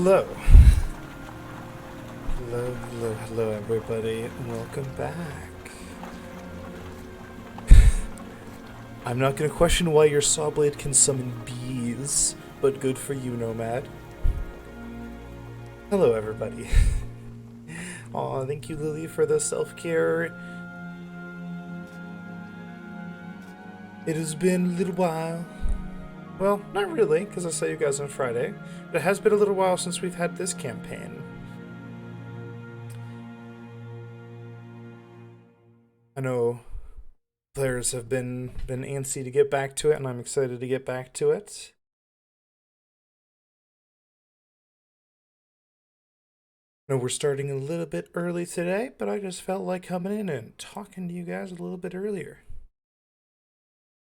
Hello. Hello, everybody. Welcome back. I'm not gonna question why your saw blade can summon bees, but good for you, Nomad. Hello, everybody. Aw, thank you, Lily, for the self-care. It has been a little while. Well, not really, because I saw you guys on Friday, but it has been a little while since we've had this campaign. I know players have been antsy to get back to it, and I'm excited to get back to it. I know we're starting a little bit early today, but I just felt like coming in and talking to you guys a little bit earlier.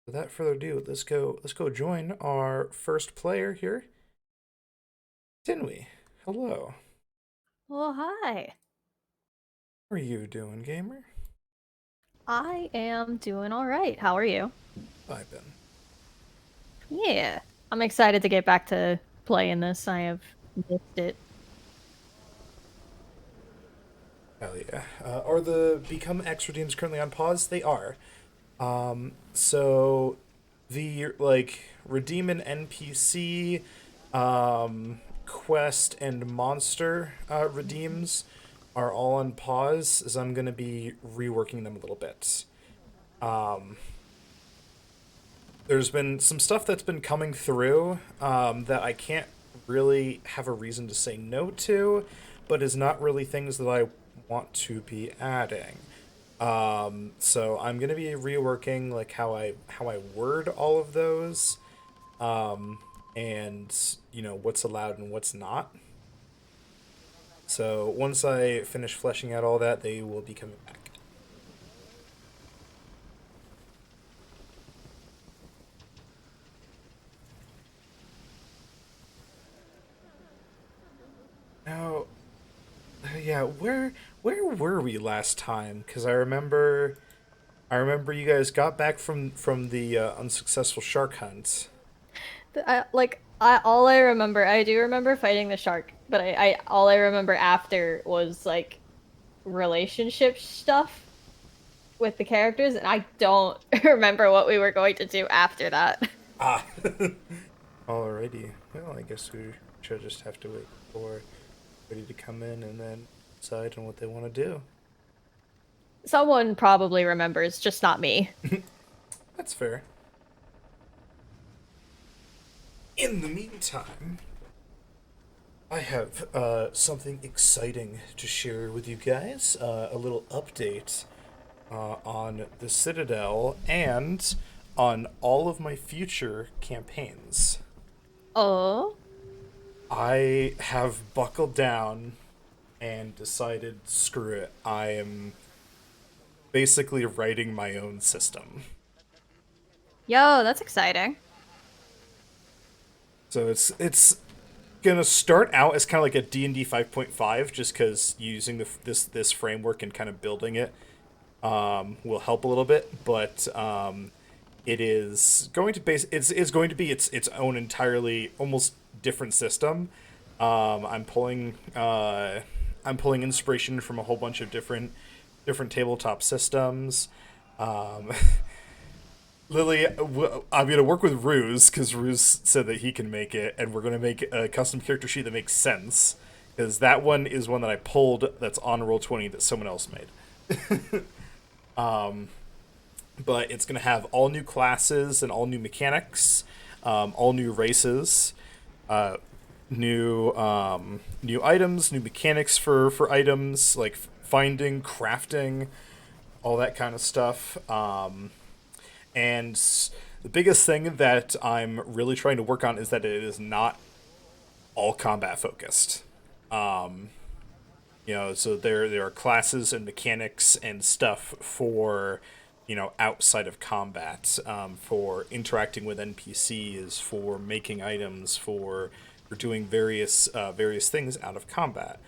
Without further ado, let's go join our first player here. Didn't we? Hello. Well, hi. How are you doing, gamer? I am doing all right. How are you? I've been. Yeah. I'm excited to get back to playing this. I have missed it. Hell yeah. Are the Become X redeems currently on pause? They are. So the redeem an NPC, quest and monster redeems are all on pause as I'm gonna be reworking them a little bit. Um, there's been some stuff that's been coming through that I can't really have a reason to say no to, but is not really things that I want to be adding. So I'm gonna be reworking like how I word all of those, um, and what's allowed and what's not. So once I finish fleshing out all that, they will be coming back. Now, yeah, where were we last time? Because I remember you guys got back from the unsuccessful shark hunt. All I remember, I do remember fighting the shark, but all I remember after was like relationship stuff with the characters, and I don't remember what we were going to do after that. Ah, alrighty. Well, I guess we should just have to wait for ready to come in and then decide on what they want to do. Someone probably remembers, just not me. That's fair. In the meantime, I have something exciting to share with you guys. A little update on the Citadel and on all of my future campaigns. Oh, I have buckled down and decided, screw it. I am basically writing my own system. yo, that's exciting. So it's gonna start out as kind of like a D&D 5.5, just because using this framework and kind of building it will help a little bit, but it is going to it's going to be its own entirely almost different system. I'm pulling inspiration from a whole bunch of different tabletop systems. Um, Lily, I'm going to work with Ruse because Ruse said that he can make it, and we're going to make a custom character sheet that makes sense because that one is one that I pulled that's on Roll20 that someone else made. But it's going to have all new classes and all new mechanics, all new races, uh, new items, new mechanics for items like finding, crafting, all that kind of stuff. And the biggest thing that I'm really trying to work on is that it is not all combat focused. So there are classes and mechanics and stuff for outside of combat, for interacting with NPCs, for making items, for doing various things out of combat.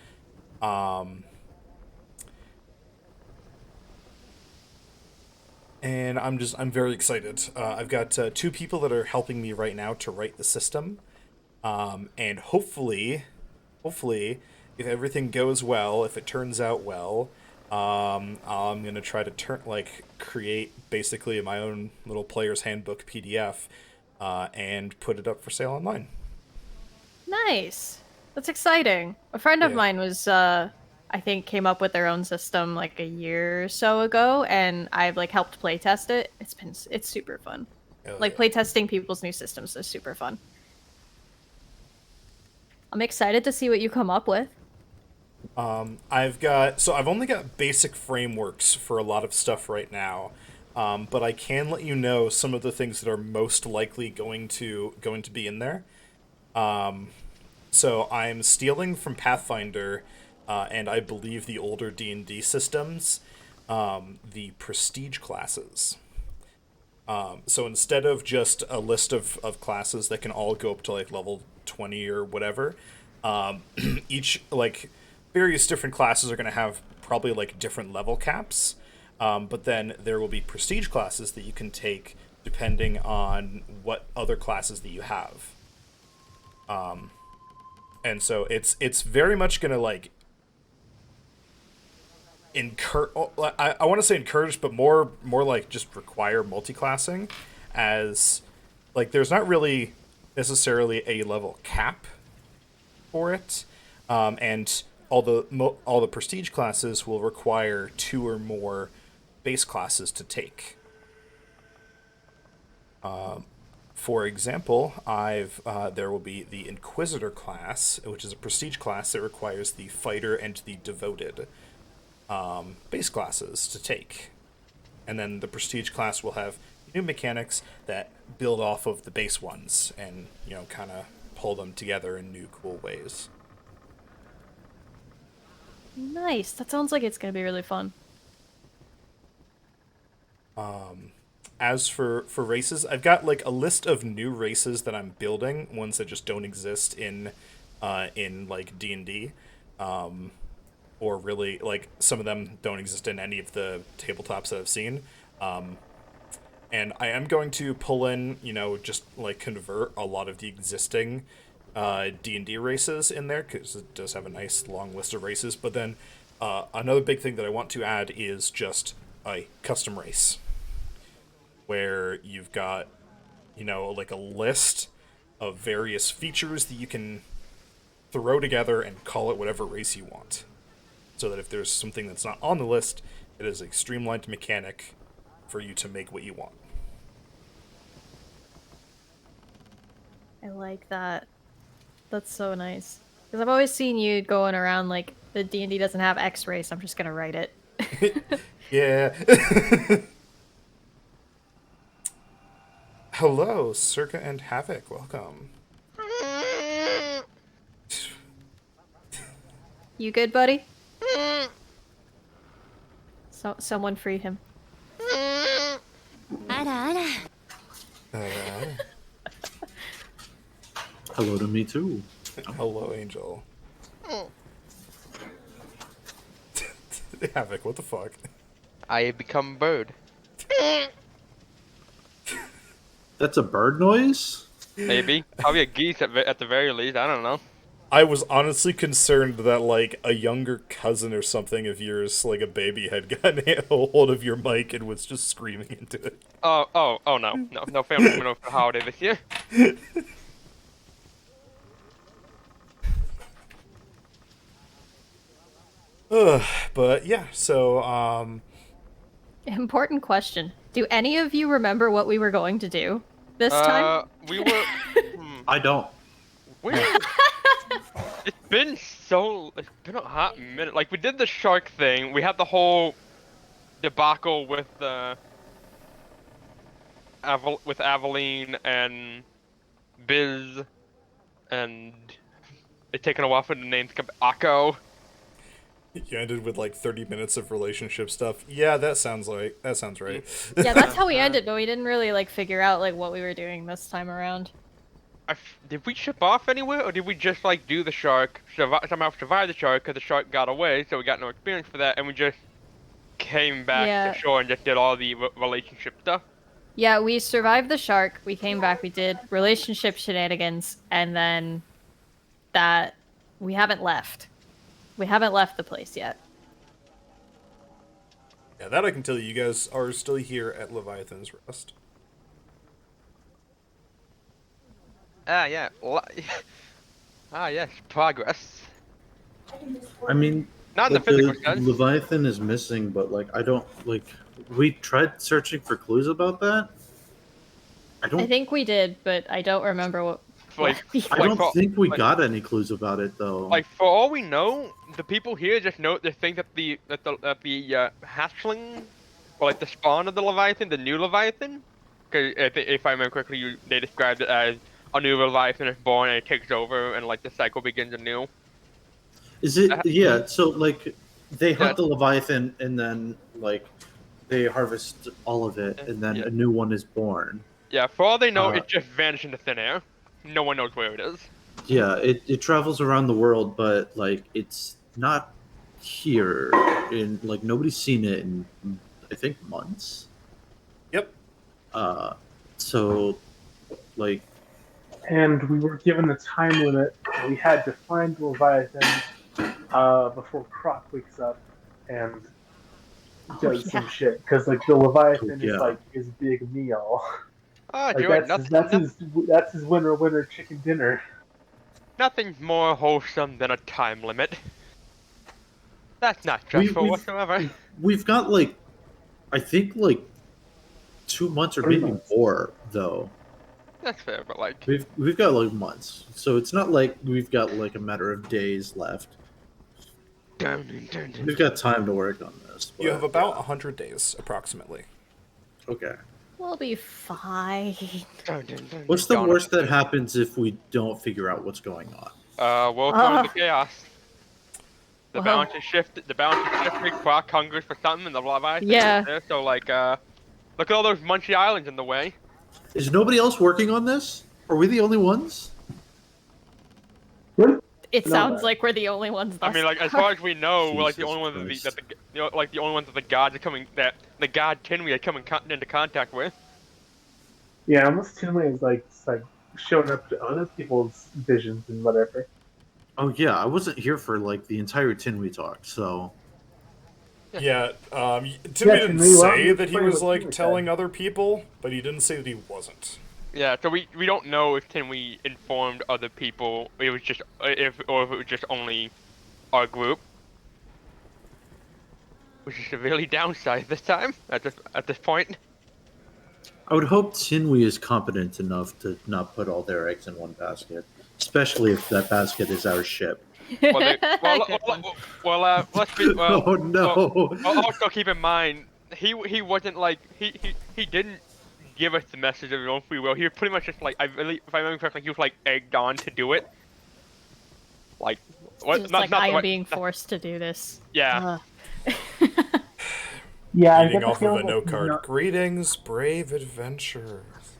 And I'm very excited. I've got two people that are helping me right now to write the system, and hopefully hopefully, if everything goes well, if it turns out well, I'm gonna try to create basically my own little player's handbook PDF, and put it up for sale online. Nice. That's exciting. A friend of Yeah. mine was I think came up with their own system like a year or so ago, and I've like helped playtest it. It's super fun. Hell Like yeah. playtesting people's new systems is super fun. I'm excited to see what you come up with. I've only got basic frameworks for a lot of stuff right now, but I can let you know some of the things that are most likely going to be in there. So I'm stealing from Pathfinder, and I believe the older D&D systems, the prestige classes. So instead of just a list of classes that can all go up to like level 20 or whatever, each like various different classes are going to have probably like different level caps. But then there will be prestige classes that you can take depending on what other classes that you have. And so it's very much going to like encourage. I want to say encourage, but more like just require multiclassing, as like there's not really necessarily a level cap for it, and all the prestige classes will require two or more base classes to take. For example, I've there will be the Inquisitor class, which is a prestige class that requires the Fighter and the Devoted base classes to take. And then the prestige class will have new mechanics that build off of the base ones and, kind of pull them together in new cool ways. Nice. That sounds like it's gonna be really fun. As for races, I've got like a list of new races that I'm building, ones that just don't exist in like D&D, or really like some of them don't exist in any of the tabletops that I've seen. And I am going to pull in, just like convert a lot of the existing D&D races in there, because it does have a nice long list of races. But then another big thing that I want to add is just a custom race, where you've got, like a list of various features that you can throw together and call it whatever race you want. So that if there's something that's not on the list, it is a streamlined mechanic for you to make what you want. I like that. That's so nice. Because I've always seen you going around like the D&D doesn't have X race. I'm just gonna write it. Yeah. Hello, Circa and Havoc. Welcome. You good, buddy? Someone free him. あらあら Hello to me too. Hello, Angel. Havoc, what the fuck? I become bird. That's a bird noise? Maybe. Probably a geese at the very least. I don't know. I was honestly concerned that, like, a younger cousin or something of yours, like a baby, had gotten a hold of your mic and was just screaming into it. Oh no. No family coming over for the holiday this year. But yeah, so, Important question. Do any of you remember what we were going to do this time? We were. I don't. We. It's been a hot minute. Like we did the shark thing. We had the whole debacle with with Aveline and Biz, and it's taken a while for the names to come. Akko. you ended with, like, 30 minutes of relationship stuff. Yeah, that sounds right. Yeah, that's how we ended, but we didn't really like figure out like what we were doing this time around. Did we ship off anywhere, or did we just like do the shark, somehow survive the shark because the shark got away, so we got no experience for that, and we just came back Yeah. to shore and just did all the relationship stuff? Yeah, we survived the shark. We came back. We did relationship shenanigans, and then that We haven't left. We haven't left the place yet. Yeah, that I can tell you. You guys are still here at Leviathan's Rest. Ah, yeah. Ah, yes. Progress. I mean, Not in the like physical the sense. Leviathan is missing, but like I don't like. We tried searching for clues about that. I I don't. think we did, but I don't remember what Like, we I like don't for think we like, got any clues about it though. like for all we know, the people here just know they think that the hatchling, or like the spawn of the Leviathan, the new Leviathan, because if I remember correctly, they described it as a new Leviathan is born and it takes over and like the cycle begins anew. Is it? Uh, Yeah. So like they yeah, hunt the Leviathan and then like they harvest all of it and then yeah, a new one is born. yeah. For all they know, Uh, it just vanished into thin air. No one knows where it is. yeah. It travels around the world, but like it's not here. In like nobody's seen it in I think months. Yep. Uh, so like And we were given a time limit. We had to find Leviathan before Croc wakes up and Oh does yeah. some shit. Because like the Leviathan is yeah. like his big meal. Ah, Like Jordan, nothing, that's his winner chicken dinner. nothing's more wholesome than a time limit. That's not We, stressful we've whatsoever. we've got like I think like 2 months or 3 months. maybe more though. That's fair, but like, We've got like months, so it's not like we've got like a matter of days left. dun, dun, dun, We've dun, got time to work on this. You have But about yeah, 100 days, approximately. okay. We'll be fine. dun, dun, dun, What's the dawn of worst that day. happens if we don't figure out what's going on? We'll throw in the Uh, chaos. The well, balance is shifted. The balance is shifted. Quark hungers for something, and the Leviathan is yeah. there. So like, look at all those munchy islands in the way. Is nobody else working on this? Are we the only ones? Really? It Know sounds that. like we're the only ones I thus mean, like as far. far as we know, we're like the Jesus only ones Christ. like the only ones that the gods are coming that the god Tinwi are coming into contact with. Yeah, almost Tinway is like just, like showing up to other people's visions and whatever. Oh yeah, I wasn't here for like the entire tin we talked, so Yeah. Yeah, Yeah, Timmy didn't Tinway, why don't say you that he explain was what like Tinway telling said? other people, but he didn't say that he wasn't. Yeah, so we don't know if Tinwi informed other people. It was just if or if it was just only our group, which is severely downside this time at this point. I would hope Tinwi is competent enough to not put all their eggs in one basket, especially if that basket is our ship. Well, they Good one. let's be Oh well, no! also keep in mind he wasn't like he didn't give us the message of his own free will. He was pretty much just like if I remember correctly, he was like egged on to do it. Like what? Just like Not I the am right. being forced to do this. Yeah. Ugh. Yeah, I Reading get the off of a feeling that note he's card. not. Greetings, brave adventurers.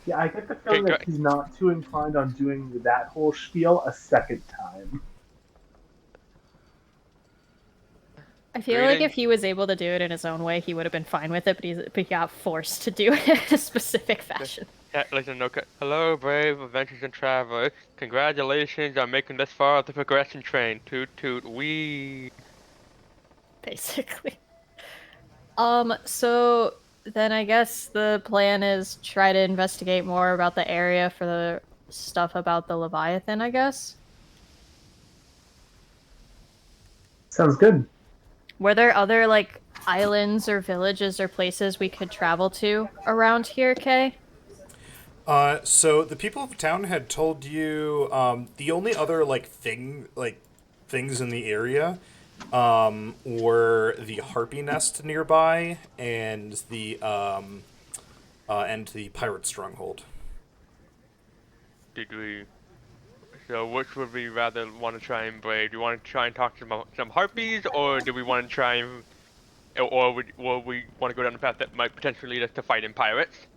Yeah, I get the feeling Okay, that he's not too inclined on doing that whole spiel a second time. I feel like greeting. if he was able to do it in his own way, he would have been fine with it, but he got forced to do it in a specific fashion. Listen, okay. Hello, brave adventurers and travelers. Congratulations on making this far up the progression train. Toot toot wee. Basically. So then I guess the plan is try to investigate more about the area for the stuff about the Leviathan, I guess. Sounds good. Were there other like islands or villages or places we could travel to around here, Kay? So the people of town had told you the only other things in the area were the harpy nest nearby and the pirate stronghold. Did we? So, which would we rather want to try and brave? Do you want to try and talk to some harpies, or do we want to try and, or we want to go down the path that might potentially lead us to fighting pirates?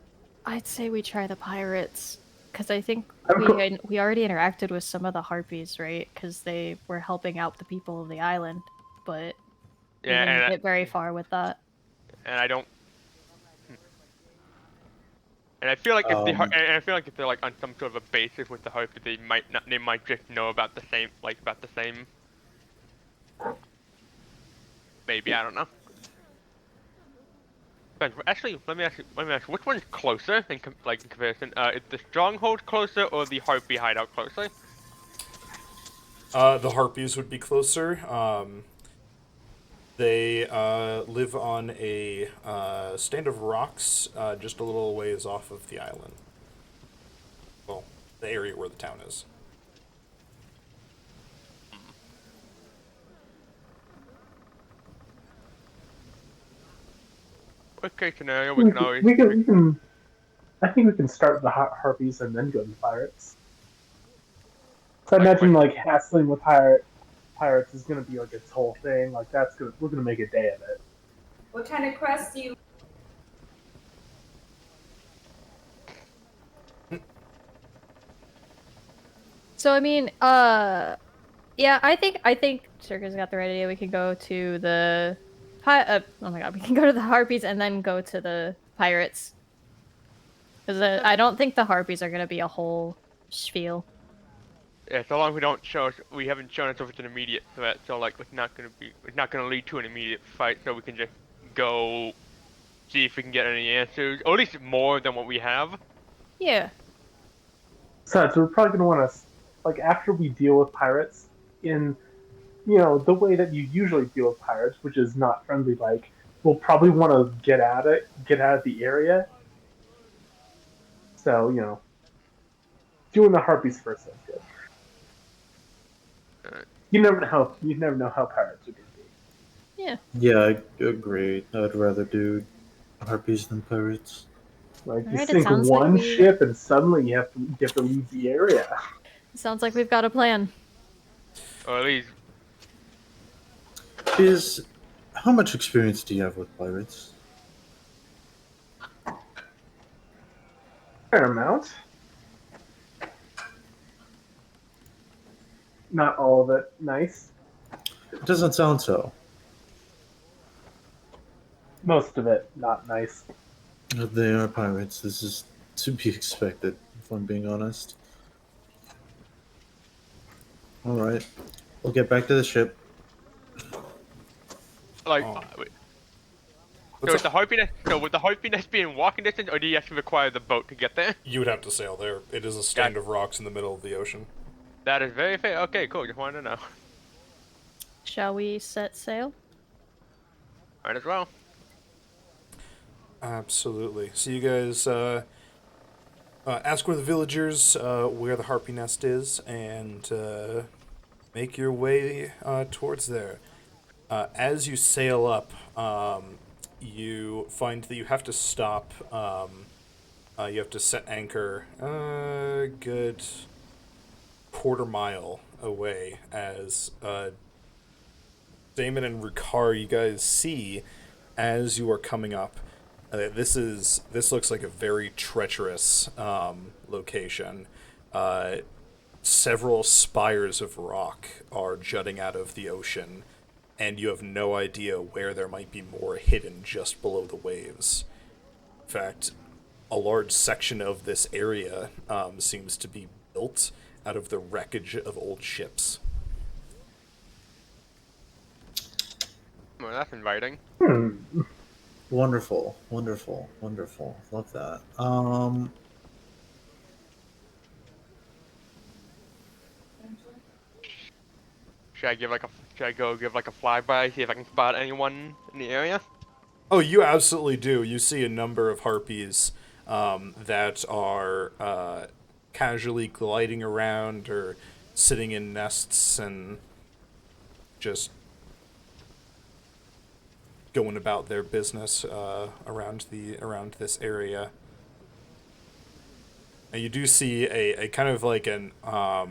I'd say we try the pirates because I think I'm cool. we already interacted with some of the harpies, right? Because they were helping out the people of the island, but we Yeah, didn't get very far with that. and I don't. And I feel like if Um, and I feel like if they're like on some sort of a basis with the Harpy, they might not. They might just know about the same, Maybe I don't know. But actually, let me ask you, which one's closer in in comparison? Is the Stronghold closer or the Harpy hideout closer? The harpies would be closer. They live on a stand of rocks just a little ways off of the island. Well, the area where the town is. Worst case scenario, we can always. We can. I think we can start the harpies and then go to the pirates. So I Like, imagine like hassling with pirates is gonna be like its whole thing. Like we're gonna make a day of it. What kind of crust do you? So I mean, yeah, I think Circus got the right idea. We could go to the oh my god, we can go to the harpies and then go to the pirates. Because I don't think the harpies are gonna be a whole spiel. Yeah, so long as we haven't shown us if it's an immediate threat. So like, it's not gonna lead to an immediate fight. So we can just go see if we can get any answers, or at least more than what we have. Yeah. So we're probably gonna want to like after we deal with pirates in the way that you usually deal with pirates, which is not friendly. Like we'll probably want to get out of the area. So doing the harpies first sounds good. Alright. You never know how pirates are gonna be. Yeah. yeah, I agree. I'd rather do harpies than pirates. Like you Alright, it sink sounds like one we ship and suddenly you have to leave the area. sounds like we've got a plan. Or at least How much experience do you have with pirates? Fair amount. Not all of it nice. It doesn't sound so. Most of it not nice. They are pirates. This is to be expected, if I'm being honest. Alright. We'll get back to the ship. like. Oh. Wait. What's So is up? the harpiness? So would the harpiness be in walking distance, or do you actually require the boat to get there? You would have to sail there. It is a stand of rocks in the middle of the ocean. That is very fair. Okay, cool. Just wanted to know. Shall we set sail? Might as well. Absolutely. So you guys ask where the villagers, where the harpy nest is, and make your way towards there. As you sail up, you find that you have to stop. You have to set anchor a good quarter mile away as Damon and Ricard, you guys see as you are coming up. This looks like a very treacherous location. Several spires of rock are jutting out of the ocean, and you have no idea where there might be more hidden just below the waves. In fact, a large section of this area seems to be built out of the wreckage of old ships. Well, that's inviting. Wonderful, wonderful, wonderful. Love that. Should I go give like a flyby, see if I can spot anyone in the area? Oh, you absolutely do. You see a number of harpies that are casually gliding around or sitting in nests and just going about their business around this area. And you do see a kind of like a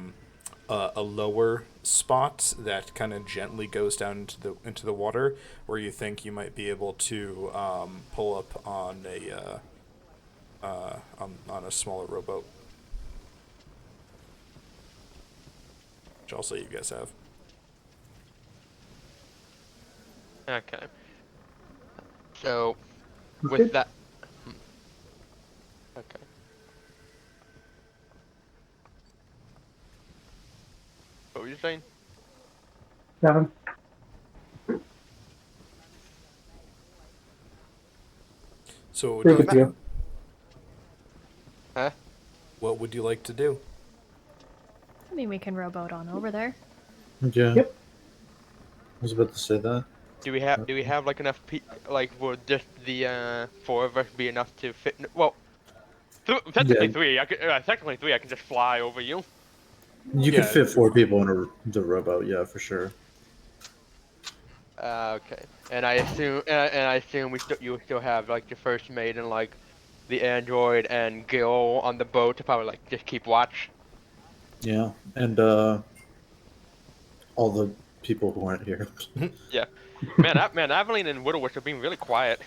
lower spot that kind of gently goes down into the water, where you think you might be able to pull up on a smaller rowboat, which also you guys have. Okay. So, Good. with that. Okay. you saying? Seven. So what Agree would with you, you. Huh? what would you like to do? I mean, we can rowboat on over there. Yeah. Yep. I was about to say that. Do we have like enough like would just the 4 of us be enough to fit? Well, technically Yeah. 3. Technically 3. I can just fly over you. You could Yeah. fit 4 people in the rowboat, yeah, for sure. Okay. And I assume you still have like your first mate and like the android and Gil on the boat to probably like just keep watch. Yeah. And all the people who aren't here. Yeah. Man, Aveline and Whittlewish are being really quiet.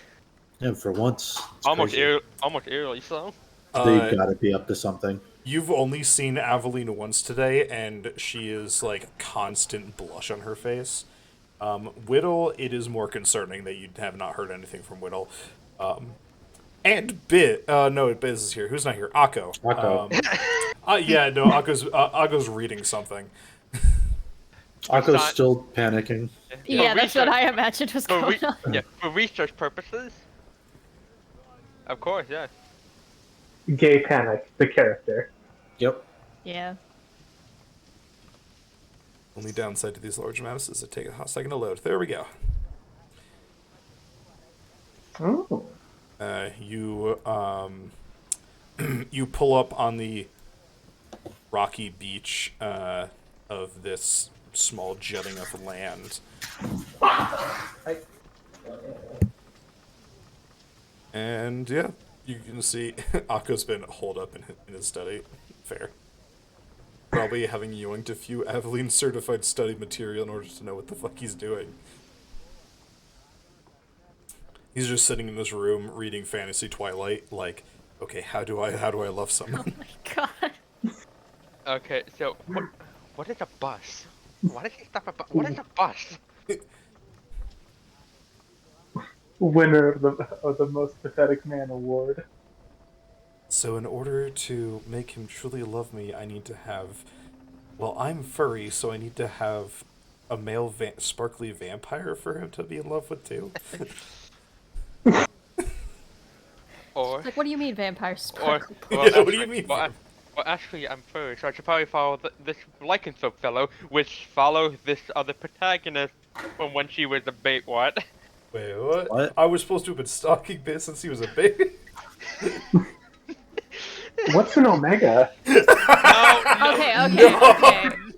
And for once, it's crazy. Almost eerily so. They Uh, gotta be up to something. you've only seen Aveline once today, and she is like constant blush on her face. Whittle, it is more concerning that you have not heard anything from Whittle. And Bit, no, Biz is here. Who's not here? Akko. Akko. Yeah, no, Akko's reading something. Akko's not- still panicking. Yeah, that's what research- I imagined was For going on. yeah, for research purposes. Of course, yeah. Gay Panic, the character. Yep. Yeah. Only downside to these large maps is it take a hot second to load. There we go. Oh. You you pull up on the rocky beach of this small jutting of land. And yeah, you can see Akko's been holed up in his study. Fair. Probably having yoinked a few Aveline certified study material in order to know what the fuck he's doing. He's just sitting in his room reading Fantasy Twilight, like, okay, how do I love someone? Oh my god. Okay, so what is a bus? Why did he stop a bus? What is a bus? Winner of the Most Pathetic Man award. So in order to make him truly love me, I need to have, well, I'm furry, so I need to have a male sparkly vampire for him to be in love with too. Or Like, what do you mean vampire or sparkle? Yeah, what do you mean? Well, actually, I'm furry, so I should probably follow this lycanthrope fellow, which follows this other protagonist from when she was a bait. What? Wait, what? What? I was supposed to have been stalking Bit since he was a baby. What's an Omega? No,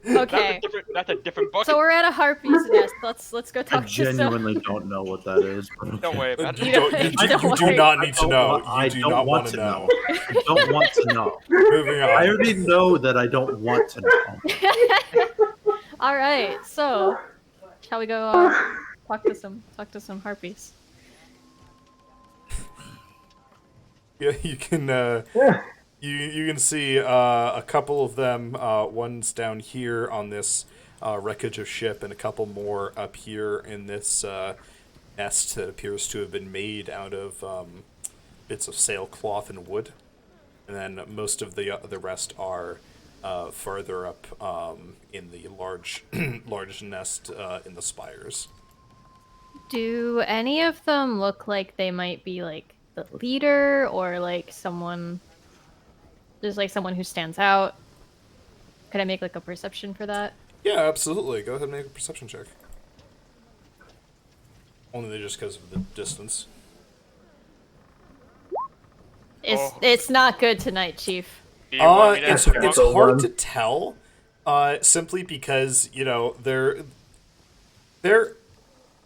Okay. That's a different book. So we're at a harpy's nest. Let's go I talk to some. genuinely don't know what that is. But okay. Don't worry about You it. you do worry. not need to know. I You do don't not want want to to know. I don't want to know. Moving I on. already know that I don't want to know. All right. So, shall we go talk to some harpies? Yeah, you can. Yeah. You can see a couple of them. One's down here on this wreckage of ship, and a couple more up here in this nest that appears to have been made out of bits of sailcloth and wood. And then most of the rest are farther up in the large large nest in the spires. Do any of them look like they might be like the leader or like someone? There's like someone who stands out. Could I make like a perception for that? Yeah, absolutely. Go ahead and make a perception check. Only just because of the distance. It's not good tonight, Chief. Do you want me to It's ask you it's one? hard to tell, simply because they're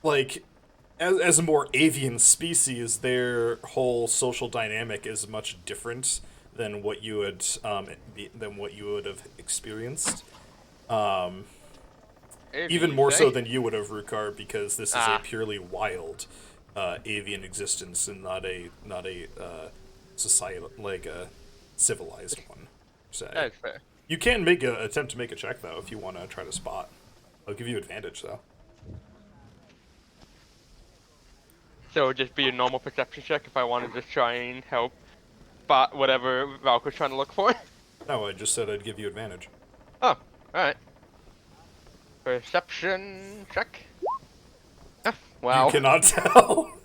like as a more avian species, their whole social dynamic is much different than what you would have experienced. Even more so than you would have, Rukar, because this is a purely wild avian existence and not a societal, like a civilized one. So That's fair. you can attempt to make a check though if you want to try to spot. I'll give you advantage though. So it would just be a normal perception check if I wanted to try and help spot whatever Valk was trying to look for. No, I just said I'd give you advantage. Oh, alright. Perception check. Ah, You wow. cannot tell.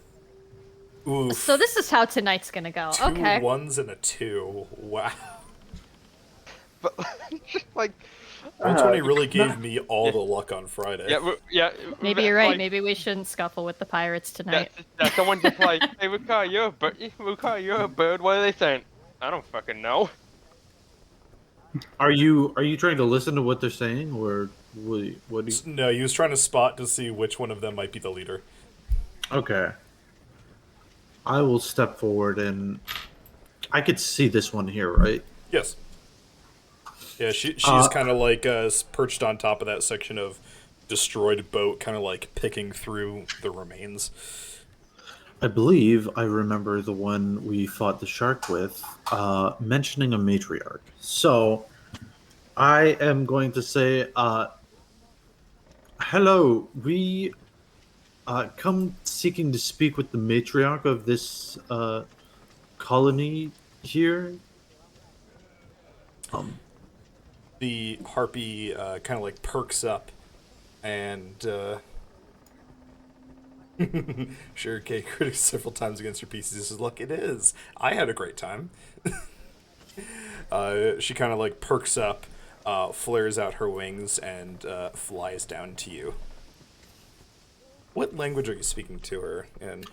Oof. So this is how tonight's gonna go. Two Okay. 1s and a 2. Wow. But like, Roll20 really it's not- gave me all the luck on Friday. yeah. Maybe you're right. Like, Maybe we shouldn't scuffle with the pirates tonight. someone just like, hey, Rukai, you're a bird. Rukai, you're a bird. What are they saying? I don't fucking know. Are you trying to listen to what they're saying, or what do you... No, he was trying to spot to see which one of them might be the leader. Okay. I will step forward, and I could see this one here, right? Yes. Yeah, she's kind of like perched on top of that section of destroyed boat, kind of like picking through the remains. I believe I remember the one we fought the shark with, mentioning a matriarch. So, I am going to say, hello, we come seeking to speak with the matriarch of this colony here. The harpy kind of like perks up and sure, Kay critics several times against her pieces. He says, "Look, it is. I had a great time." She kind of like perks up, flares out her wings, and flies down to you. What language are you speaking to her in?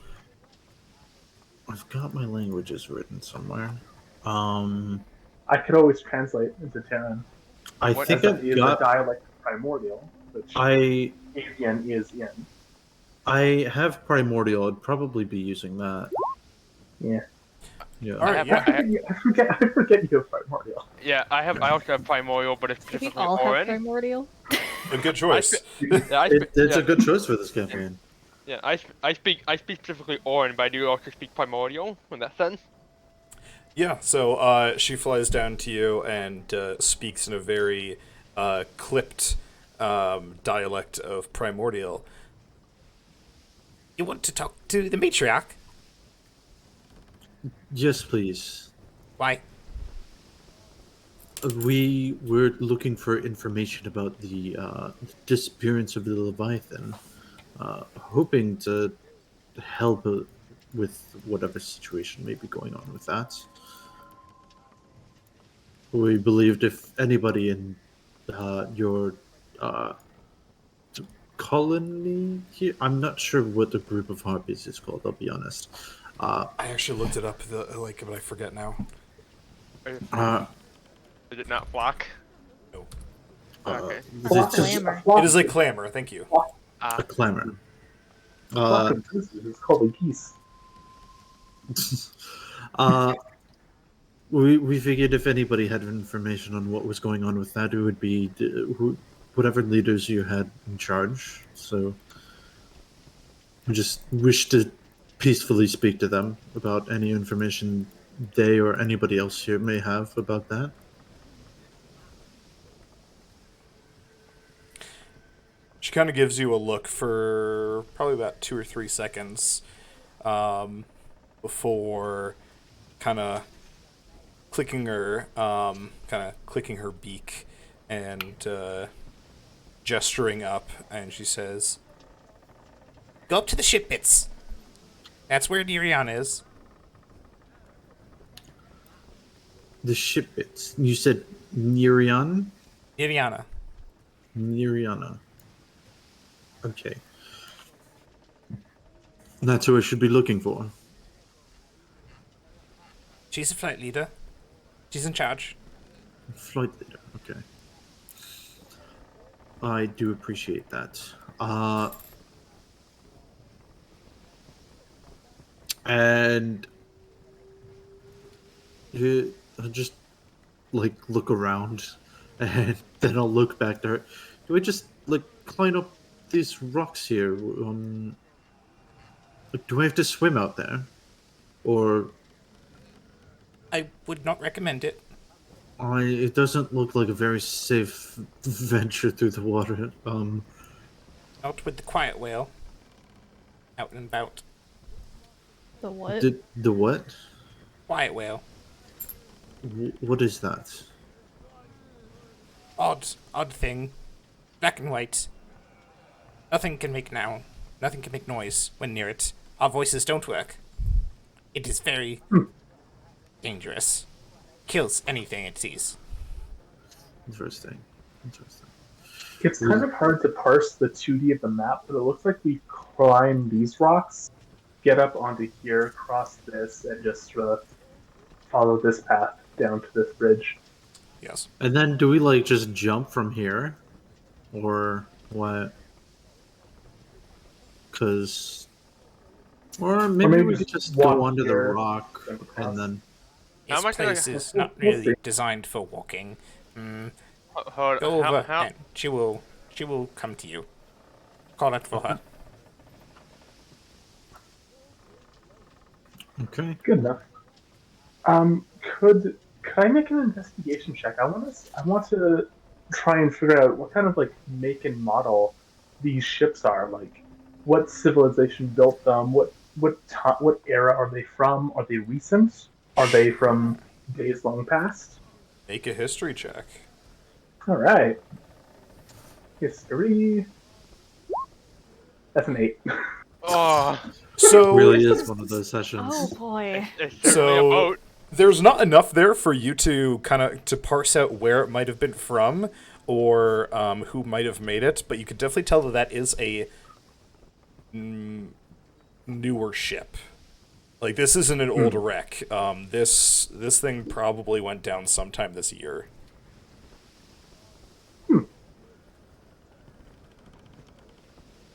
I've got my languages written somewhere. I could always translate into Terran. I What think As I've it is a got. dialect of Primordial, which I Avian is in. I have primordial. I'd probably be using that. Yeah. Yeah. All right, I have- yeah. I forget you have Primordial. Yeah, I also have primordial, but it's Do we specifically all have Orin. primordial? A good choice. It's a good choice for this campaign. Yeah, I speak specifically Orin, but I do also speak primordial in that sense. Yeah, so she flies down to you and speaks in a very clipped dialect of primordial. You want to talk to the matriarch? Yes, please. Why? We're looking for information about the disappearance of the Leviathan, hoping to help with whatever situation may be going on with that. We believed if anybody in your colony here, I'm not sure what the group of harpies is called. I'll be honest. I actually looked it up, but I forget now. Is it not flock? No. Okay. It's just Clamor. It is a clamor, thank you. a clamor. Flock of gooses is called a geese. We figured if anybody had information on what was going on with that, it would be whatever leaders you had in charge. So we just wish to peacefully speak to them about any information they or anybody else here may have about that. She kind of gives you a look for probably about 2 or 3 seconds before kind of clicking her beak and gesturing up, and she says, "Go up to the ship bits. That's where Nerion is." The ship bits. You said Nerion? Neriana. Neriana. Okay. That's who I should be looking for. She's a flight leader. She's in charge. Flight leader. Okay. I do appreciate that. And I'll just like look around, and then I'll look back there. Do I just like climb up these rocks here? Do I have to swim out there, or I would not recommend it. it doesn't look like a very safe venture through the water. Out with the quiet whale. Out and about. The what? The what? Quiet whale. What is that? Odd thing. Black and white. Nothing can make now. Nothing can make noise when near it. Our voices don't work. It is very dangerous. Kills anything it sees. Interesting. Interesting. It's kind of hard to parse the 2D of the map, but it looks like we climb these rocks, get up onto here, cross this, and just follow this path down to this bridge. Yes. And then do we like just jump from here, or what? Because, or maybe we could just go walk onto the here, rock jump across. and then. How This am I gonna- place is We'll- not we'll really see. designed for walking. Hold, Go over, how, and she will come to you. Call out for her. Okay. Good enough. Could I make an investigation check? I want to try and figure out what kind of like make and model these ships are. Like, what civilization built them? What era are they from? Are they recent? Are they from days long past? Make a history check. All right. History. That's an 8. Oh, So Really is one of those sessions. Oh boy. it's certainly a So boat. there's not enough there for you to kind of to parse out where it might have been from or who might have made it, but you could definitely tell that that is a newer ship. Like this isn't an old wreck. This thing probably went down sometime this year.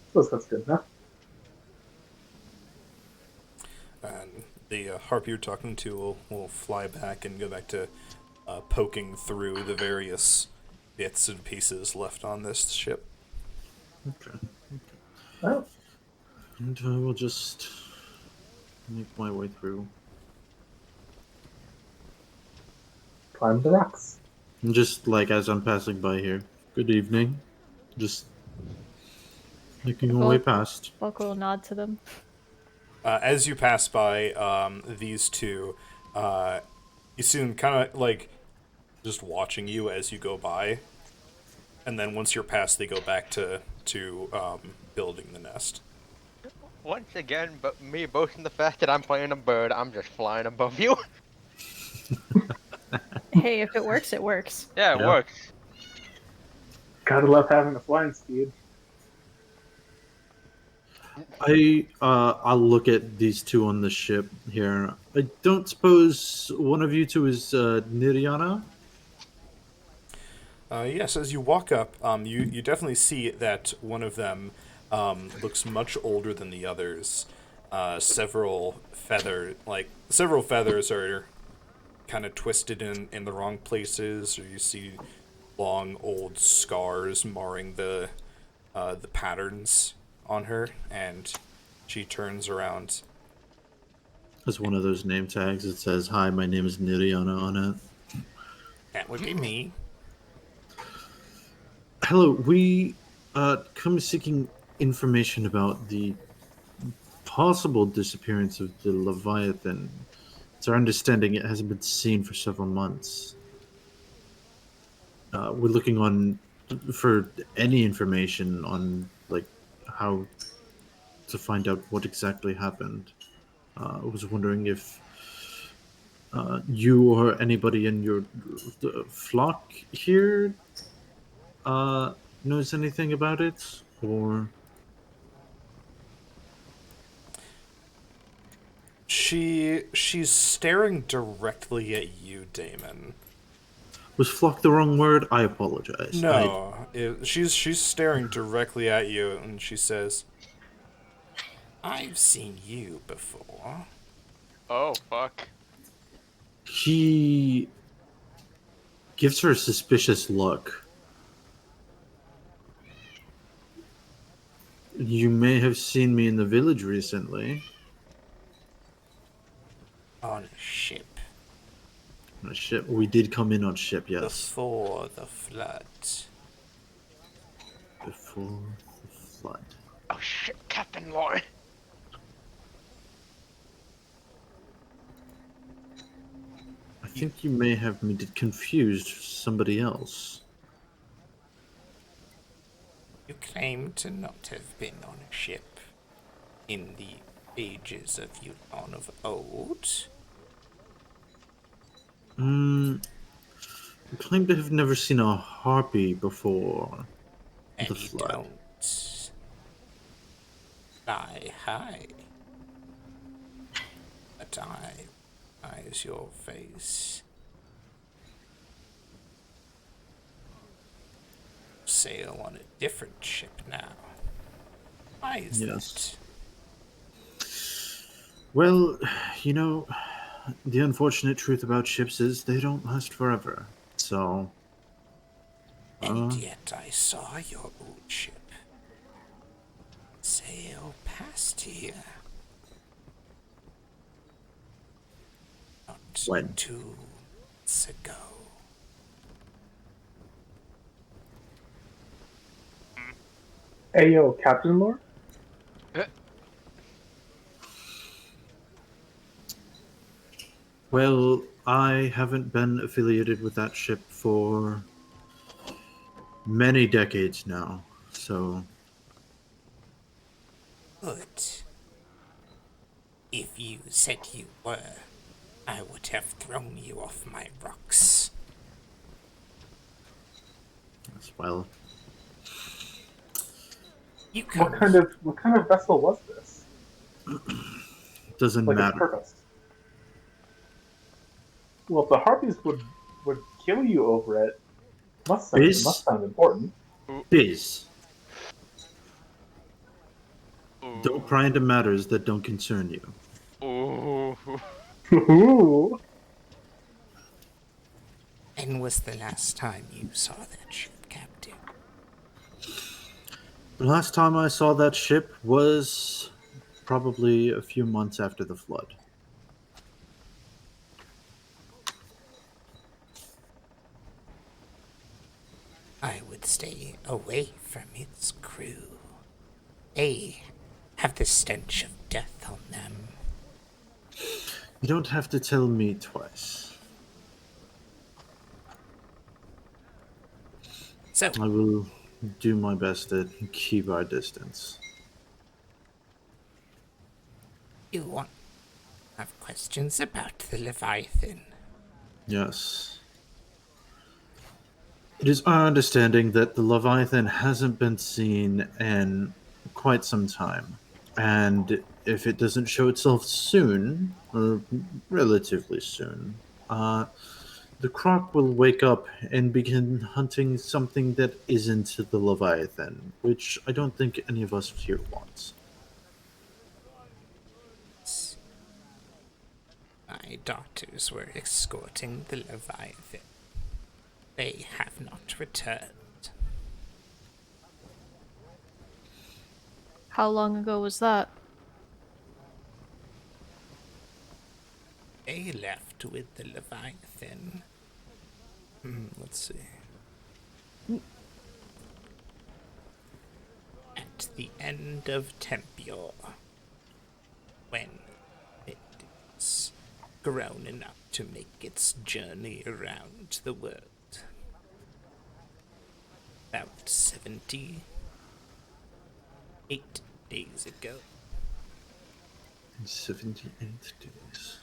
Suppose that's good enough. And the harp you're talking to will fly back and go back to poking through the various bits and pieces left on this ship. Okay. Well, And I will just make my way through. climb the rocks. And just like as I'm passing by here, good evening. Just making my way past. Bulk will nod to them. As you pass by these two, you see them kind of like just watching you as you go by, and then once you're past, they go back to building the nest. Once again, but me boasting the fact that I'm playing a bird, I'm just flying above you. Hey, if it works, it works. Yeah, it Yeah. works. Gotta love having a flying speed. I'll look at these two on the ship here. I don't suppose one of you two is Niriana? Yes, as you walk up, you definitely see that one of them looks much older than the others. Several feathers are kind of twisted in the wrong places, or you see long old scars marring the patterns on her, and she turns around. There's one of those name tags that says, "Hi, my name is Niriana" on it. That would be me. Hello, we come seeking information about the possible disappearance of the Leviathan. It's our understanding it hasn't been seen for several months. We're looking on for any information on like how to find out what exactly happened. I was wondering if you or anybody in your flock here knows anything about it, or She's staring directly at you, Damon. was flock the wrong word? I apologize. No, she's staring directly at you, and she says, "I've seen you before." Oh, fuck. He gives her a suspicious look. You may have seen me in the village recently. On a ship On a ship. We did come in on ship, yes. before the flood. Before the flood. Oh shit, Captain Lauren. I think you may have confused somebody else. You claim to not have been on a ship in the ages of Yulon of old. I claim to have never seen a harpy before And the you flood. don't fly high. But I recognize your face. Sail on a different ship now. Why is Yes. that? Well, you know, the unfortunate truth about ships is they don't last forever. So, And yet I saw your old ship sail past here not when? 2 months ago. Ayo, Captain Lore? Well, I haven't been affiliated with that ship for many decades now. So, Good. If you said you were, I would have thrown you off my rocks. well, You What come kind of what kind of vessel was this? it doesn't Like its matter. purpose? Well, if the harpies would kill you over it, must Biz, sound important. Biz, don't Ooh. pry into matters that don't concern you. Ooh. Ooh. When was the last time you saw that ship, Captain? The last time I saw that ship was probably a few months after the flood. I would stay away from its crew. They have the stench of death on them. You don't have to tell me twice. So, I will do my best to keep our distance. you want have questions about the Leviathan? Yes. It is our understanding that the Leviathan hasn't been seen in quite some time. And if it doesn't show itself soon, or relatively soon, the croc will wake up and begin hunting something that isn't the Leviathan, which I don't think any of us here wants. My daughters were escorting the Leviathan. They have not returned. How long ago was that? They left with the Leviathan. Let's see. At the end of Tempior, when it is grown enough to make its journey around the world. About 78 days ago. 78 days.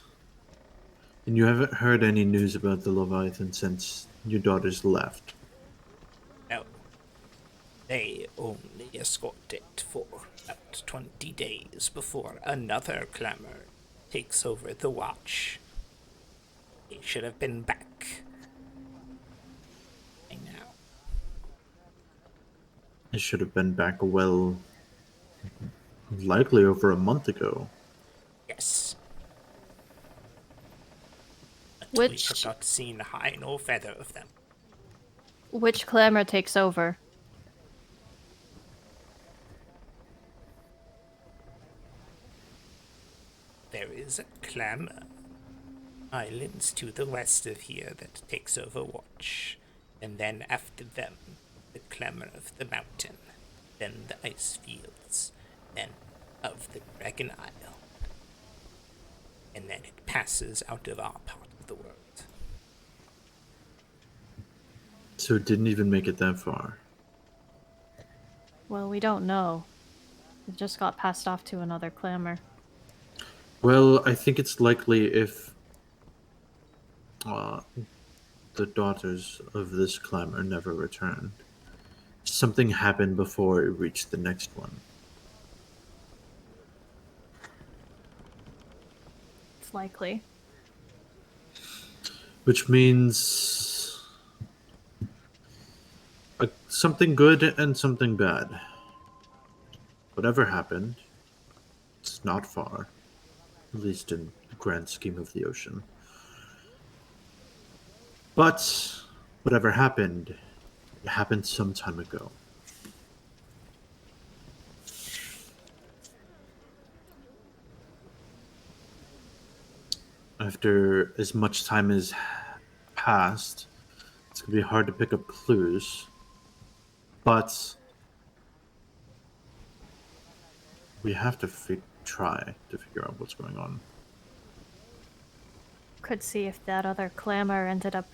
And you haven't heard any news about the Leviathan since your daughters left. No, they only escort it for about 20 days before another clamor takes over the watch. They should have been back by now. It should have been back well, likely over a month ago. Yes. But we Which have not seen hide nor feather of them. which clamor takes over? There is a clamor. Islands to the west of here that takes over watch. And then after them, the clamor of the mountain. Then the ice fields. Then of the Dragon Isle. And then it passes out of our part of the world. So it didn't even make it that far. Well, we don't know. It just got passed off to another clamor. Well, I think it's likely if uh, the daughters of this clamor never returned, something happened before it reached the next one. It's likely. Which means something good and something bad. Whatever happened, it's not far, at least in the grand scheme of the ocean. But whatever happened, it happened some time ago. After as much time has passed, it's going to be hard to pick up clues. But we have to try to figure out what's going on. Could see if that other clamor ended up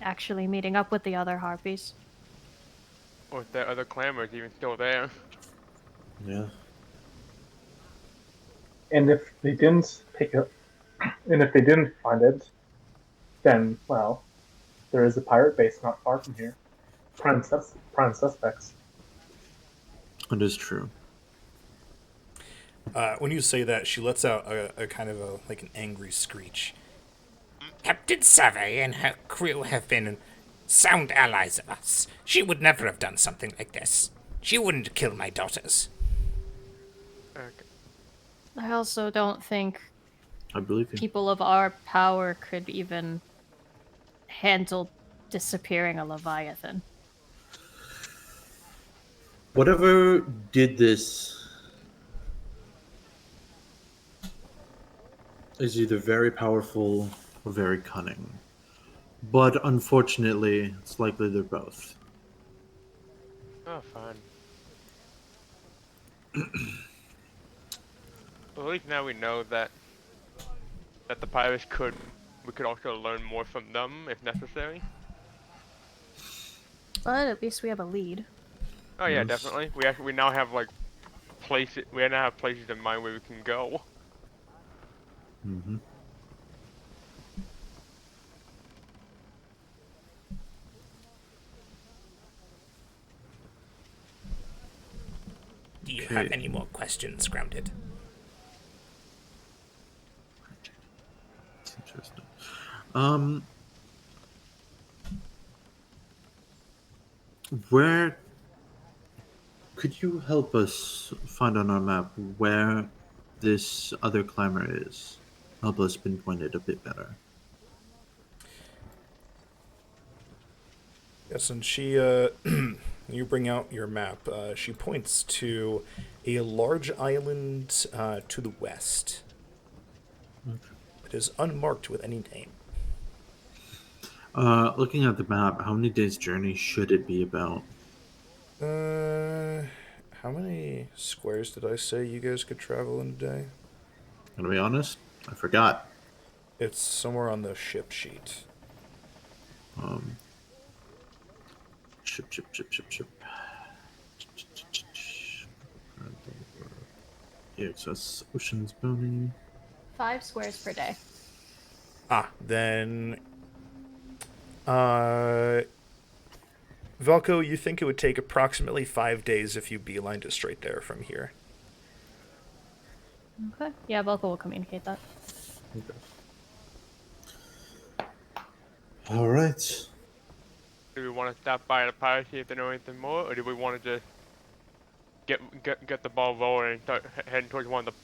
actually meeting up with the other harpies. Or if the other clamor is even still there. Yeah. And if they didn't pick up, and if they didn't find it, then well, there is a pirate base not far from here. Prime suspects. It is true. When you say that, she lets out a kind of like an angry screech. Captain Savvy and her crew have been sound allies of us. She would never have done something like this. She wouldn't kill my daughters. Okay. I also don't think I believe you. people of our power could even handle disappearing a Leviathan. Whatever did this is either very powerful or very cunning. But unfortunately, it's likely they're both. Oh, fine. Well, at least now we know that the pirates we could also learn more from them if necessary. But at least we have a lead. Oh yeah, Yes. definitely. We now have like we now have places in mind where we can go. Mm-hmm. Do you Okay. have any more questions, Grounded? That's interesting. Where could you help us find on our map where this other climber is? Help us pinpoint it a bit better. Yes, and she, you bring out your map. She points to a large island to the west. It is unmarked with any name. Looking at the map, how many days' journey should it be about? How many squares did I say you guys could travel in a day? Gonna be honest, I forgot. It's somewhere on the ship sheet. Um, ship. EXS Ocean's Bounty. 5 squares per day. Then, Velko, you think it would take approximately 5 days if you beelined it straight there from here. Okay. Yeah, Velka will communicate that. Okay. All right. Do we want to stop by the pirate see if they know anything more, or do we want to just get the ball rolling and start heading towards one of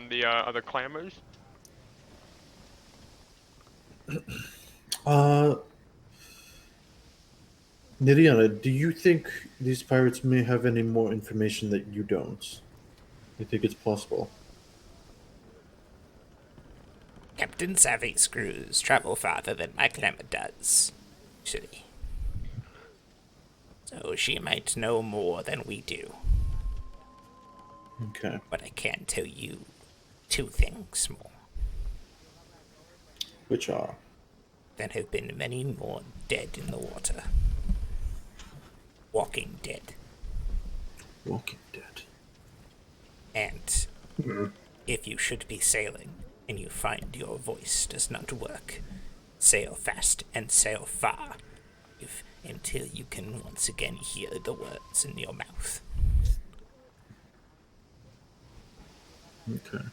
the other clamors? Niriana, do you think these pirates may have any more information that you don't? You think it's possible? Captain Savvy's crews travel farther than my clamor does, actually. So she might know more than we do. Okay. But I can tell you 2 things more. Which are? There have been many more dead in the water. Walking dead. Walking Dead. And Hmm. if you should be sailing and you find your voice does not work, sail fast and sail far until you can once again hear the words in your mouth. Okay.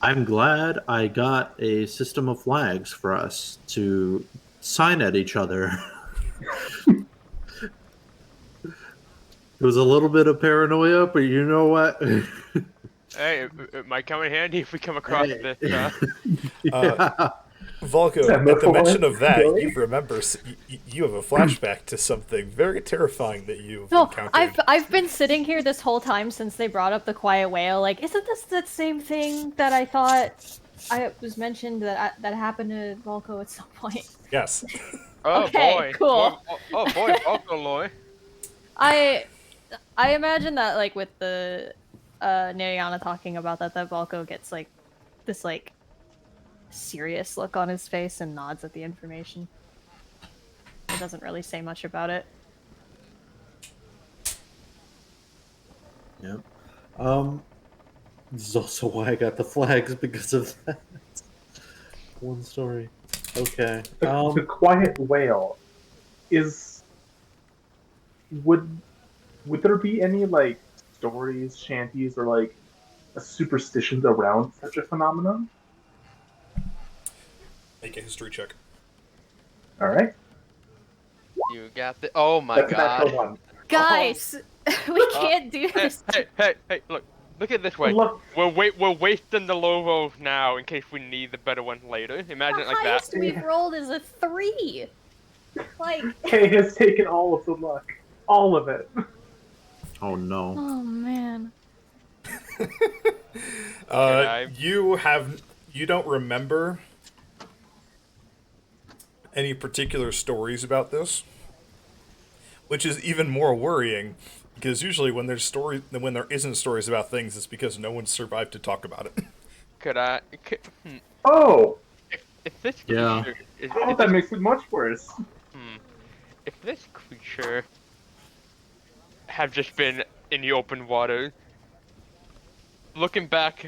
I'm glad I got a system of flags for us to sign at each other. It was a little bit of paranoia, but you know what? Hey, it might come in handy if we come across Hey. this. Yeah. Volko, Is that at the mention metaphor? of that, Really? you remember you have a flashback to something very terrifying that you've No, encountered. I've been sitting here this whole time since they brought up the quiet whale. Like, isn't this that same thing that I thought I was mentioned that happened to Volko at some point? Yes. Oh Okay, boy. cool. Oh boy, Vocaloid. I I imagine that like with the Neriana talking about that Volko gets like this like serious look on his face and nods at the information. It doesn't really say much about it. Yep. This is also why I got the flags because of that. One story. Okay. The quiet whale is. Would there be any like stories, shanties, or like superstitions around such a phenomenon? Make a history check. All right, You got the. Oh my that's a natural god. one. Guys, we can't do Hey, this. hey! Look at this way. Look, We're wasting the low roll now in case we need the better one later. Imagine The it like that. highest we've rolled is a 3. Like, Kay has taken all of the luck, all of it. Oh no. oh man. You don't remember any particular stories about this, which is even more worrying because usually when there isn't stories about things, it's because no one survived to talk about it. Oh, If this Yeah. creature is, oh, that makes it much worse. if this creature have just been in the open water, looking back,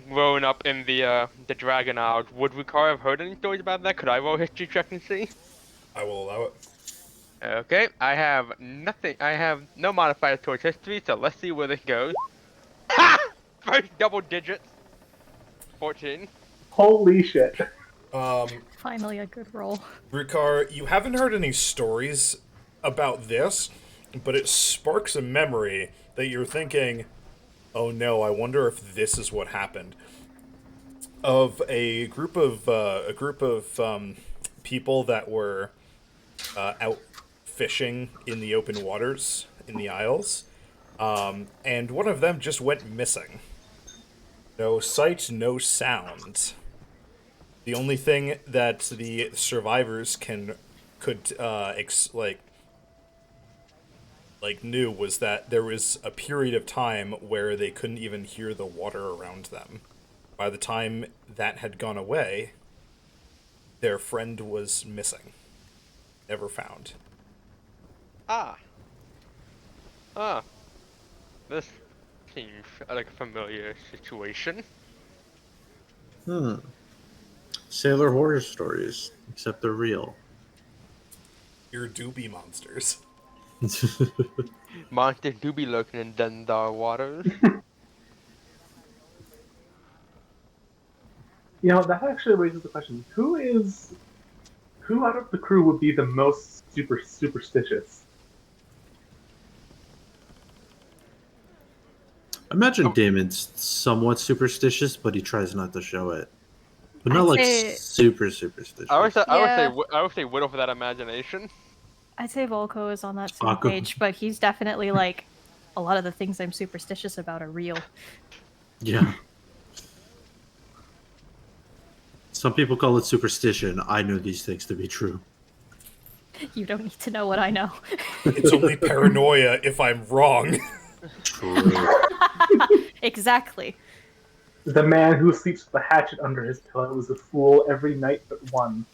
growing up in the Dragon Isle, would Ricard have heard any stories about that? Could I roll a history check and see? I will allow it. Okay, I have nothing. I have no modifier towards history, so let's see where this goes. Ha! First double digits. 14. Holy shit. Finally a good roll. Ricard, you haven't heard any stories about this, but it sparks a memory that you're thinking, oh no, I wonder if this is what happened. Of a group of people that were out fishing in the open waters in the Isles, and one of them just went missing. No sight, no sound. The only thing that the survivors knew was that there was a period of time where they couldn't even hear the water around them. By the time that had gone away, their friend was missing. Never found. Ah. This seems like a familiar situation. Sailor horror stories, except they're real. Your doobie monsters. Monsters do be lurking in Dundar waters. You know, that actually raises the question: who out of the crew would be the most superstitious? I imagine Damon's somewhat superstitious, but he tries not to show it. But not I'd like say- super superstitious. I would Yeah. say Widow for that imagination. I'd say Volko is on that same Aqua. page, but he's definitely like a lot of the things I'm superstitious about are real. Yeah. Some people call it superstition. I know these things to be true. You don't need to know what I know. It's only paranoia if I'm wrong. True. Exactly. The man who sleeps with a hatchet under his pillow is a fool every night but one.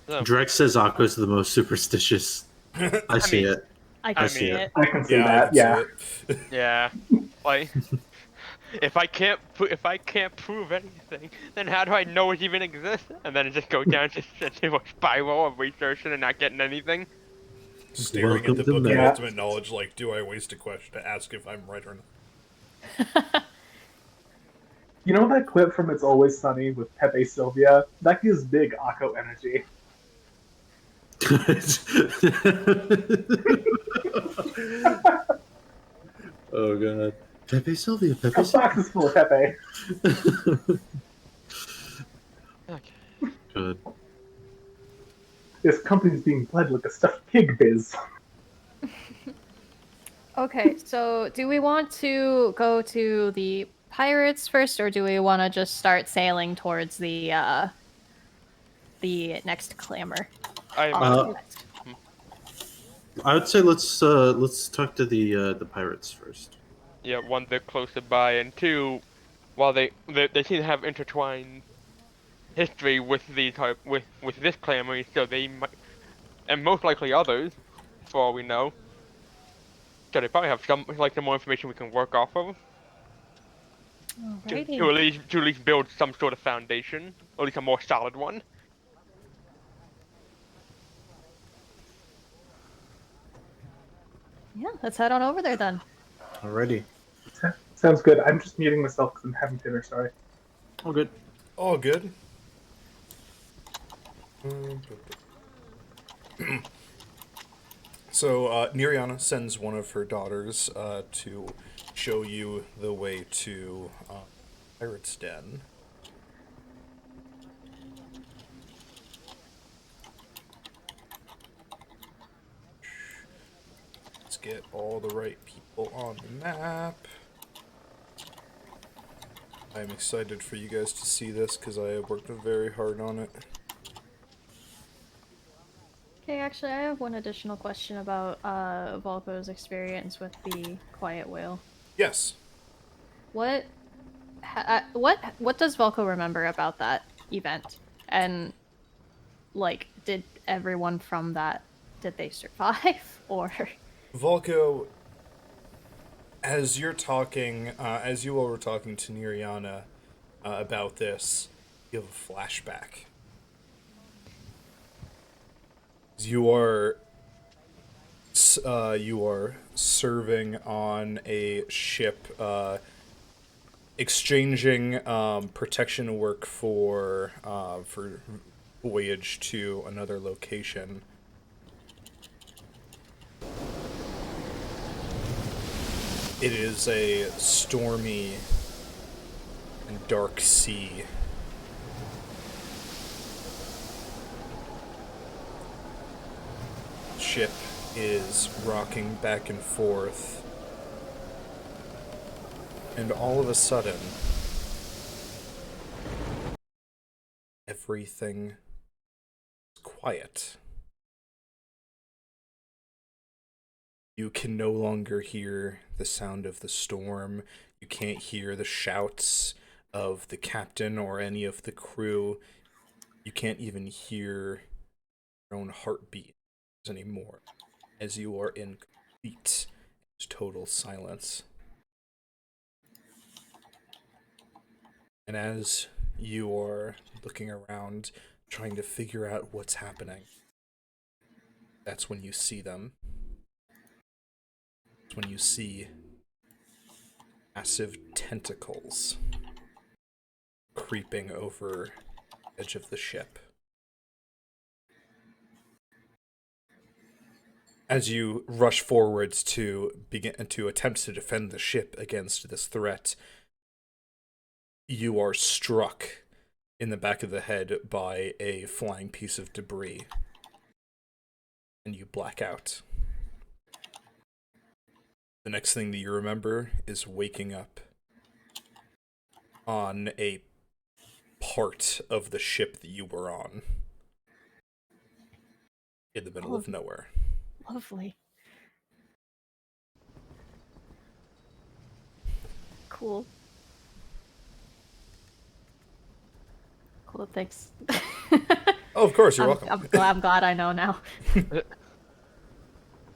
Drex says Akko's the most superstitious. I see mean- it. I can I see see it. I can see Yeah, I that. can see Yeah. it. Yeah, like if I can't prove anything, then how do I know it even exists? And then it just goes down to a spiral of researching and not getting anything. Staring at Welcome the to Book of Math. Yeah. Ultimate Knowledge, like, do I waste a question to ask if I'm right or not? You know that clip from It's Always Sunny with Pepe Sylvia? That gives big Akko energy. Oh god. Pepe Sylvia, Pepe The box Sylvia. is full of Pepe. Okay. God. This company's being bled like a stuffed pig biz. Okay, so do we want to go to the pirates first, or do we want to just start sailing towards the next clamor? I'm Off Uh, to the next. I would say let's talk to the pirates first. yeah, one, they're closer by, and two, while they seem to have intertwined history with the type with this clamor, so they might, and most likely others, for all we know. So they probably have some more information we can work off of Alrighty. to at least build some sort of foundation, or at least a more solid one. Yeah, let's head on over there then. Alrighty. Sounds good. I'm just muting myself because I'm having dinner, sorry. All good. All good. So, Niriana sends one of her daughters to show you the way to Pirate's Den. Let's get all the right people on the map. I'm excited for you guys to see this because I have worked very hard on it. Okay, actually, I have one additional question about Volko's experience with the Quiet Whale. Yes. What does Volko remember about that event? And like, did everyone from that did they survive or? Volko, as you're talking, as you all were talking to Niriana about this, you have a flashback. You are serving on a ship, exchanging protection work for voyage to another location. It is a stormy and dark sea. Ship is rocking back and forth, and all of a sudden, everything is quiet. You can no longer hear the sound of the storm. You can't hear the shouts of the captain or any of the crew. You can't even hear your own heartbeat anymore, as you are in complete, total silence. And as you are looking around, trying to figure out what's happening, that's when you see them. That's when you see massive tentacles creeping over the edge of the ship. As you rush forwards to begin to attempt to defend the ship against this threat, you are struck in the back of the head by a flying piece of debris, and you black out. The next thing that you remember is waking up on a part of the ship that you were on in the middle of nowhere. Lovely. Cool. Cool, thanks. Oh, of course, you're welcome. I'm glad I know now.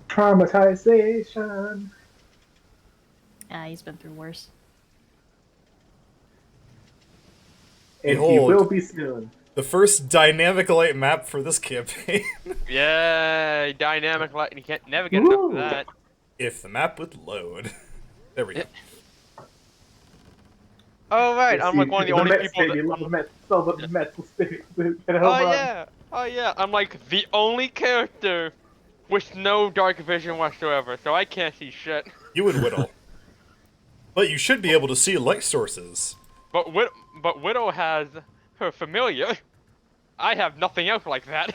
Traumatization. He's been through worse. And he Behold. will be soon. The first dynamic light map for this campaign. Yeah, dynamic light. You can't never get enough of Woo! that. If the map would load. There we go. Oh right, Yes, I'm like one of the only Mets, people baby, that. love the Mets. Sell the Mets. Let's get a Oh home run. yeah, oh yeah. I'm like the only character with no dark vision whatsoever, so I can't see shit. You and Whittle. But you should be able to see light sources. But Widow has her familiar. I have nothing else like that.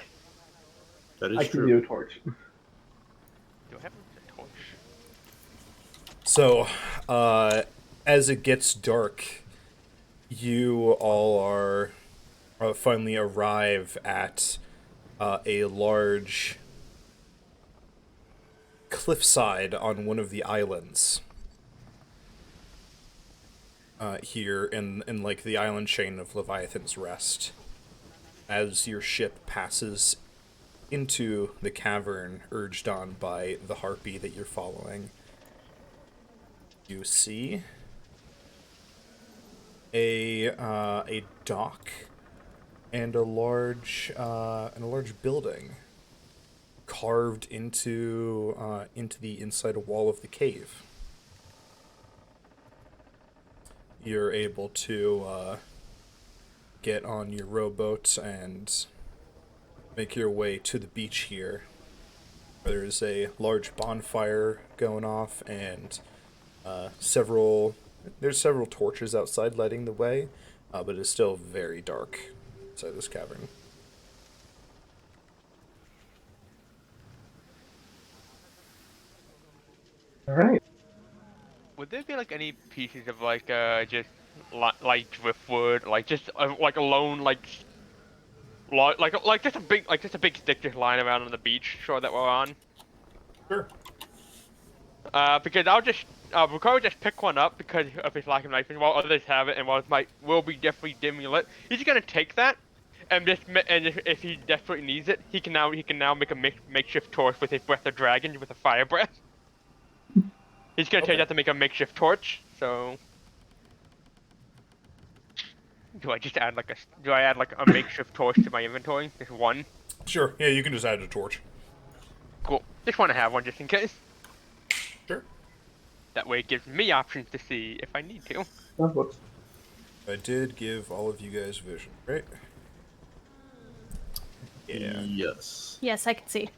That is I can true. do a torch. Do I have a torch? So, as it gets dark, you all are finally arrive at a large cliffside on one of the islands. Here in like the island chain of Leviathan's Rest. As your ship passes into the cavern urged on by the harpy that you're following, you see a dock and a large building carved into the inside wall of the cave. You're able to get on your rowboat and make your way to the beach here. There's a large bonfire going off and several torches outside lighting the way, but it's still very dark inside this cavern. All right. Would there be like any pieces of like just like driftwood, like just like a lone like just a big stick just lying around on the beach shore that we're on? Sure. Because we'll probably just pick one up because of his lack of knife, and while others have it, and while it will be definitely dimly lit, he's just gonna take that, and if he desperately needs it, he can now make a makeshift torch with his breath of dragon with a fire breath. He's gonna take that to make a makeshift torch. So, do I add like a makeshift torch to my inventory? Just one. Sure. Yeah, you can just add a torch. Cool. Just want to have one just in case. Sure. That way it gives me options to see if I need to. That looks. I did give all of you guys vision, right? Yeah. Yes. Yes, I can see.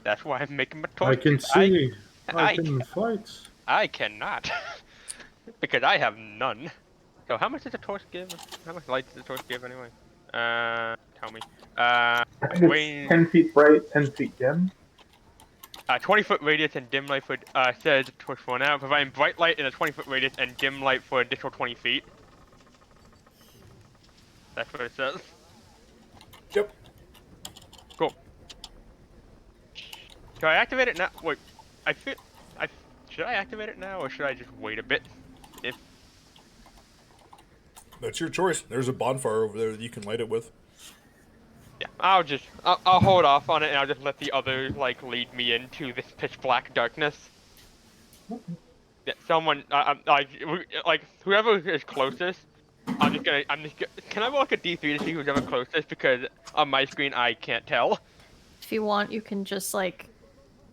That's why I'm making my torch. I can see. I I can fight. I cannot. Because I have none. So how much does a torch give? How much light does a torch give anyway? Tell me. I think it's Range, 10 feet bright, 10 feet dim. 20-foot radius and dim light for, says torch for now, providing bright light in a 20-foot radius and dim light for additional 20 feet. That's what it says. Yep. Cool. Should I activate it now? Wait, should I activate it now, or should I just wait a bit? If That's your choice. There's a bonfire over there that you can light it with. Yeah, I'll hold off on it, and I'll just let the others like lead me into this pitch black darkness. Yeah, someone, like whoever is closest, can I roll like a D3 to see who's ever closest? Because on my screen I can't tell. If you want, you can just like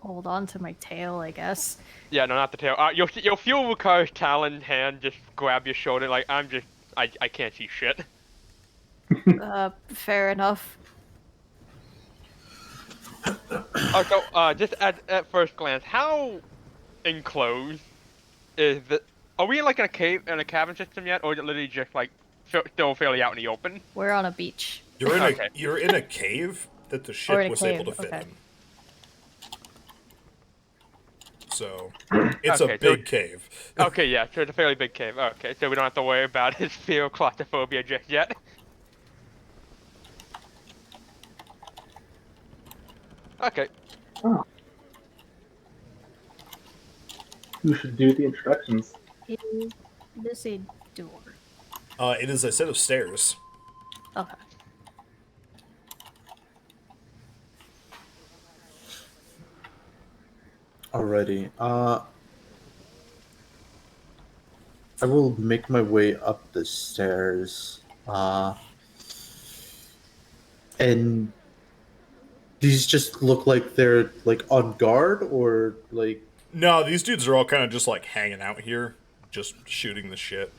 hold on to my tail, I guess. Yeah, no, not the tail. You'll feel Rukar's talon hand just grab your shoulder. Like I can't see shit. Fair enough. Oh, so just at first glance, how enclosed is the? Are we like in a cabin system yet, or is it literally just like still fairly out in the open? We're on a beach. You're in Okay. you're in a cave that the in ship a was cave, able to fit okay. in. So it's Okay, a so- big cave. Okay, yeah, so it's a fairly big cave. Okay, so we don't have to worry about his fear of claustrophobia just yet. Okay. Oh. Who should do the introductions? Is this a door? It is a set of stairs. Okay. Alrighty. I will make my way up the stairs. And these just look like they're like on guard or like. No, these dudes are all kind of just like hanging out here, just shooting the shit.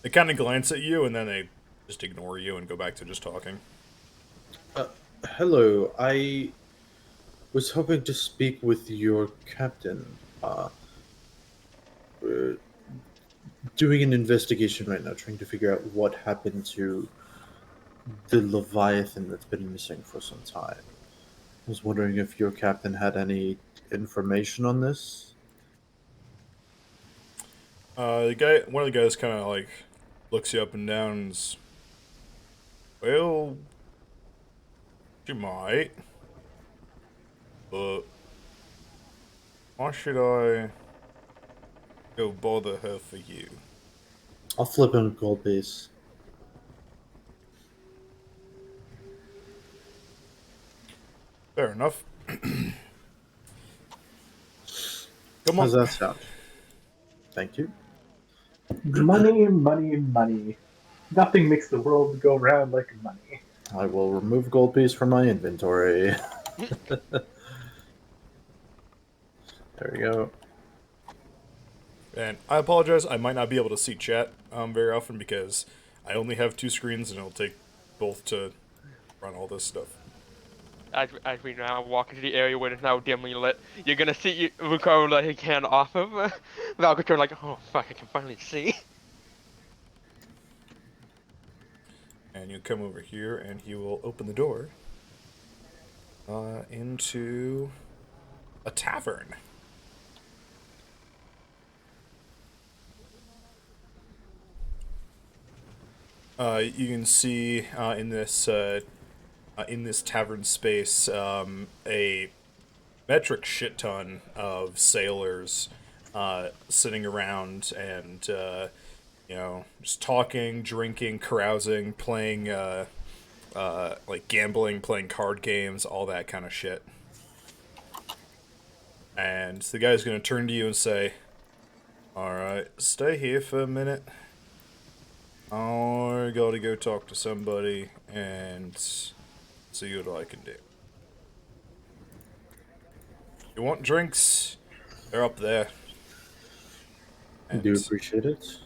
They kind of glance at you and then they just ignore you and go back to just talking. Hello, I was hoping to speak with your captain. We're doing an investigation right now, trying to figure out what happened to the Leviathan that's been missing for some time. I was wondering if your captain had any information on this. One of the guys kind of like looks you up and down and is, well, you might, but why should I go bother her for you? I'll flip him a gold piece. Fair enough. Come How's on. that sound? Thank you. Money, money, money. Nothing makes the world go round like money. I will remove gold piece from my inventory. There we go. And I apologize, I might not be able to see chat very often because I only have 2 screens and it'll take both to run all this stuff. As we now walk into the area where it's now dimly lit, you're gonna see Ricardo let his hand off of Valkator like, oh fuck, I can finally see. And you come over here and he will open the door into a tavern. You can see in this tavern space a metric shit ton of sailors sitting around and just talking, drinking, carousing, playing like gambling, playing card games, all that kind of shit. And the guy's gonna turn to you and say, "All right, stay here for a minute. I gotta go talk to somebody and see what I can do. You want drinks? They're up there." I do appreciate it.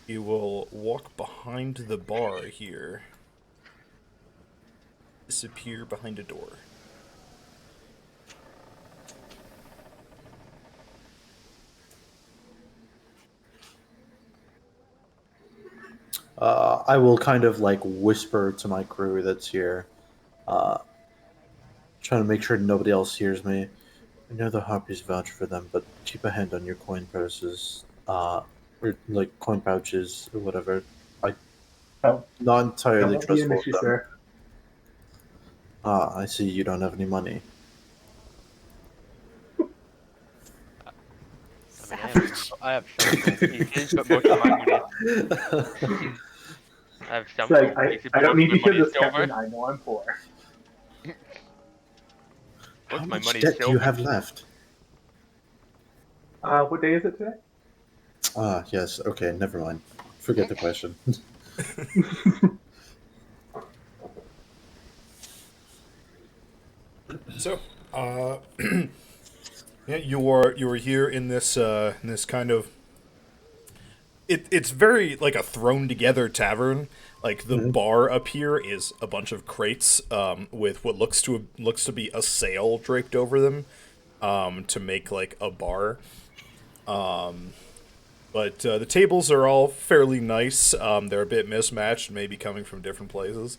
You will walk behind the bar here. Disappear behind a door. I will kind of like whisper to my crew that's here, trying to make sure nobody else hears me. I know the harpies vouch for them, but keep a hand on your coin purses, or like coin pouches or whatever. I Oh, not that entirely won't be an trustful of issue, them. sir. Ah, I see you don't have any money. I mean, I have some gold pieces, but most of my money. I have some It's like, gold pieces, I but don't most need of to my hear money is this, silver. Captain. I know I'm poor. How Most of my much money is debt do you silver. have left? What day is it today? Ah, yes. Okay, never mind. Forget the question. So, yeah, you are here in this kind of it's very like a thrown together tavern. Like the Mhm. bar up here is a bunch of crates with what looks to be a sail draped over them to make like a bar. But the tables are all fairly nice. They're a bit mismatched, maybe coming from different places,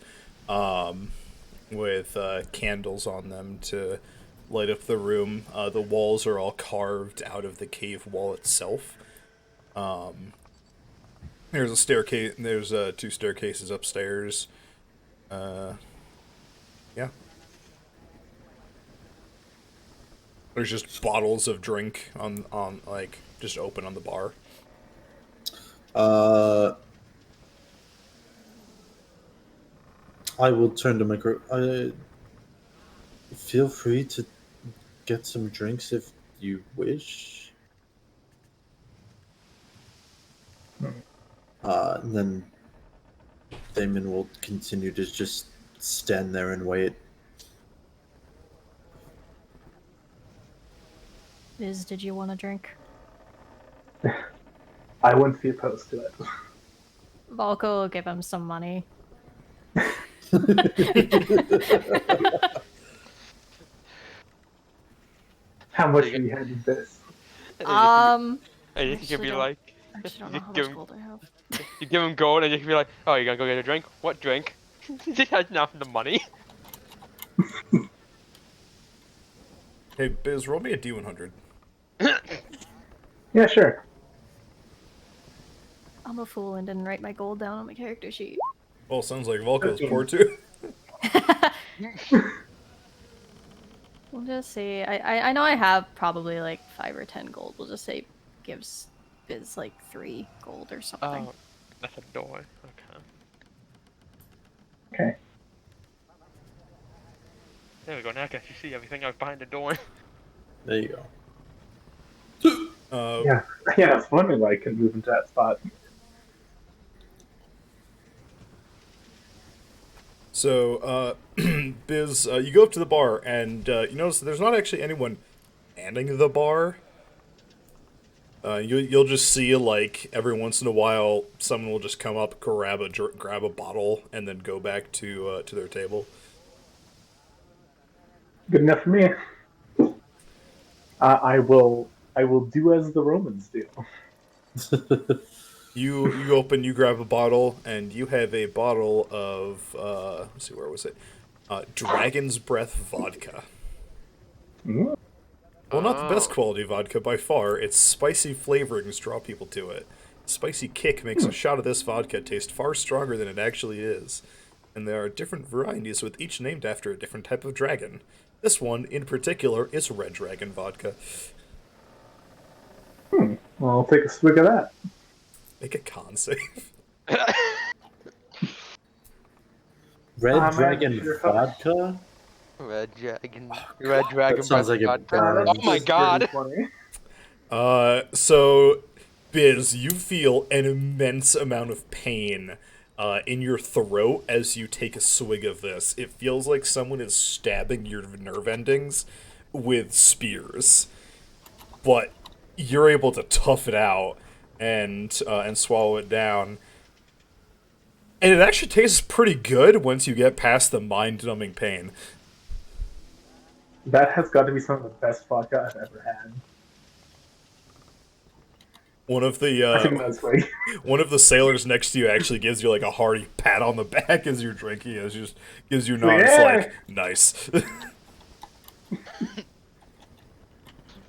with candles on them to light up the room. The walls are all carved out of the cave wall itself. There's a staircase. There's 2 staircases upstairs. Yeah. There's just bottles of drink on like just open on the bar. Uh, I will turn to my crew. Feel free to get some drinks if you wish. And then Damon will continue to just stand there and wait. Biz, did you want a drink? I wouldn't be opposed to it. Volko will give him some money. How much are you handing this? And you can actually be don't- like, Actually, don't you know how give much him, gold I have. you give him gold, and you can be like, oh, you gonna go get a drink? What drink? He has enough of the money. Hey, Biz, roll me a D100. Yeah, sure. I'm a fool and didn't write my gold down on my character sheet. Well, sounds like Volko's poor too. We'll just see. I know I have probably like 5 or 10 gold. We'll just say gives Biz like 3 gold or something. Oh, that's a door. Okay. Okay. There we go. Now I can actually see everything else behind the door. There you go. Yeah, I was wondering why I couldn't move into that spot. So, Biz, you go up to the bar, and you notice that there's not actually anyone manning the bar. You'll just see, like, every once in a while, someone will just come up, grab a bottle, and then go back to their table. Good enough for me. I will do as the Romans do. You open, you grab a bottle, and you have a bottle of let's see, where was it? Dragon's Breath vodka. Mm. Well, not the best Oh. quality vodka by far. Its spicy flavorings draw people to it. Spicy kick makes a shot of this vodka taste far stronger than it actually is. And there are different varieties with each named after a different type of dragon. This one, in particular, is Red Dragon vodka. Well, I'll take a swig of that. Make a con save. Red man, Dragon sure. vodka? Red dragon. Oh, Red God, dragon. that sounds like breath a vodka. burn. Oh my God. So, Biz, you feel an immense amount of pain in your throat as you take a swig of this. It feels like someone is stabbing your nerve endings with spears. But you're able to tough it out and swallow it down. And it actually tastes pretty good once you get past the mind-numbing pain. That has got to be some of the best vodka I've ever had. One of I think the that's right. one of the sailors next to you actually gives you like a hearty pat on the back as you're drinking. It just gives you a nod. It's Yeah. like nice.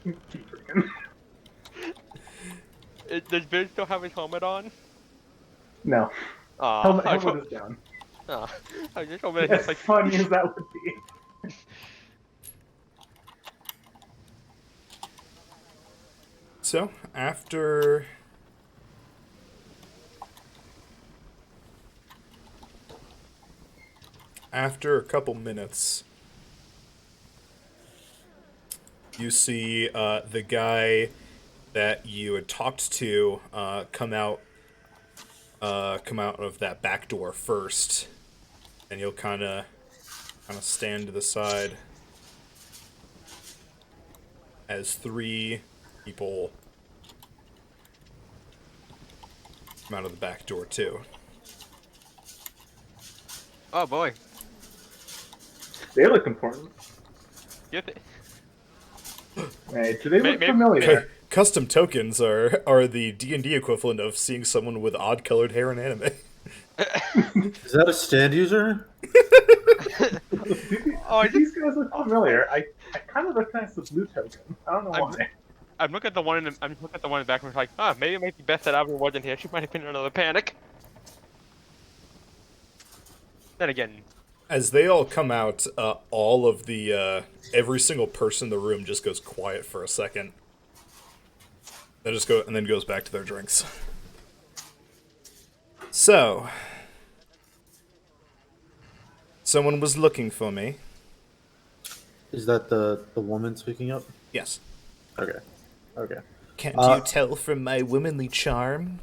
Keep drinking. Does Biz still have his helmet on? No. Aw, Helmet, I was helmet is down. I just hoping As it's like funny as that would be. So after a couple minutes, you see the guy that you had talked to come out of that back door first, and you'll kind of stand to the side as 3 people come out of the back door too. Oh boy. They look important. You th- Right, do they look Maybe- familiar? Custom tokens are the D&D equivalent of seeing someone with odd colored hair in anime. Is that a stand user? Oh, Do these guys look familiar? I kind of recognize the blue token. I don't know I'm- why. I'm looking at the one in the back and it's like, maybe it might be best that Alvin wasn't here. She might have been in another panic. Then again, As they all come out, all of the every single person in the room just goes quiet for a second. They just go and then goes back to their drinks. So, someone was looking for me. Is that the woman speaking up? Yes. Okay. Okay. Can't you Uh, tell from my womanly charm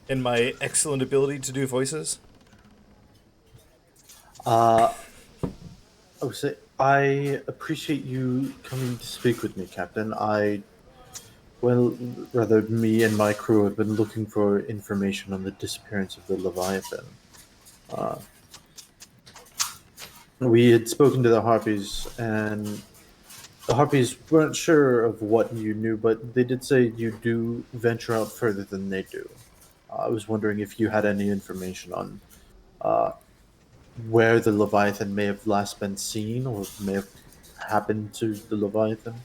and my excellent ability to do voices? uh, I would say I appreciate you coming to speak with me, Captain. Well, rather, me and my crew have been looking for information on the disappearance of the Leviathan. Uh, we had spoken to the Harpies, and the Harpies weren't sure of what you knew, but they did say you do venture out further than they do. I was wondering if you had any information on uh, where the Leviathan may have last been seen or may have happened to the Leviathan.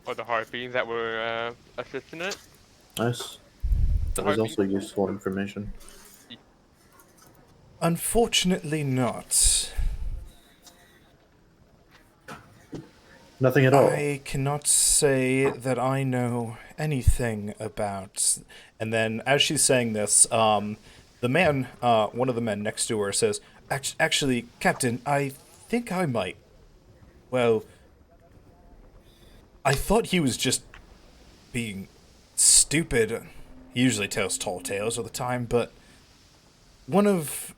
Or the harpies that were assisting it. Nice. The That is harpies. also useful information. Unfortunately not. Nothing at all. I cannot say that I know anything about. And then, as she's saying this, the man, one of the men next to her says, Actually, Captain, I think I might. Well, I thought he was just being stupid. He usually tells tall tales all the time, but one of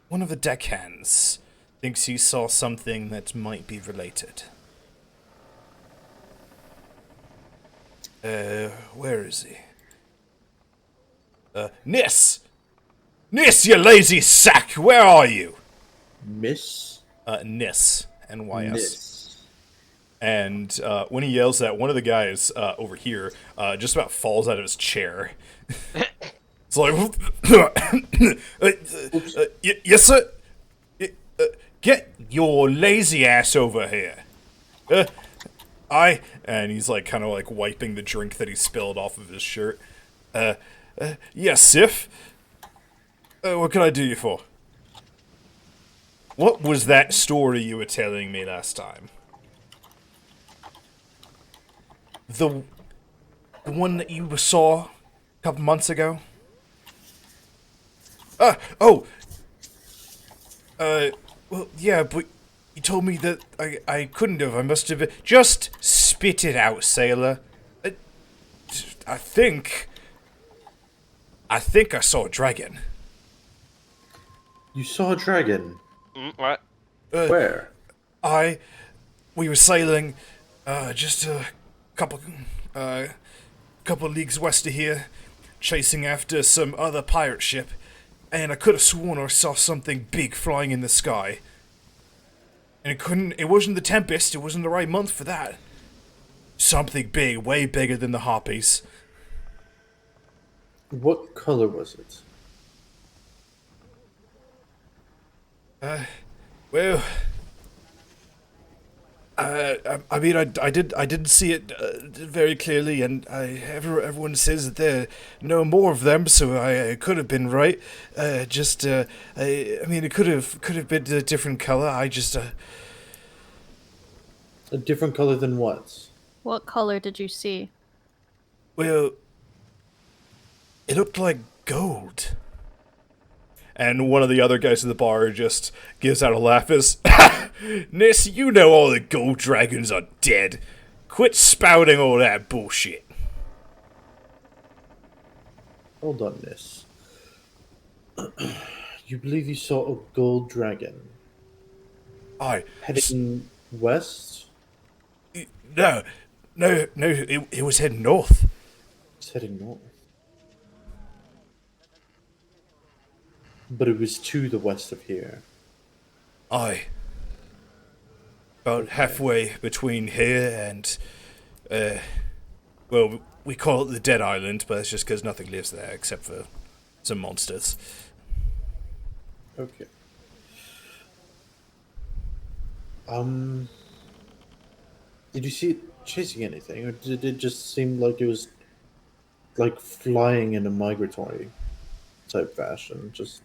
the deckhands thinks he saw something that might be related. Where is he? Nis! Nis, you lazy sack! Where are you? Miss Nis. N-Y-S. Miss. And when he yells that, one of the guys over here just about falls out of his chair. It's like, yes, sir? Get your lazy ass over here. And he's like kind of like wiping the drink that he spilled off of his shirt. Yes, Sif? What can I do you for? What was that story you were telling me last time? The one that you saw a couple months ago? Well, yeah, but you told me that I couldn't have. I must have been. Just spit it out, sailor. I think I saw a dragon. You saw a dragon. What? Where? We were sailing, just a couple, couple leagues west of here, chasing after some other pirate ship, and I could have sworn I saw something big flying in the sky. And it wasn't the Tempest, it wasn't the right month for that. Something big, way bigger than the Harpies. What color was it? Well, I mean, I didn't see it very clearly, and everyone says that there are no more of them, so I could have been right. I mean, it could have been a different color. A different color than what? What color did you see? Well, it looked like gold. And one of the other guys in the bar just gives out a laugh as, Nis, you know all the gold dragons are dead. Quit spouting all that bullshit. Hold on, Miss. You believe you saw a gold dragon heading west? No, it was heading north. It's heading north. But it was to the west of here. Aye. About halfway between here and, well, we call it the Dead Island, but it's just because nothing lives there except for some monsters. Okay. Did you see it chasing anything, or did it just seem like it was like flying in a migratory type fashion? Just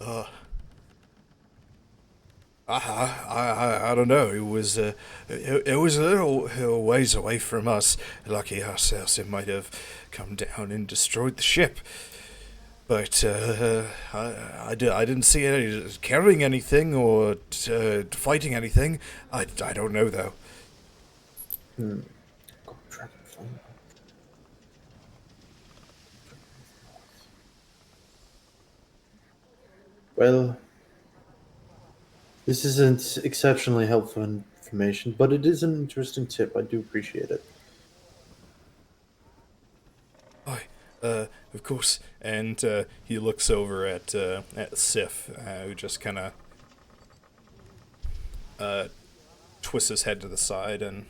I don't know. It was a little ways away from us. Lucky ourselves, it might have come down and destroyed the ship. But I didn't see any carrying anything or fighting anything. I don't know, though. Dragonfly. Well, this isn't exceptionally helpful information, but it is an interesting tip. I do appreciate it. Why, of course. And he looks over at Sif, who just kind of twists his head to the side, and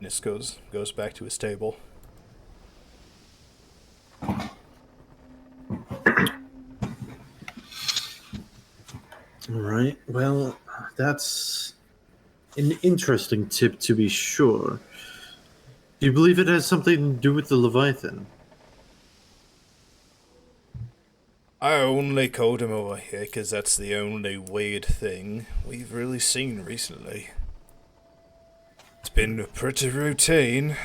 Nis goes back to his table. All right. Well, that's an interesting tip to be sure. Do you believe it has something to do with the Leviathan? I only called him over here because that's the only weird thing we've really seen recently. It's been pretty routine.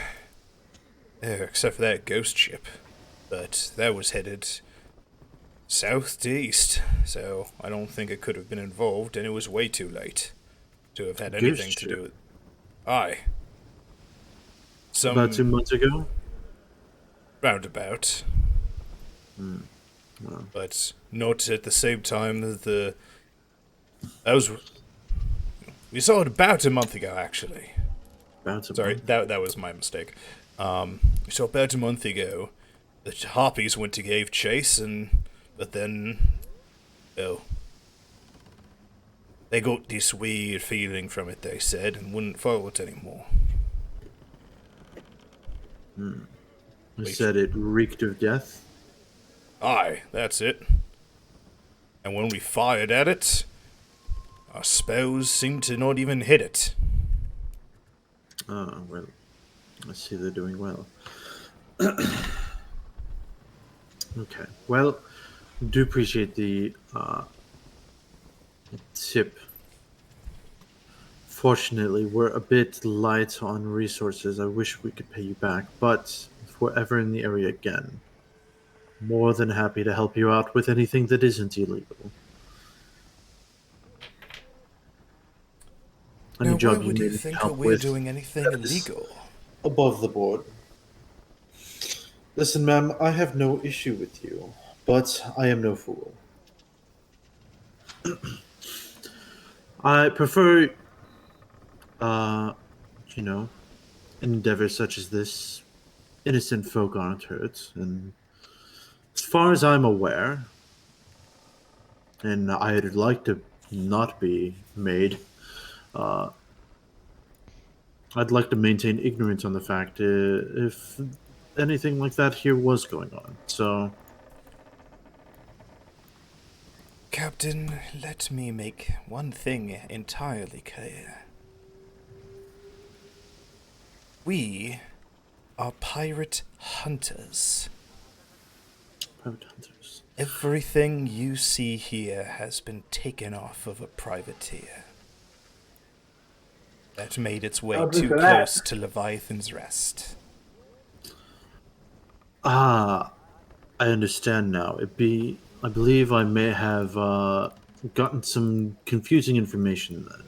Except for that ghost ship. But that was headed south to east, so I don't think it could have been involved, and it was way too late to have had Ghost anything to ship? do with. Aye. Some About 2 months ago? roundabout. Well, But not at the same time that that was. We saw it about a month ago, actually. about a Sorry, month. that was my mistake. We saw about a month ago. The harpies went to gave chase, but then, well, they got this weird feeling from it. They said, and wouldn't follow it anymore. You said it reeked of death? Aye, that's it. And when we fired at it, our spells seemed to not even hit it. Ah, well, I see they're doing well. Okay, well, do appreciate the tip. Fortunately, we're a bit light on resources. I wish we could pay you back, but if we're ever in the area again, more than happy to help you out with anything that isn't illegal. Any Now, why job you would may you need think that help we're with doing anything that is illegal? above the board. Listen, ma'am, I have no issue with you, but I am no fool. I prefer, uh, you know, endeavors such as this. Innocent folk aren't hurt, and as far as I'm aware, and I'd like to not be made, uh, I'd like to maintain ignorance on the fact if anything like that here was going on. So, Captain, let me make one thing entirely clear. We are pirate hunters. private hunters. Everything you see here has been taken off of a privateer that made its way I'll drink too to that. close to Leviathan's Rest. Ah, I understand now. I believe I may have gotten some confusing information then.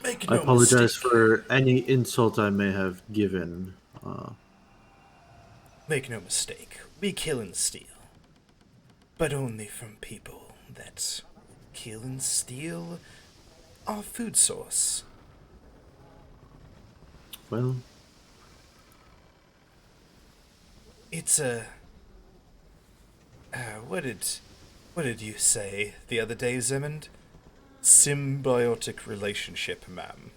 Make I no apologize mistake. for any insult I may have given. Make no mistake. We kill and steal. But only from people that kill and steal our food source. Well, It's a. What did you say the other day, Zemond? Symbiotic relationship, ma'am.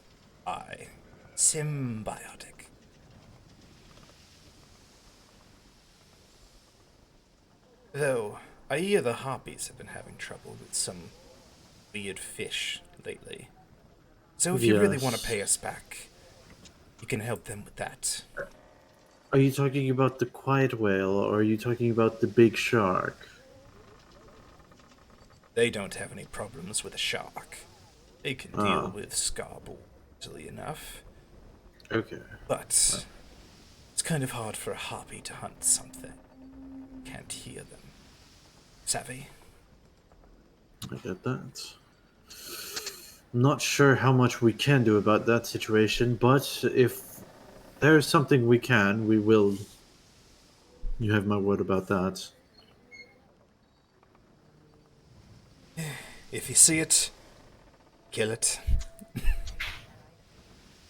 Aye. Symbiotic. Though, I hear the harpies have been having trouble with some weird fish lately. So if you really want to yes. pay us back, you can help them with that. Are you talking about the quiet whale, or are you talking about the big shark? They don't have any problems with a shark. They can deal with Scarball easily enough. Okay. But it's kind of hard for a harpy to hunt something. Can't hear them. Savvy? I get that. I'm not sure how much we can do about that situation, but if there's something we can, we will. You have my word about that. If you see it, kill it.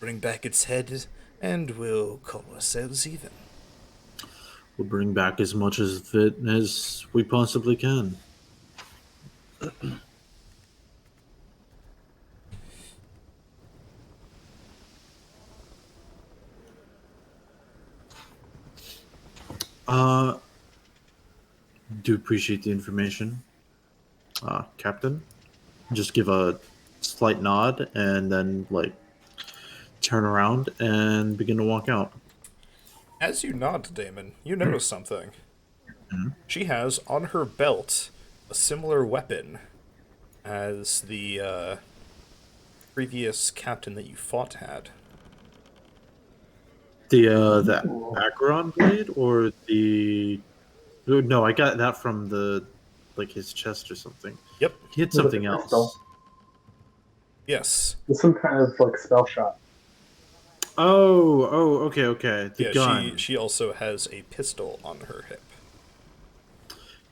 Bring back its head, and we'll call ourselves even. We'll bring back as much of it as we possibly can. Uh, do appreciate the information, Captain. Just give a slight nod and then, like, turn around and begin to walk out. As you nod, Damon, you notice something. Mhm. She has on her belt a similar weapon as the previous captain that you fought had. The Ooh. Acheron blade or the no, I got that from the like his chest or something. Yep. He had It was like something a else. pistol. Yes. With some kind of like spell shot. Oh, okay. The Yeah, gun. she also has a pistol on her hip.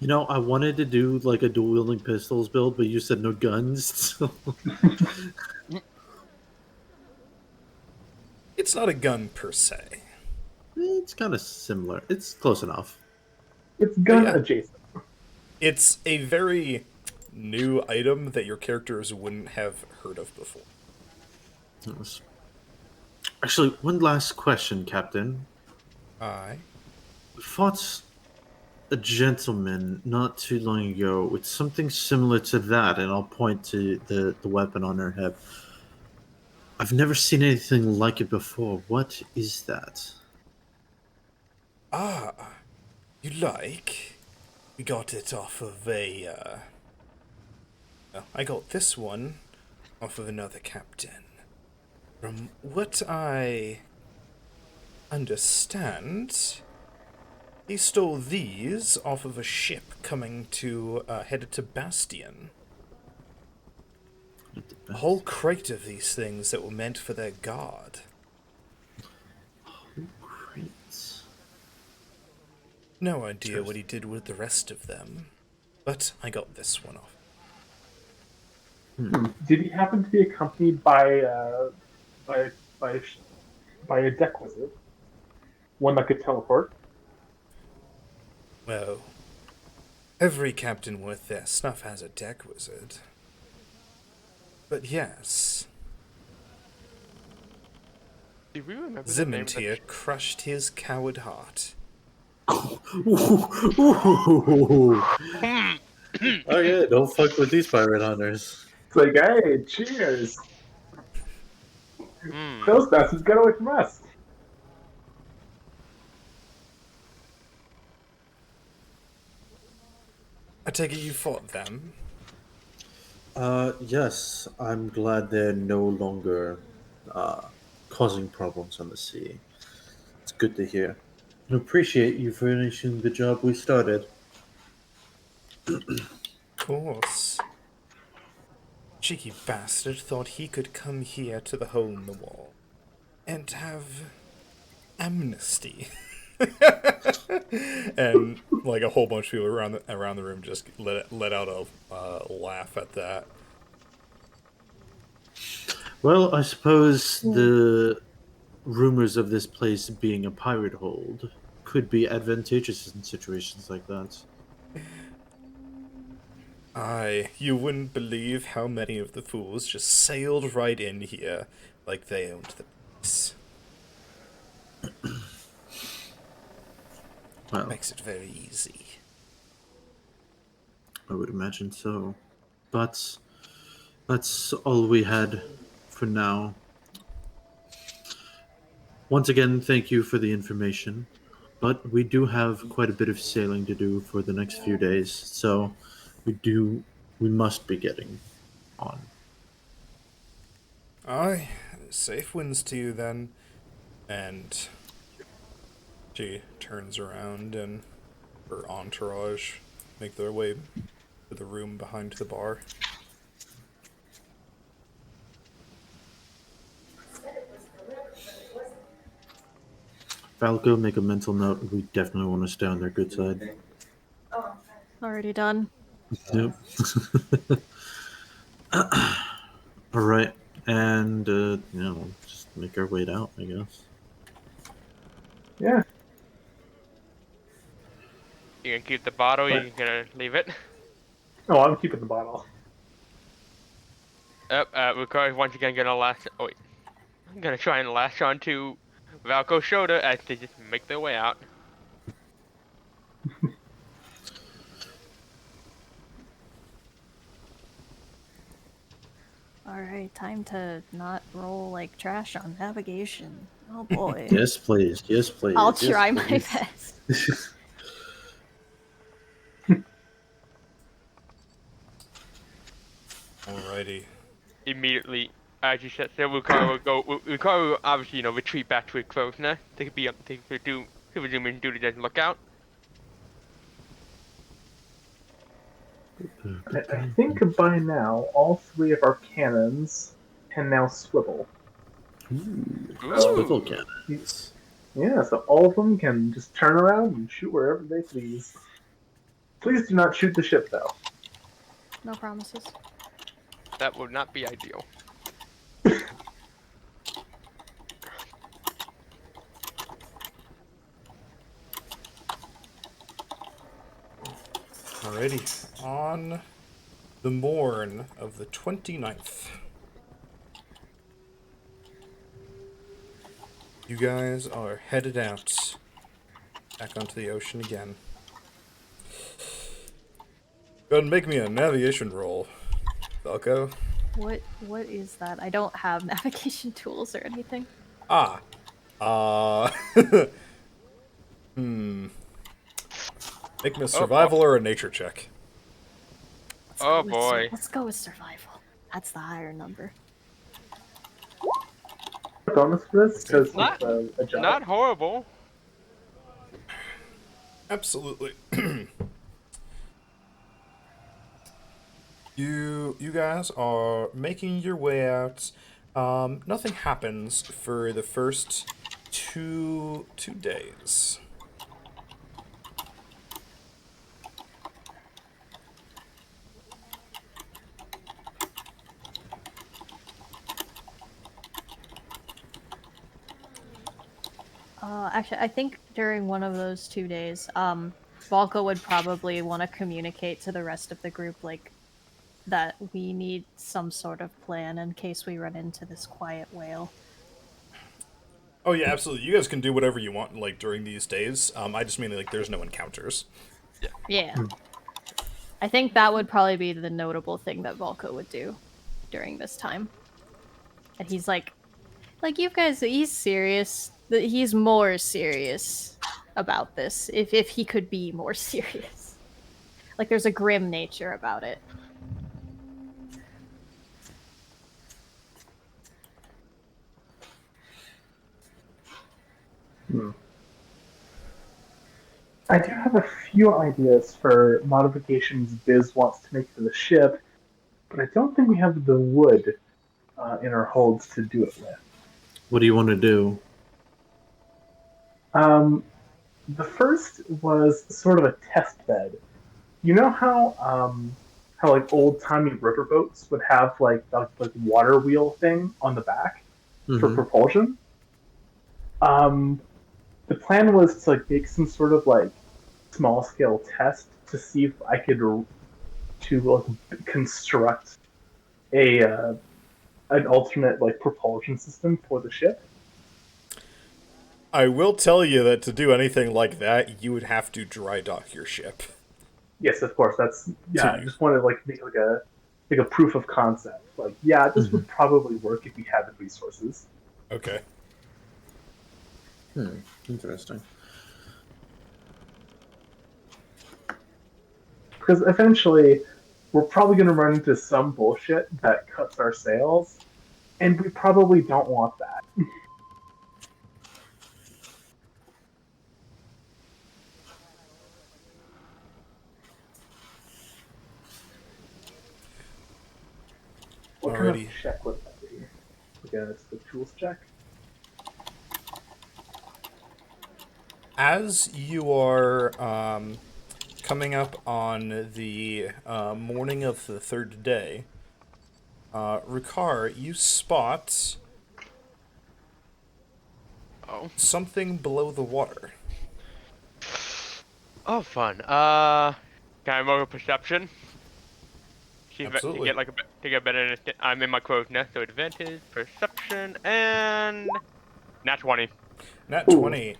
You know, I wanted to do like a dual wielding pistols build, but you said no guns. So. It's not a gun per se. It's kind of similar. It's close enough. It's But gun yeah, adjacent. it's a very new item that your characters wouldn't have heard of before. Yes. Actually, one last question, Captain. Aye. We fought a gentleman not too long ago with something similar to that, and I'll point to the weapon on her hip. I've never seen anything like it before. What is that? Ah, you like? We got it off of well, I got this one off of another captain. From what I understand, he stole these off of a ship coming to, headed to Bastion. A whole crate of these things that were meant for their guard. Great. No idea what he did with the rest of them, but I got this one off. Did he happen to be accompanied by by by a deck wizard? One that could teleport? Well, every captain worth their snuff has a deck wizard. But yes, Do we remember the name Zimant of the here crushed his coward heart. Oh yeah, don't fuck with these pirate hunters. It's like, hey, cheers! Hmm. Those bastards got away from us. I take it you fought them? Yes, I'm glad they're no longer causing problems on the sea. It's good to hear. And appreciate you finishing the job we started. Of course. Cheeky bastard thought he could come here to the hole in the wall and have amnesty. And like a whole bunch of people around the room just let out a laugh at that. Well, I suppose the rumors of this place being a pirate hold could be advantageous in situations like that. Aye, you wouldn't believe how many of the fools just sailed right in here like they owned the place. Well, Makes it very easy. I would imagine so. But that's all we had for now. Once again, thank you for the information. But we do have quite a bit of sailing to do for the next few days, so we must be getting on. Aye, safe winds to you then. And She turns around and her entourage make their way to the room behind the bar. Falco, make a mental note. We definitely want to stay on their good side. Already done. Yep. All right, and just make our way out, I guess. Yeah. You gonna keep the bottle? But, You gonna leave it? oh, I'm keeping the bottle. Yep. We're once again gonna latch. Oh wait. I'm gonna try and latch on to Valko's shoulder as they just make their way out. Alright, time to not roll like trash on navigation. Oh boy. Yes, please. Yes, please. I'll Yes, try my please. best. Alrighty. Immediately, as you said, so Wukari will go. Wukari will obviously, retreat back to his crow's nest. They could be up. They could do. He would do duty as lookout. I think by now, all three of our cannons can now swivel. Ooh, swivel cannons. Yeah, so all of them can just turn around and shoot wherever they please. Please do not shoot the ship, though. No promises. That would not be ideal. Alrighty. On the morn of the 29th, you guys are headed out back onto the ocean again. Go ahead and make me a navigation roll, Falco. What is that? I don't have navigation tools or anything. Ah. Make me a survival or a nature check. Oh boy. Let's go with survival. That's the higher number. Bonus for this because Not- it's a job. Not horrible. Absolutely. You guys are making your way out. Nothing happens for the first two days. Actually, I think during one of those 2 days, Volko would probably want to communicate to the rest of the group, like, that we need some sort of plan in case we run into this quiet whale. Oh yeah, absolutely. You guys can do whatever you want, like, during these days. I just mean, like, there's no encounters. Yeah. I think that would probably be the notable thing that Volko would do during this time. And he's like you guys, he's serious. He's more serious about this. If he could be more serious. Like, there's a grim nature about it. I do have a few ideas for modifications Biz wants to make to the ship, but I don't think we have the wood in our holds to do it with. What do you want to do? The first was sort of a test bed. You know how like old timey riverboats would have like water wheel thing on the back for Mhm. propulsion? The plan was to like make some sort of like small scale test to see if I could construct a an alternate like propulsion system for the ship. I will tell you that to do anything like that, you would have to dry dock your ship. Yes, of course. That's yeah. I To- just wanted to like make like a proof of concept. Like, yeah, this would probably work if we had the resources. Okay. Interesting. Because eventually, we're probably going to run into some bullshit that cuts our sails, and we probably don't want that. What kind of Alrighty. check would that be? Like a tools check? As you are coming up on the morning of the third day, Ricard, you spot Oh. something below the water. Oh, fun. Can I roll a perception? See if to Absolutely. get like to get better. I'm in my crow's nest, so advantage, perception, and nat 20. Nat Ooh. 20.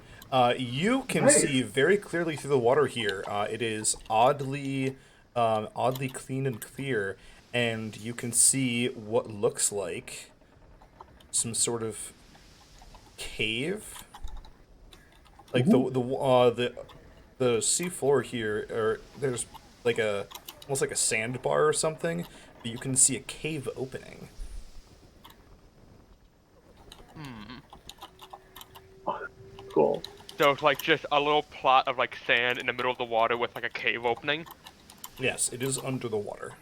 You can Nice. see very clearly through the water here. It is oddly clean and clear, and you can see what looks like some sort of cave. Like the sea floor here, or there's like a almost like a sandbar or something, but you can see a cave opening. Cool. So it's like just a little plot of like sand in the middle of the water with like a cave opening. Yes, it is under the water.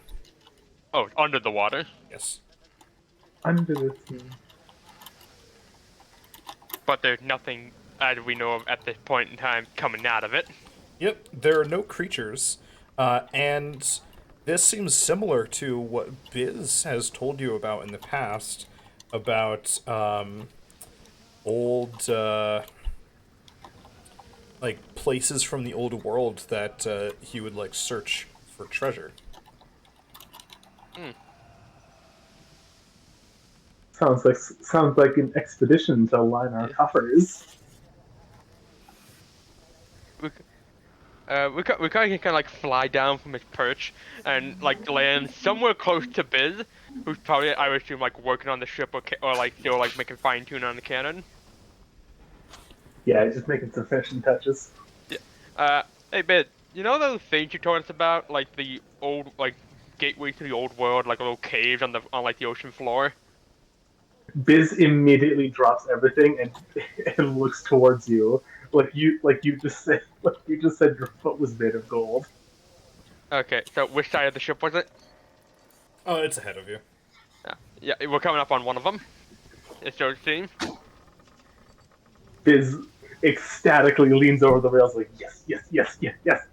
Oh, it's under the water. Yes. Under the sea. But there's nothing, as we know of at this point in time, coming out of it. Yep, there are no creatures, and this seems similar to what Biz has told you about in the past about old like places from the old world that he would like search for treasure. Sounds like an expedition to line our coffers. We kind of like fly down from his perch and like land somewhere close to Biz, who's probably, I would assume, like working on the ship or like still like making fine tune on the cannon. Yeah, just making some finishing touches. Hey Biz, you know those things you told us about, like the old like gateway to the old world, like little caves on like the ocean floor? Biz immediately drops everything and looks towards you, like you just said your foot was made of gold. Okay, so which side of the ship was it? Oh, it's ahead of you. Yeah, we're coming up on one of them. It so it seems. Biz ecstatically leans over the rails like yes, yes, yes, yes, yes,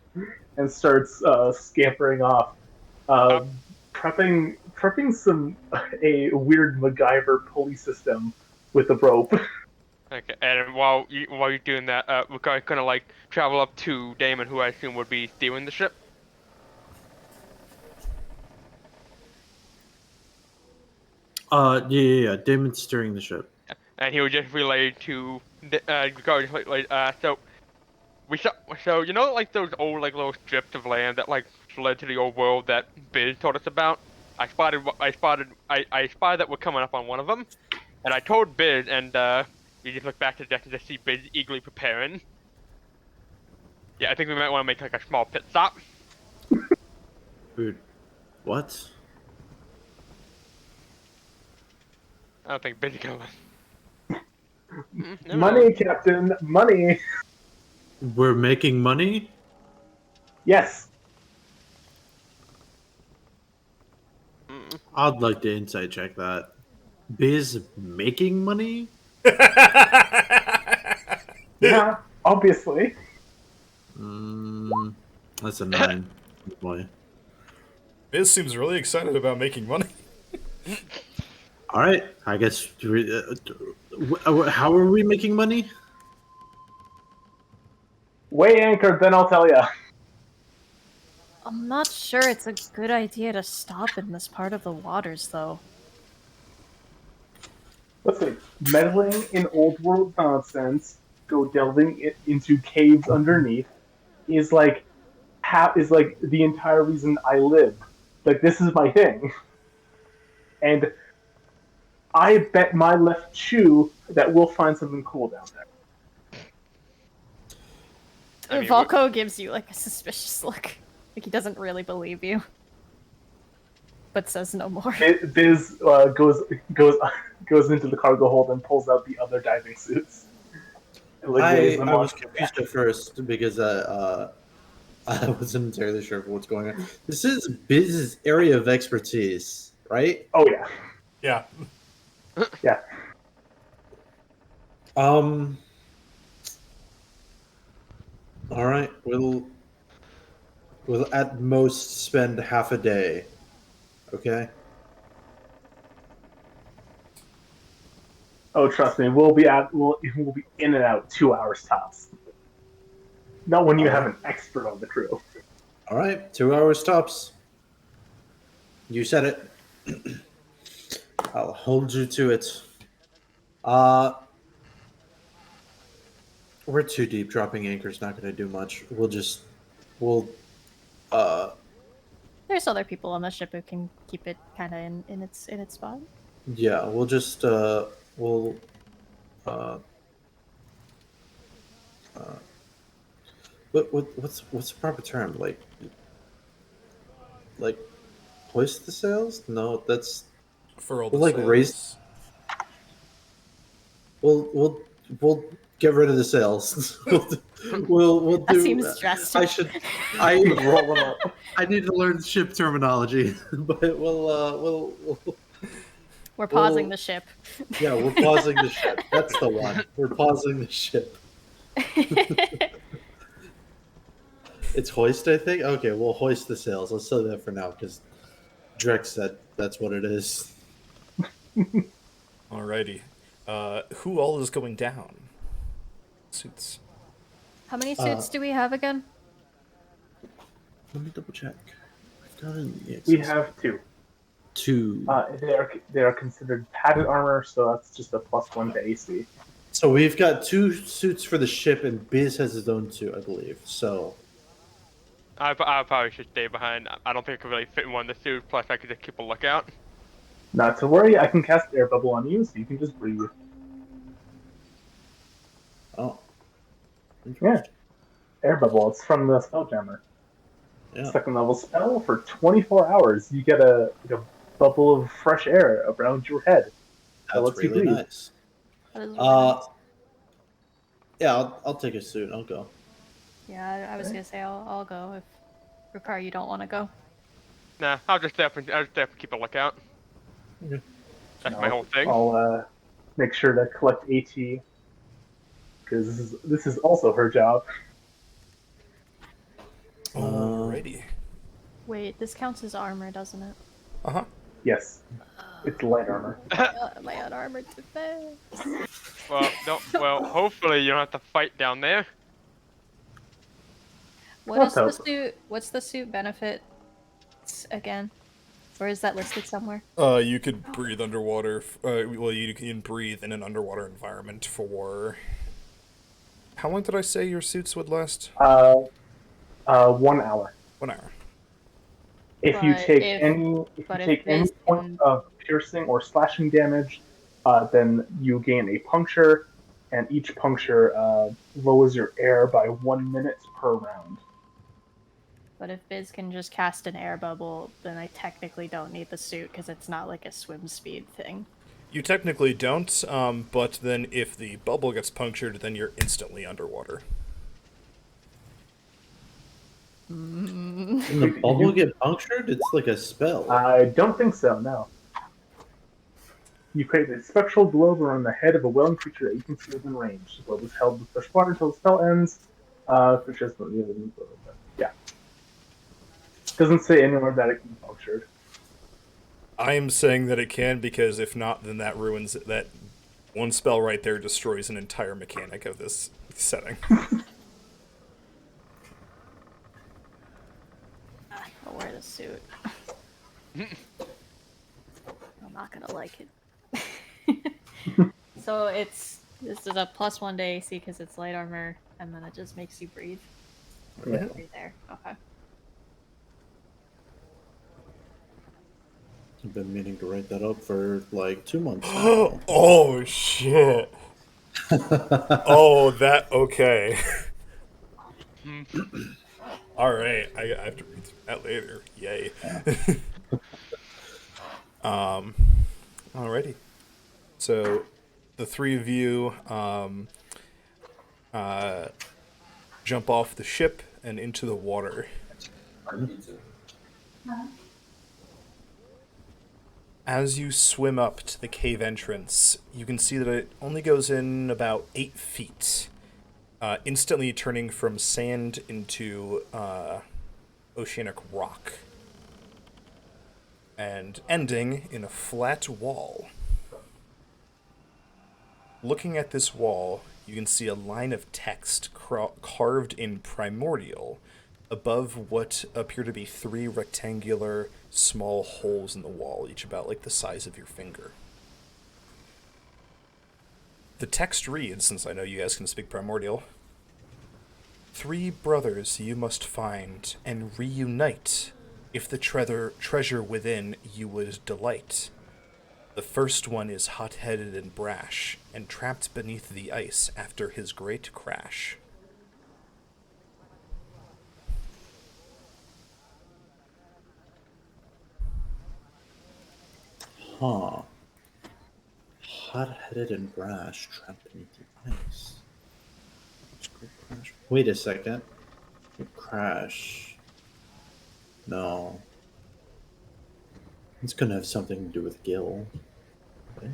and starts scampering off, uh, prepping a weird MacGyver pulley system with a rope. Okay, and while you're doing that, we're gonna like travel up to Damon, who I assume would be steering the ship. Yeah. Damon's steering the ship. And he would just relay to so so you know like those old like little strips of land that like led to the old world that Biz told us about. I spotted that we're coming up on one of them, and I told Biz, and you just look back to the deck and just see Biz eagerly preparing. Yeah, I think we might want to make like a small pit stop. Dude, what? I don't think Biz is gonna. Never Money, mind. Captain, money. We're making money? Yes. I'd like to insight check that. Biz making money? Yeah. Obviously. That's a 9. Boy. Biz seems really excited about making money. All right, I guess. How are we making money? Weigh anchor, then I'll tell you. I'm not sure it's a good idea to stop in this part of the waters, though. Listen, meddling in old world nonsense, go delving into caves underneath, is like the entire reason I live. Like this is my thing, and I bet my left shoe that we'll find something cool down there. I mean, Volko gives you like a suspicious look. Like he doesn't really believe you. But says no more. Biz goes into the cargo hold and pulls out the other diving suits. And, like, lays them I on was his confused back. at first because I wasn't entirely sure what's going on. This is Biz's area of expertise, right? Oh yeah. Yeah. Yeah. Um. All right. We'll at most spend half a day. Okay. Oh, trust me, we'll be in and out 2 hours tops. Not when you All have right. an expert on the crew. All right. 2 hours tops. You said it. I'll hold you to it. Uh, we're too deep. Dropping anchor's not going to do much. We'll, uh, There's other people on the ship who can keep it kind of in its spot. yeah, we'll, uh, what's the proper term? Like, hoist the sails? No, that's, Furl we'll the like raise, sails. we'll, we'll, we'll get rid of the sails. We'll That do, seems I drastic. should, I, Roll them up. I need to learn ship terminology, but We're pausing we'll, the ship. yeah, we're pausing the ship. That's the one. We're pausing the ship. It's hoist, I think. Okay, we'll hoist the sails. Let's say that for now, because Drex said that's what it is. Alrighty. Who all is going down? Suits. How many suits do we have again? Let me double check. I've got it in the We access. have two. Two. They are considered padded armor, so that's just a +1 to AC. So we've got two suits for the ship, and Biz has his own suit, I believe. So I probably should stay behind. I don't think I could really fit in one of the suits. Plus, I could just keep a lookout. Not to worry, I can cast air bubble on you, so you can just breathe. oh, Yeah, interesting. air bubble. It's from the Spelljammer. Yeah, Second level spell for 24 hours. You get a bubble of fresh air around your head that that's lets you really breathe. nice. That is really Uh, nice. yeah, I'll take a suit. I'll go. Yeah, I was Okay. gonna say I'll go if Ricard you don't want to go. Nah, I'll just stay up and keep a lookout. Okay. That's my whole thing. I'll make sure to collect AT because this is also her job. Alrighty. Wait, this counts as armor, doesn't it? Uh huh. Yes, it's light armor. My unarmored defense. Well, no. Well, hopefully you don't have to fight down there. What Let's is the hope. suit? What's the suit benefit again? Or is that listed somewhere? You could breathe underwater. Well, you can breathe in an underwater environment for. How long did I say your suits would last? 1 hour. 1 hour. If you But take if- any, if but you if take any Biz point can- of piercing or slashing damage, then you gain a puncture, and each puncture lowers your air by 1 minute per round. But if Biz can just cast an air bubble, then I technically don't need the suit because it's not like a swim speed thing. You technically don't, but then if the bubble gets punctured, then you're instantly underwater. Can the bubble get punctured? It's like a spell. I don't think so. No. You create a spectral globe around the head of a willing creature that you can see within range. The globe is held with fresh water until the spell ends. Yeah. Doesn't say anywhere that it can be punctured. I am saying that it can because if not, then that ruins it. That one spell right there destroys an entire mechanic of this setting. I'll wear the suit. I'm not gonna like it. So this is a +1 to AC because it's light armor, and then it just makes you breathe. Yeah. Breathe there. Okay. I've been meaning to write that up for like 2 months now. Oh shit! Oh, that okay. All right, I have to read through that later. Yay. Alrighty. So, the three of you jump off the ship and into the water. As you swim up to the cave entrance, you can see that it only goes in about 8 feet, instantly turning from sand into oceanic rock, and ending in a flat wall. Looking at this wall, you can see a line of text carved in primordial above what appear to be 3 rectangular small holes in the wall, each about like the size of your finger. The text reads, since I know you guys can speak primordial: 3 brothers you must find and reunite. If the treasure within you would delight. The first one is hot-headed and brash, and trapped beneath the ice after his great crash. Huh. Hot-headed and brash, trapped beneath the ice. Wait a second. Crash. No. It's gonna have something to do with Gil. Right?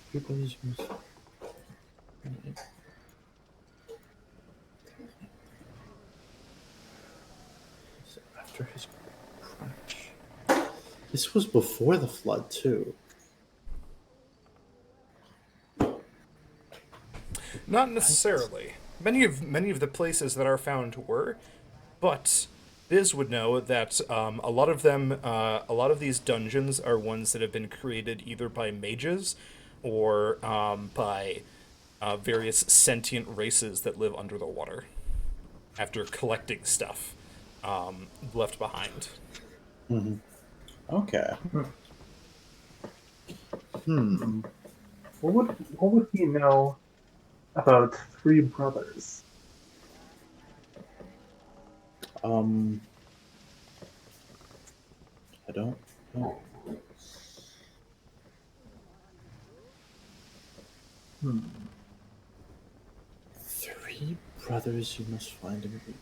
Everybody's after his crash. This was before the flood too. Not necessarily. Many of the places that are found were, but Biz would know that a lot of them, a lot of these dungeons are ones that have been created either by mages or by various sentient races that live under the water after collecting stuff left behind. Mm-hmm. Okay. Hmm. What would he know about 3 brothers? I don't know. Hmm. 3 brothers you must find and meet.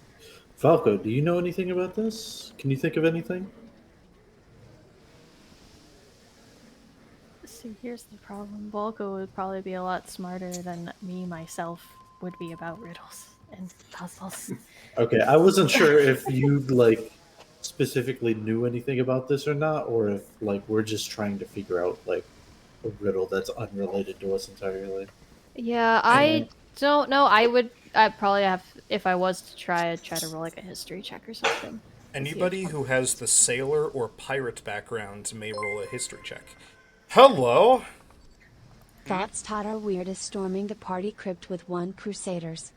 Falco, do you know anything about this? Can you think of anything? See, here's the problem. Volko would probably be a lot smarter than me myself would be about riddles and puzzles. Okay, I wasn't sure if you like specifically knew anything about this or not, or if like we're just trying to figure out like a riddle that's unrelated to us entirely. Yeah, I don't know. I'd probably have, if I was to try, I'd try to roll like a history check or something. Anybody who has the sailor or pirate background may roll a history check. Hello! Thoughts Todd are weird as storming the party crypt with 1 Crusaders.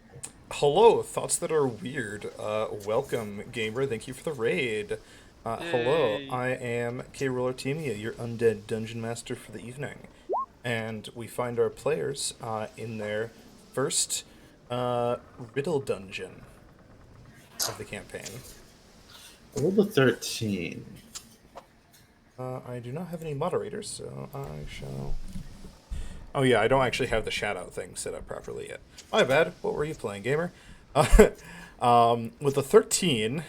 Hello, thoughts that are weird. Welcome, gamer. Thank you for the raid. Hello, Yay. I am K. Roller Temia, your undead dungeon master for the evening. And we find our players in their first riddle dungeon of the campaign. Roll the 13. I do not have any moderators, so I shall... Oh yeah, I don't actually have the shout-out thing set up properly yet. My bad. What were you playing, gamer? With the 13,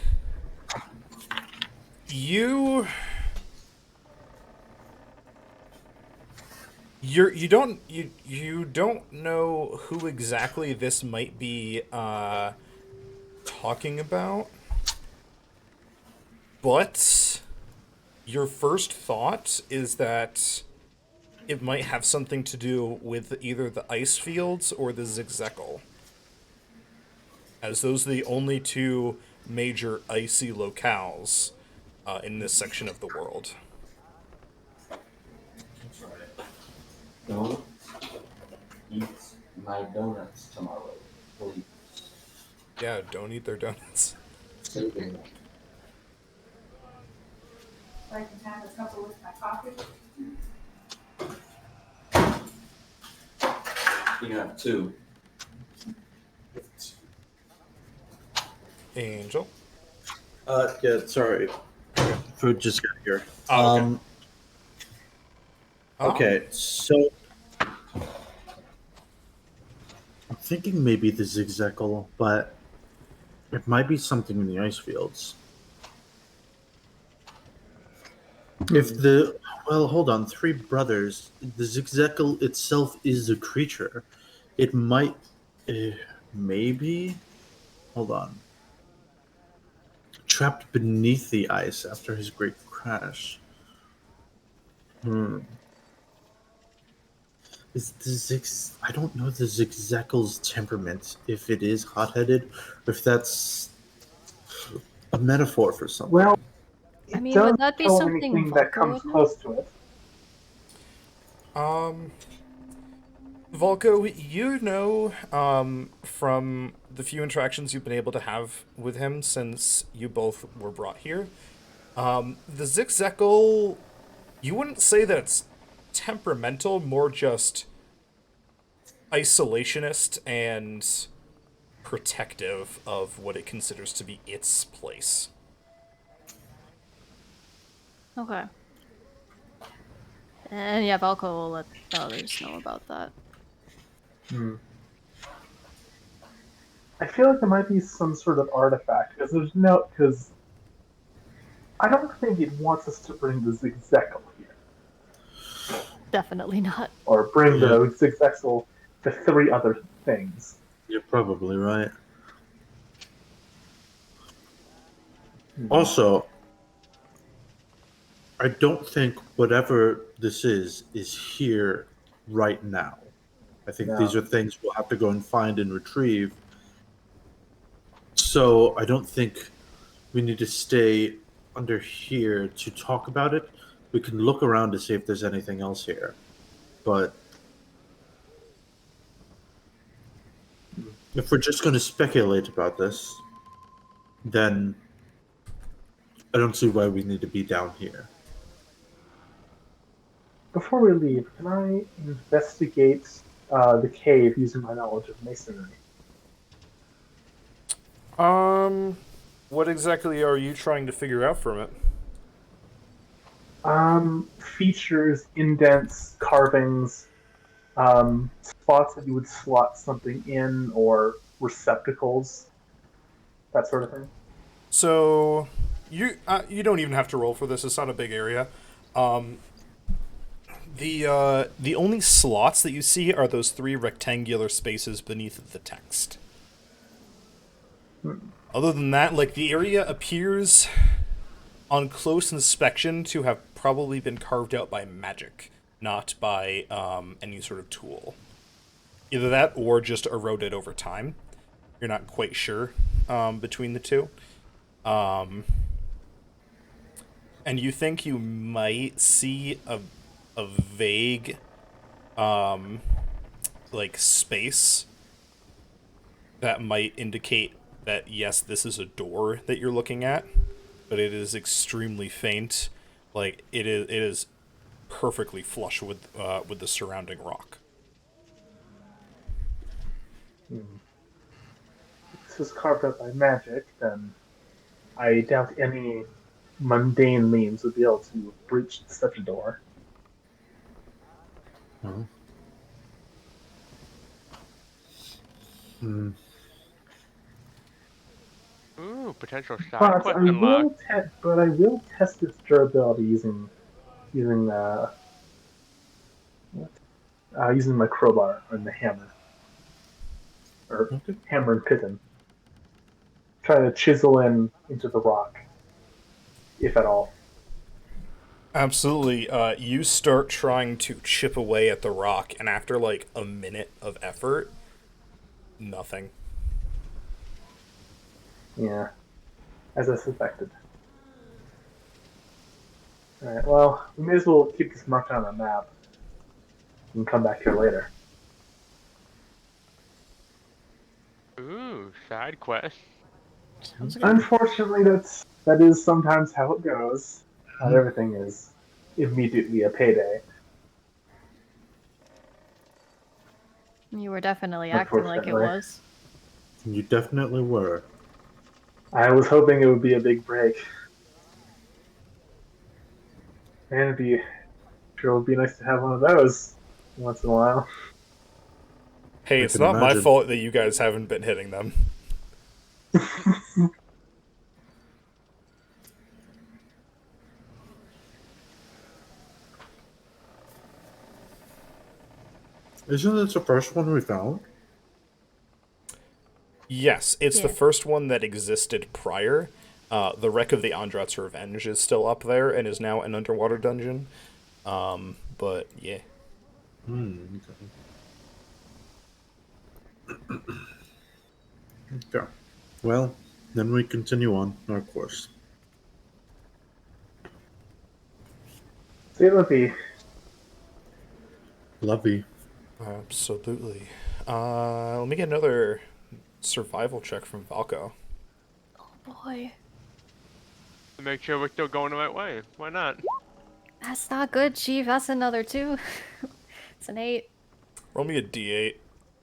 you don't know who exactly this might be talking about, but your first thought is that it might have something to do with either the ice fields or the Zigzeckle, as those are the only 2 major icy locales in this section of the world. Don't eat my donuts tomorrow, please. Yeah, don't eat their donuts. Saving them. I can have a couple with my coffee. You can have 2. Angel. Yeah, sorry. Food just got here. Oh, okay. Okay, so I'm thinking maybe the Zigzeckle, but it might be something in the ice fields. If the well, hold on, three brothers. The Zigzackle itself is a creature. It might, uh, maybe. Hold on. Trapped beneath the ice after his great crash. Hmm. Is the Zigz? I don't know the Zigzackle's temperament. If it is hot-headed, or if that's a metaphor for something. Well, I it mean, would does that be show something anything that Volko comes would know? close to it. Volko, you know, from the few interactions you've been able to have with him since you both were brought here, the Zigzackle, you wouldn't say that it's temperamental, more just isolationist and protective of what it considers to be its place. Okay. And yeah, Valko will let the others know about that. Hmm. I feel like there might be some sort of artifact because I don't think it wants us to bring the Zigzackle here Definitely not. or bring Yeah. the Zigzackle to three other things. You're probably right. Hmm. Also, I don't think whatever this is here right now. I think these No. are things we'll have to go and find and retrieve. So I don't think we need to stay under here to talk about it. We can look around to see if there's anything else here. But if we're just going to speculate about this, then I don't see why we need to be down here. Before we leave, can I investigate the cave using my knowledge of masonry? What exactly are you trying to figure out from it? Features, indents, carvings, spots that you would slot something in, or receptacles, that sort of thing. So, you don't even have to roll for this. It's not a big area. The only slots that you see are those three rectangular spaces beneath the text. Other than that, like, the area appears on close inspection to have probably been carved out by magic, not by any sort of tool. Either that or just eroded over time. You're not quite sure between the two. And you think you might see a vague like space that might indicate that yes, this is a door that you're looking at, but it is extremely faint. Like it is perfectly flush with the surrounding rock. If this was carved out by magic, then I doubt any mundane means would be able to breach such a door. Oh. Hmm. Ooh, potential side But quest I unlocked. will test its durability using using my crowbar and the hammer, or Okay. hammer and piton. Try to chisel into the rock, if at all. Absolutely. You start trying to chip away at the rock, and after like a minute of effort, nothing. Yeah, as I suspected. Alright, well, we may as well keep this marked on a map and come back here later. Ooh, side quest. Sounds good. Unfortunately, that is sometimes how it goes. Not everything is immediately a payday. You were definitely acting like it Unfortunately. was. You definitely were. I was hoping it would be a big break. And sure would be nice to have one of those once in a while. Hey, I it's can not my imagine. fault that you guys haven't been hitting them. Isn't this the first one we found? Yes, it's the Yeah. first one that existed prior. The wreck of the Andrat's Revenge is still up there and is now an underwater dungeon. But yeah. Okay. Okay. Well, then we continue on our course. See you, Lippy. Lovey. Absolutely. Let me get another survival check from Valko. Boy, To make sure we're still going the right way. Why not? that's not good, Chief. That's another 2. It's an 8. Roll me a d8,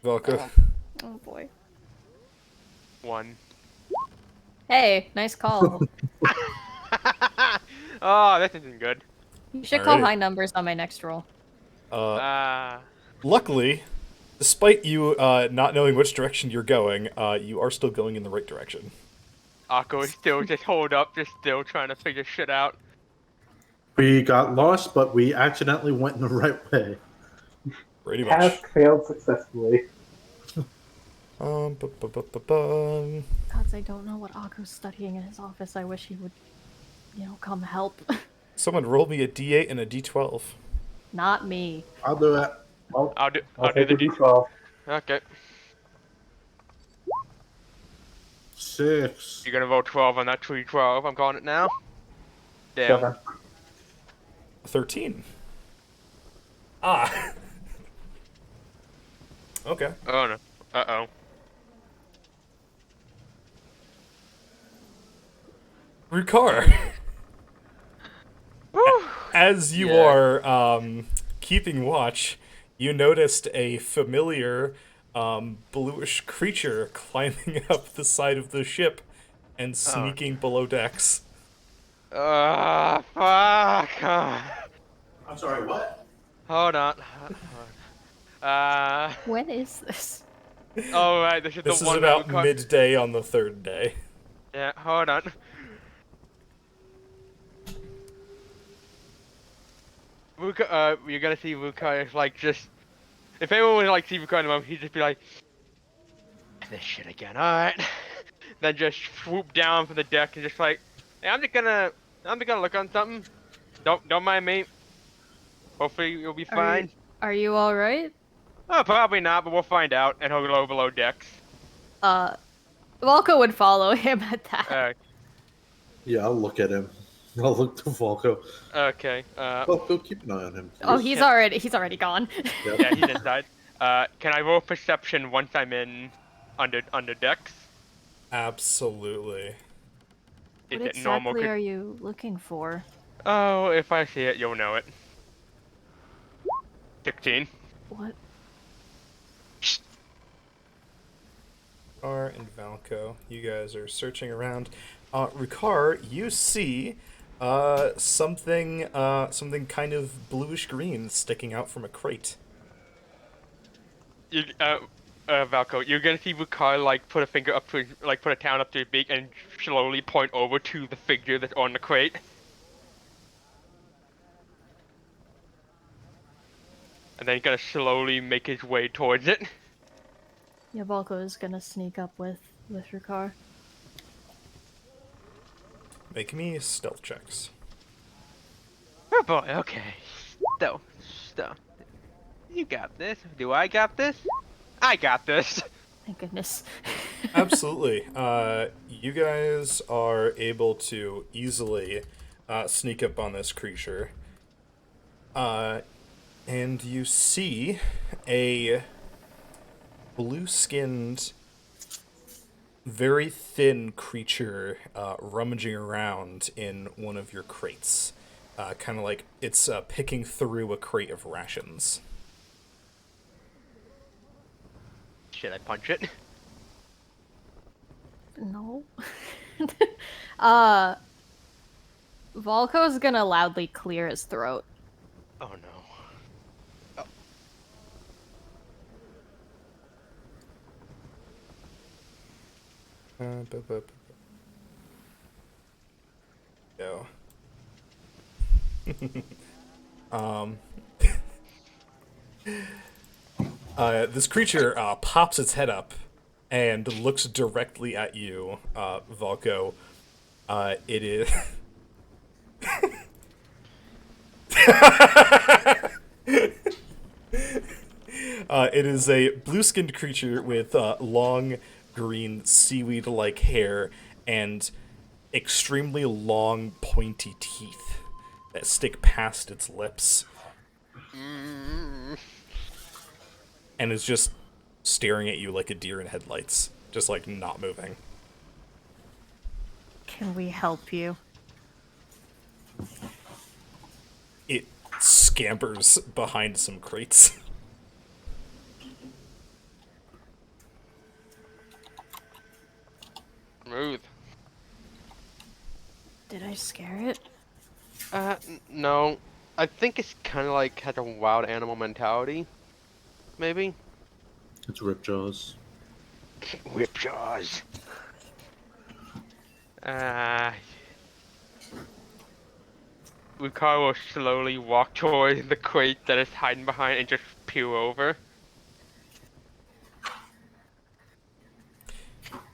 Valko. Oh boy. 1. Hey, nice call. Oh, this isn't good. You should call Alright. high numbers on my next roll. Luckily, despite you not knowing which direction you're going, you are still going in the right direction. Akko is still just holed up, just still trying to figure shit out. We got lost, but we accidentally went in the right way. Pretty much. Task failed successfully. Bum. Gods, I don't know what Akko's studying in his office. I wish he would, come help. Someone roll me a d8 and a d12. Not me. I'll do it. Well, I'll do take the the D12. Okay. 6. You're gonna vote 12 on that tree 12. I'm calling it now. Damn. 7. 13. Ah. Okay. Oh no. Uh Rukar, oh. as you Yeah. are keeping watch, you noticed a familiar bluish creature climbing up the side of the ship and sneaking below decks. Fuck. I'm sorry, what? Hold on. When is this? Oh right, this is This the is one about that we midday on the third day. Yeah, hold on. You're gonna see Ruka is like just. If anyone would like see Ruka in the moment, he'd just be like, "This shit again, alright." Then just swoop down from the deck and just like, "Hey, I'm just gonna look on something. Don't mind me. Hopefully you'll be fine." Are you alright? Oh, probably not, but we'll find out. And he'll go below decks. Volko would follow him at that. Yeah, I'll look at him. I'll look to Volko. Okay. Volko, keep an eye on him. Oh, please. he's already gone. Yep. Yeah, he's inside. Can I roll perception once I'm in under decks? Absolutely. Is What it normal? exactly are you looking for? Oh, if I see it, you'll know it. 16. What? Rukar and Valko, you guys are searching around. Rukar, you see something kind of bluish green sticking out from a crate. Valko, you're gonna see Rukar like put a finger up to his, like put a town up to his beak and slowly point over to the figure that's on the crate. And then he's gonna slowly make his way towards it. Yeah, Volko is gonna sneak up with Rukar. Make me stealth checks. Oh boy, okay. So. You got this. Do I got this? I got this. Thank goodness. Absolutely. You guys are able to easily sneak up on this creature. And you see a blue-skinned, very thin creature rummaging around in one of your crates. Kind of like it's picking through a crate of rations. Should I punch it? No. Volko's gonna loudly clear his throat. Oh no. Go. um. This creature pops its head up and looks directly at you, Volko. It is. It is a blue-skinned creature with long, green, seaweed-like hair and extremely long, pointy teeth that stick past its lips, and is just staring at you like a deer in headlights, just like not moving. Can we help you? It scampers behind some crates. Smooth. Did I scare it? No. I think it's kind of like has a wild animal mentality. Maybe. It's Ripjaws. Whipjaws. Uh, Lucar will slowly walk towards the crate that is hiding behind and just pew over.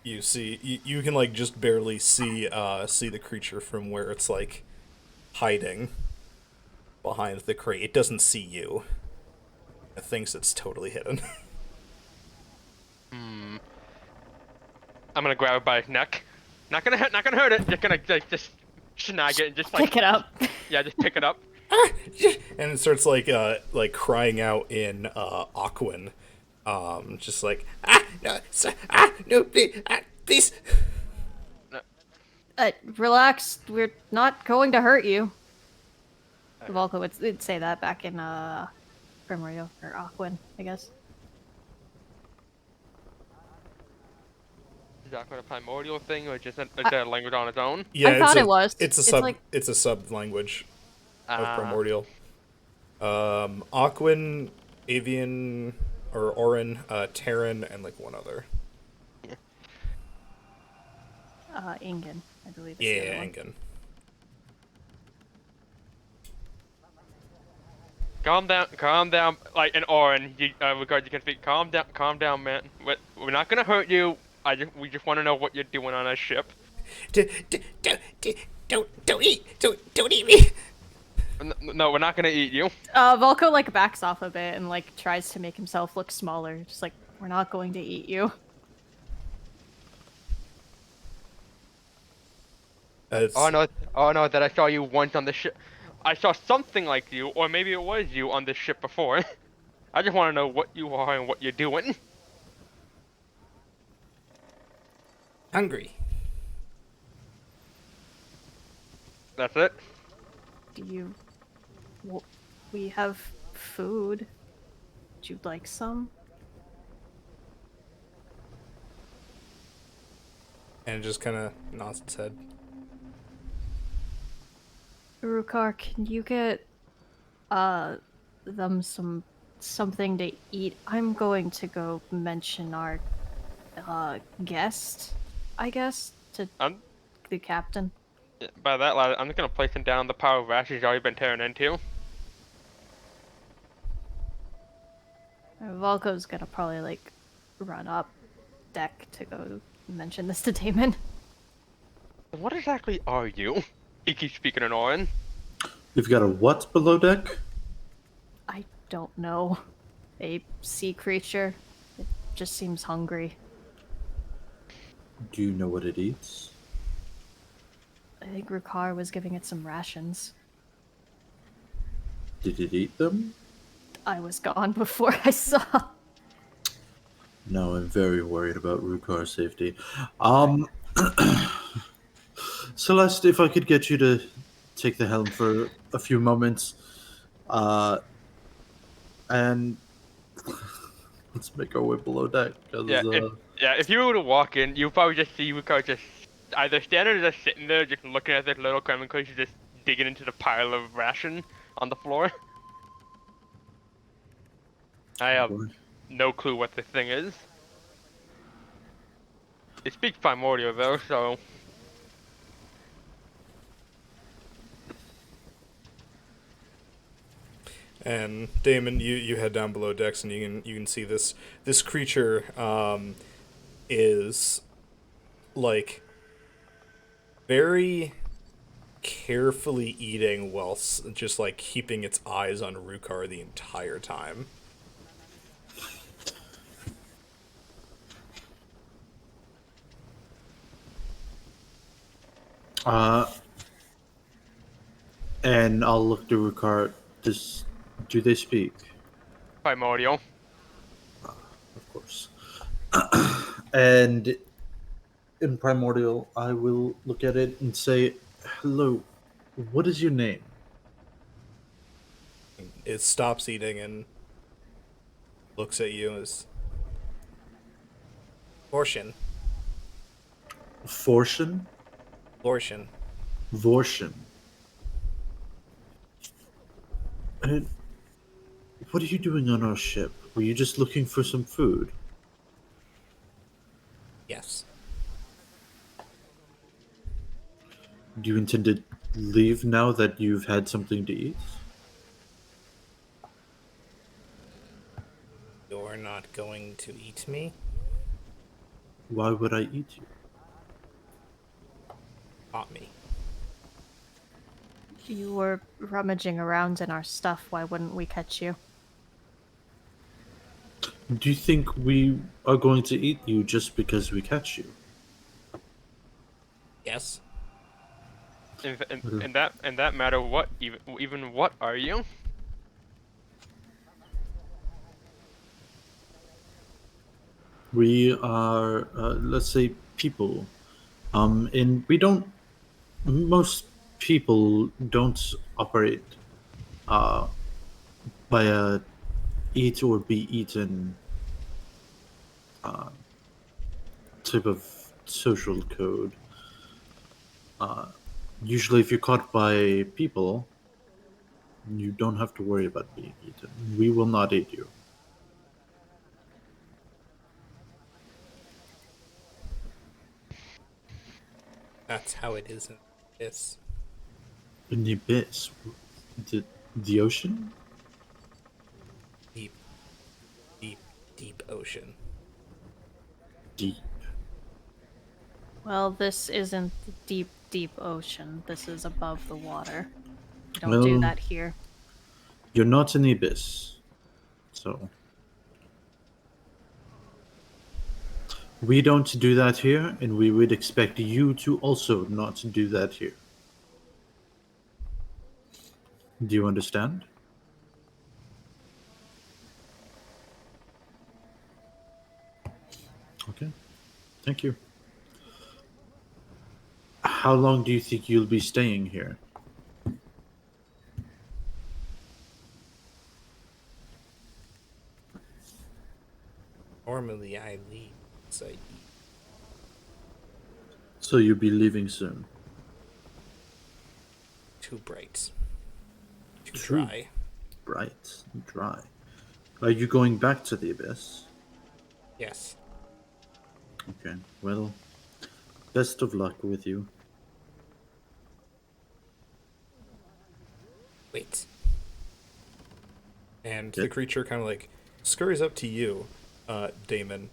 You see, you can like just barely see the creature from where it's like hiding behind the crate. It doesn't see you. It thinks it's totally hidden. I'm gonna grab it by its neck. Not gonna hurt it. Just gonna like, just snag it and just like Pick it up. yeah, just pick it up. And it starts like crying out in Aquan, just like no, please. Relax. We're not going to hurt you. Volko would say that back in Primordial or Aquan, I guess. Is that a primordial thing or just a language on its own? Yeah, I thought it was. It's a It's sub. like- It's a sub language of Ah. Primordial. Aquan, Avian, or Orin, Terran, and like one other. Ingen, I believe. Is the Yeah, other one. Engen. Calm down. Like an Orin, regard you can speak. Calm down, man. We're not gonna hurt you. We just want to know what you're doing on our ship. Don't eat me. No, we're not gonna eat you. Volko like backs off a bit and like tries to make himself look smaller. Just like, we're not going to eat you. Oh no, that I saw you once on the ship. I saw something like you, or maybe it was you on this ship before. I just want to know what you are and what you're doing. Hungry. That's it. Do you... Well, we have food. Would you like some? And it just kind of nods its head. Urukar, can you get them something to eat? I'm going to go mention our guest, I guess, to the captain. By that, lad, I'm just gonna place him down the pile of rations he's already been tearing into. Volko's gonna probably like run up deck to go mention this to Damon. What exactly are you? He keeps speaking in Orin. You've got a what below deck? I don't know. A sea creature. It just seems hungry. Do you know what it eats? I think Rukar was giving it some rations. Did it eat them? I was gone before I saw. No, I'm very worried about Rukar's safety. Celeste, if I could get you to take the helm for a few moments, and let's make our way below deck. 'Cause, If you were to walk in, you'd probably just see Rico just either standing or just sitting there, just looking at this little Kremlin creature just digging into the pile of ration on the floor. I have no clue what this thing is. It speaks primordial though, so... And Damon, you head down below decks, and you can see this creature is like very carefully eating while just like keeping its eyes on Rukar the entire time. And I'll look to Ricard. Do they speak? Primordial. Of course. And in Primordial, I will look at it and say, "Hello, what is your name?" It stops eating and looks at you as Vorshin. Forshin? Vorshin. Vorshin. And what are you doing on our ship? Were you just looking for some food? Yes. Do you intend to leave now that you've had something to eat? You're not going to eat me? Why would I eat you? Caught me. You were rummaging around in our stuff. Why wouldn't we catch you? Do you think we are going to eat you just because we catch you? Yes. In that matter, what even what are you? We are, let's say, people. And we don't. Most people don't operate by a eat or be eaten type of social code. Usually, if you're caught by people, you don't have to worry about being eaten. We will not eat you. That's how it is in this. In the abyss, the ocean. Deep, deep, deep ocean. Deep. Well, this isn't the deep, deep ocean. This is above the water. We don't do Well- that here. You're not in the abyss, so we don't do that here, and we would expect you to also not do that here. Do you understand? Okay, thank you. How long do you think you'll be staying here? Normally I leave, so So you'll be leaving soon. too bright. Too Too dry. bright and dry. Are you going back to the abyss? Yes. Okay, well, best of luck with you. Wait. And Yeah. the creature kind of like scurries up to you, Damon.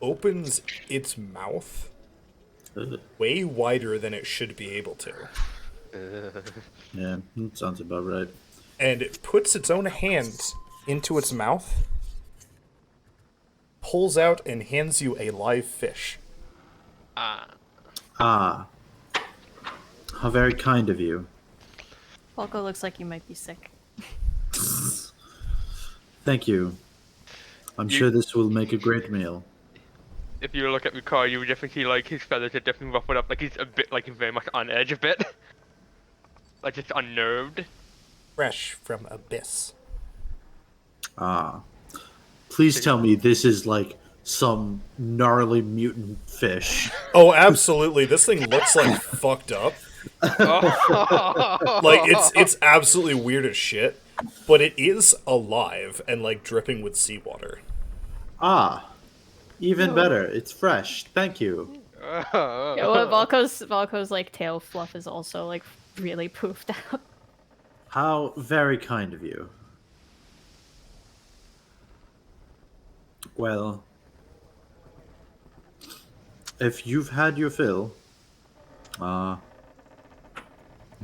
Opens its mouth Ugh. way wider than it should be able to. Yeah, that sounds about right. And it puts its own hand into its mouth, pulls out and hands you a live fish. Ah. Ah, how very kind of you. Volko looks like you might be sick. Thank you. I'm You- sure this will make a great meal. If you look at Ricard, you would definitely see like his feathers are definitely ruffled up, like he's a bit like very much on edge a bit. Like just unnerved. Fresh from abyss. Ah. Please tell me this is like some gnarly mutant fish. Oh, absolutely. This thing looks like fucked up. Like it's absolutely weird as shit, but it is alive and like dripping with seawater. Ah, even better. It's fresh. Thank you. Yeah, well, Volko's like tail fluff is also like really poofed out. How very kind of you. Well, if you've had your fill, uh,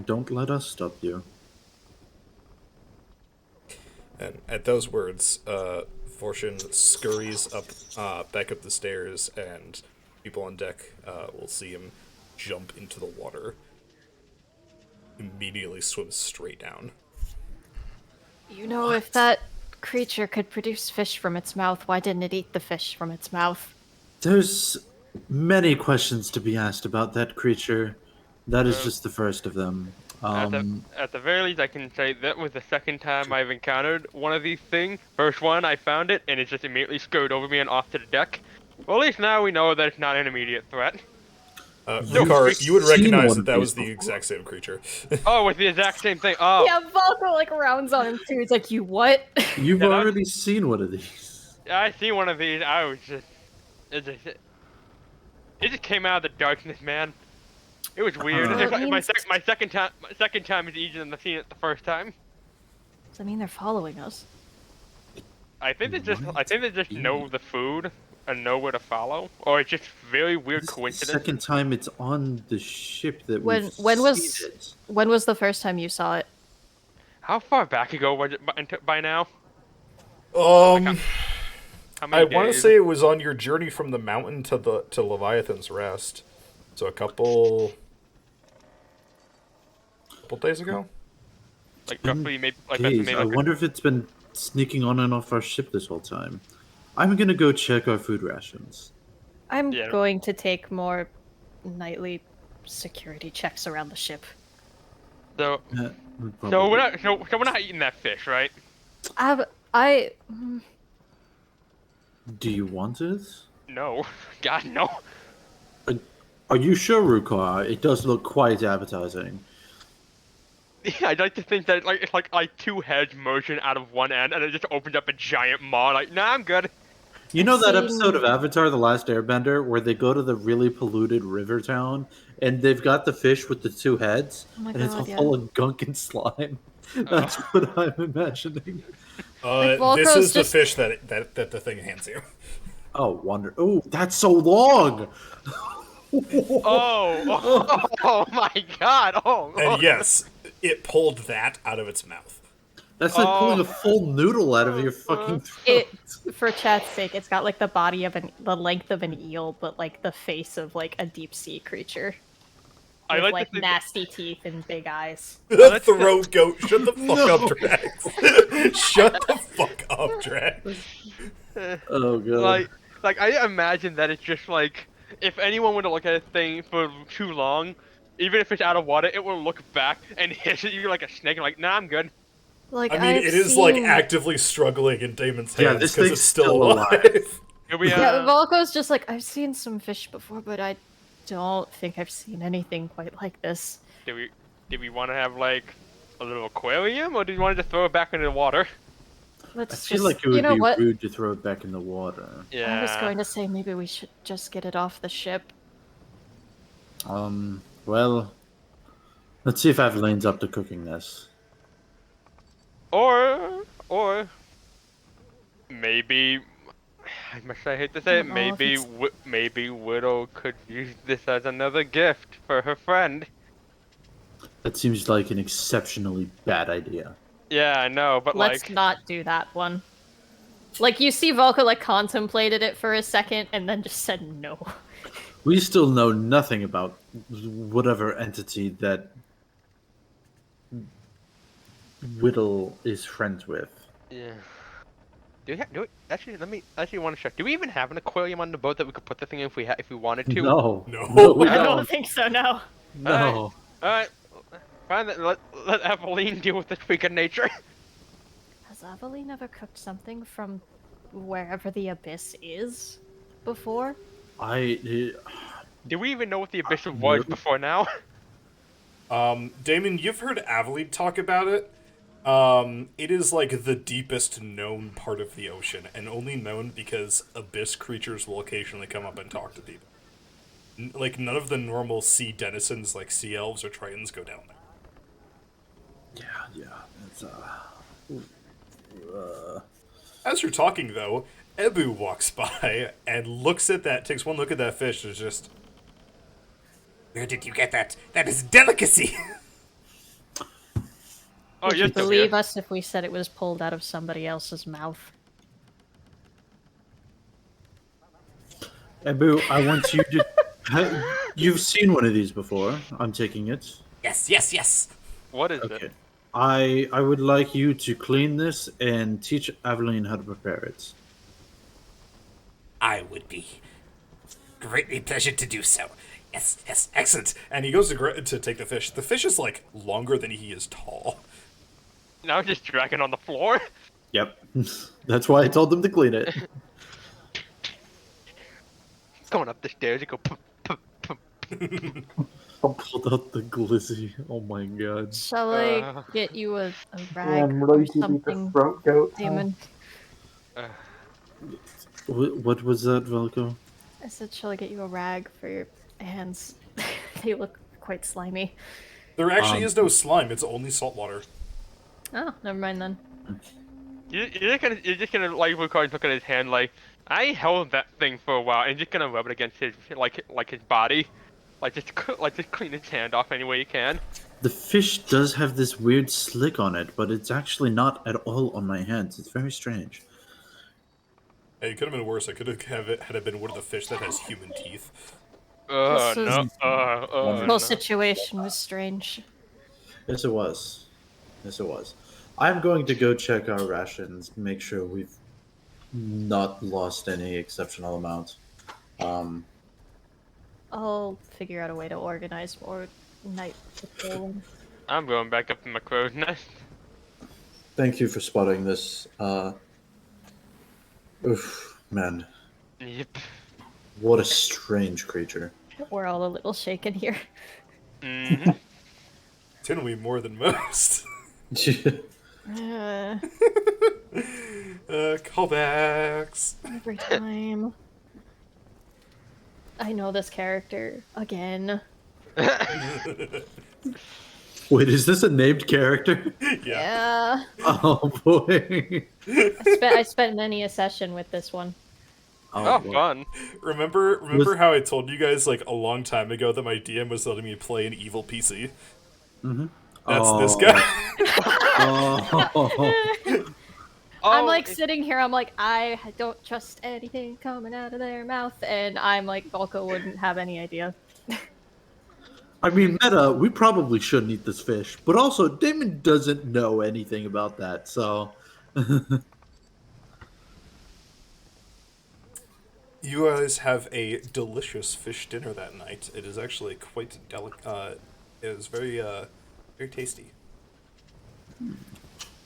don't let us stop you. And at those words, Fortune scurries up, back up the stairs, and people on deck will see him jump into the water. Immediately swims straight down. You know, if that creature could produce fish from its mouth, why didn't it eat the fish from its mouth? There's many questions to be asked about that creature. That is Uh, just the first of them. at the very least, I can say that was the second time I've encountered one of these things. First one, I found it, and it just immediately scurried over me and off to the deck. Well, at least now we know that it's not an immediate threat. You've Ricard, you would seen recognize one that of that these was the before. exact same creature. Oh, it's the exact same thing. Oh, Yeah, Volko like rounds on him too. He's like, "You what?" You've Yeah, that- already seen one of these. I see one of these. I was just, it just came out of the darkness, man. It was weird. Huh. It's Well, it like means- my second time is easier than the scene it the first time. Does that mean they're following us? I think they just Might know the food and know where to follow, or it's just very weird This is the coincidence. second time it's on the ship that When- we've when was- seen it. When was the first time you saw it? How far back ago was it by now? Um, How I many want to days? say it was on your journey from the mountain to Leviathan's Rest. So a couple days ago. Like roughly, maybe like that's Days. maybe I like wonder if it's been sneaking on and off our ship this whole time. I'm gonna go check our food rations. I'm Yeah. going to take more nightly security checks around the ship. so. Probably. So we're not eating that fish, right? I Do you want it? No, God no. Are you sure, Rukar? It does look quite appetizing. Yeah, I'd like to think that it's like two heads merging out of one end, and it just opens up a giant maw. Like, nah, I'm good. You know that seen- episode of Avatar: The Last Airbender where they go to the really polluted river town and they've got the fish with the two heads Oh my and it's all God, yeah. full of gunk and slime? That's what I'm imagining. Like, This Volko's is the just- fish that the thing hands you. Oh, wonder. Oh, that's so long. Oh my God! Oh, And yes, it pulled that out of its mouth. That's like pulling Oh. a full noodle out of your fucking throat. it for chat's sake, it's got like the length of an eel, but like the face of like a deep sea creature. I With like to think nasty teeth and big eyes. let's- Throat goat. Shut the fuck up, Drax. Shut the fuck up, Drax. Oh god. like I imagine that it's just like if anyone were to look at a thing for too long, even if it's out of water, it will look back and hiss at you like a snake. And like, nah, I'm good. Like I mean, I've it is like seen- actively struggling in Damon's Yeah, hands this because thing's it's still still alive. alive. Here we Yeah, are. Volko's just like, I've seen some fish before, but I don't think I've seen anything quite like this. Did we want to have like a little aquarium, or did we want to just throw it back into the water? I Let's feel just, like it would you know be what? rude to throw it back in the water. Yeah. I was going to say maybe we should just get it off the ship. Well, let's see if Adelaine's up to cooking this. Or maybe I hate to say it, don't know if it's- maybe Widow could use this as another gift for her friend. That seems like an exceptionally bad idea. Yeah, I know, but Let's like, not do that one. Like, you see Volko, like, contemplated it for a second and then just said no. We still know nothing about whatever entity that Whittle is friends with. yeah. Do we actually? Let me actually want to check. Do we even have an aquarium on the boat that we could put the thing in if we wanted to? No. No. we I don't don't. think so, no. No. Alright, fine. Let Eveline deal with this freak of nature. Has Aveline ever cooked something from wherever the abyss is before? I. Do we even know what the abyss was no. before now? Damon, you've heard Avalead talk about it. It is like the deepest known part of the ocean, and only known because abyss creatures will occasionally come up and talk to people. Like, none of the normal sea denizens, like sea elves or tritons, go down there. Yeah. It's As you're talking, though, Ebu walks by and looks at that, takes one look at that fish, and is just, where did you get that? That is delicacy! Oh, Would you're you still believe here. us if we said it was pulled out of somebody else's mouth? Abu, I want you to. You've seen one of these before. I'm taking it. Yes. What is Okay. it? I would like you to clean this and teach Aveline how to prepare it. I would be greatly pleasured to do so. Yes, excellent. And he goes to take the fish. The fish is, like, longer than he is tall. Now just dragging on the floor. Yep. That's why I told them to clean it. Going up the stairs, you go. Pulled out the glizzy. Oh my god. Shall I get you a rag I'm or ready to eat the something, throat goat. Damon? What was that, Velko? I said, shall I get you a rag for your hands? They look quite slimy. There actually is no slime, it's only salt water. Oh, never mind then. You're just gonna like Ricardo's look at his hand like I held that thing for a while and just gonna rub it against his like his body, just clean his hand off any way you can. The fish does have this weird slick on it, but it's actually not at all on my hands. It's very strange. Hey, it could have been worse. I could have had it been one of the fish that has human teeth. This No. The whole situation was strange. Yes, it was. I'm going to go check our rations, make sure we've not lost any exceptional amount. I'll figure out a way to organize more night patrolling. I'm going back up in my crow's nest. Thank you for spotting this. Oof, man, Yep. what a strange creature. We're all a little shaken here. Mm-hmm. Tinwy more than most. Uh, Callbacks. every time. I know this character again. Wait, is this a named character? Yeah. Yeah. Oh boy. I spent many a session with this one. Oh, boy. fun. Remember Was- how I told you guys like a long time ago that my DM was letting me play an evil PC? Mm-hmm. That's this guy. Oh. I'm Oh, like sitting here, I'm like, I don't trust anything coming out of their mouth, and I'm like, Volko wouldn't have any idea. I mean, meta, we probably shouldn't eat this fish, but also Damon doesn't know anything about that, so. You guys have a delicious fish dinner that night. It is actually quite delicate. It is very tasty.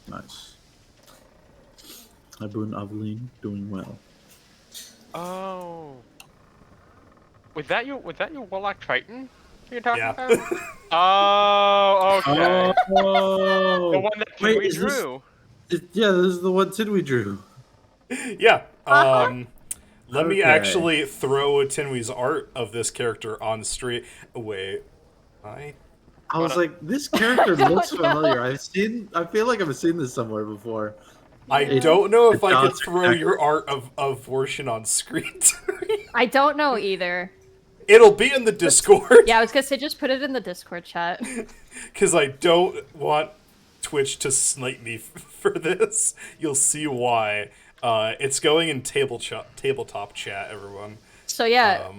Nice. Abu and Aveline doing well. Oh. Was that your Warlock Triton you're talking Yeah. about? Oh, okay. Oh, The one that wait, we is this- drew. Yeah, this is the one Tid drew. Yeah. Let me Okay. actually throw Tinwy's art of this character on stream. Wait. I was like, this character looks familiar. I feel like I've seen this somewhere before. I don't know if the I could dots are throw your art of Vorshin on screen. I don't know either. It'll be in the Discord. Yeah, I was gonna say, just put it in the Discord chat. Because I don't want Twitch to snipe me for this. You'll see why. It's going in tabletop chat, everyone. So yeah,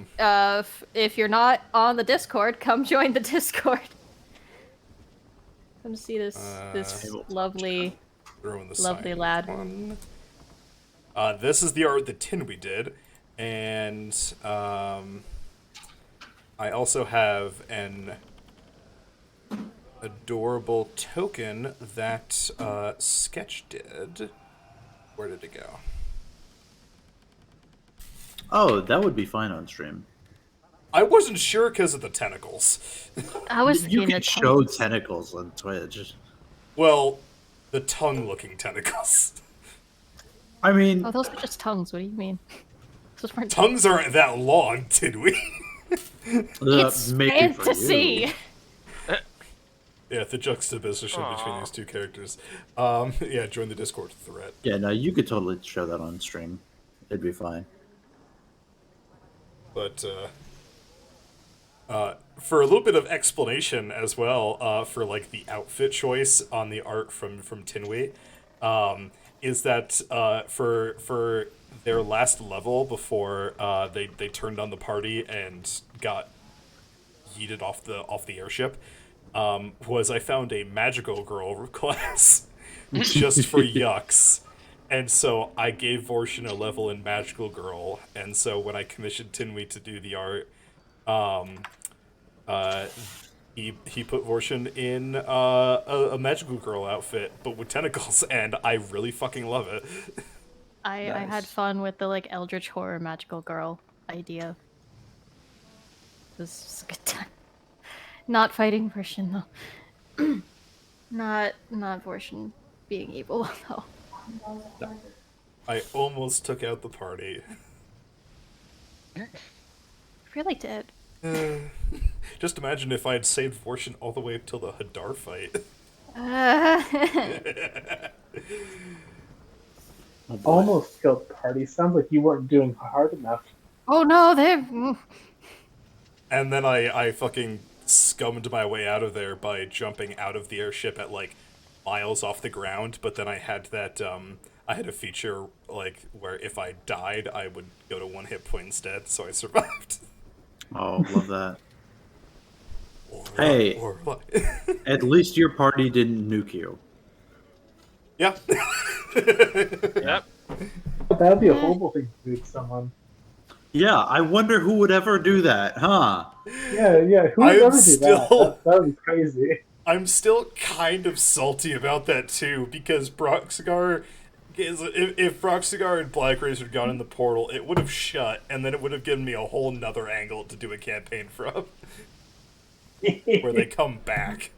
if you're not on the Discord, come join the Discord. Come see this lovely, Throw in the lovely signed lad. one. This is the art that Tinwy did, and I also have an adorable token that Sketch did. Where did it go? Oh, that would be fine on stream. I wasn't sure because of the tentacles. I was You thinking can the show tongue. tentacles on Twitch. Well, the tongue-looking tentacles. I mean, Oh, those are just tongues. What do you mean? Those weren't Tongues aren't that long, did we? It's maybe for you. fantasy. Yeah, the juxtaposition between Aw. these two characters. Yeah, join the Discord thread. Yeah, no, you could totally show that on stream. It'd be fine. But for a little bit of explanation as well, for like the outfit choice on the art from Tinwei, is that for their last level before they turned on the party and got yeeted off the airship, was I found a magical girl class just for yucks. And so I gave Vorshin a level in Magical Girl, and so when I commissioned Tinwei to do the art, he put Vorshin in a Magical Girl outfit, but with tentacles, and I really fucking love it. I had Nice. fun with the like Eldritch Horror Magical Girl idea. It was a good time. Not fighting Vorshin though. not Vorshin being evil though. I almost took out the party. Really did. Just imagine if I had saved Vorshin all the way up till the Hadar fight. Oh, boy. Almost killed the party. Sounds like you weren't doing hard enough. Oh no, they're And then I fucking scummed my way out of there by jumping out of the airship at like miles off the ground, but then I had that I had a feature like where if I died I would go to 1 hit point instead, so I survived. Oh, love that. Hey. Or At least your party didn't nuke you. yeah. Yep. That'd be a horrible thing to do to someone. Yeah, I wonder who would ever do that, huh? Yeah. Who would I'm ever do still- that? That would be crazy. I'm still kind of salty about that too, because Broxigar if Broxigar and Black Razor had gone in the portal, it would have shut, and then it would have given me a whole nother angle to do a campaign from. Where they come back.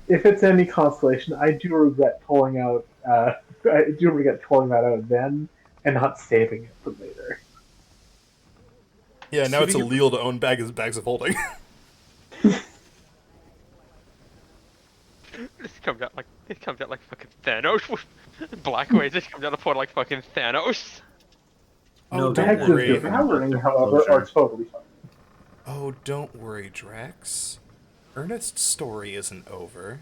If it's any consolation, I do regret pulling out. I do regret pulling that out then and not saving it for later. Yeah, now it's Shooting illegal to own bags of holding. This comes out like fucking Thanos. Black Ways just comes out of portal like fucking Thanos. Oh, No, don't Bags of worry. devouring, however, are totally fine. Oh, don't worry, Drax. Ernest's story isn't over.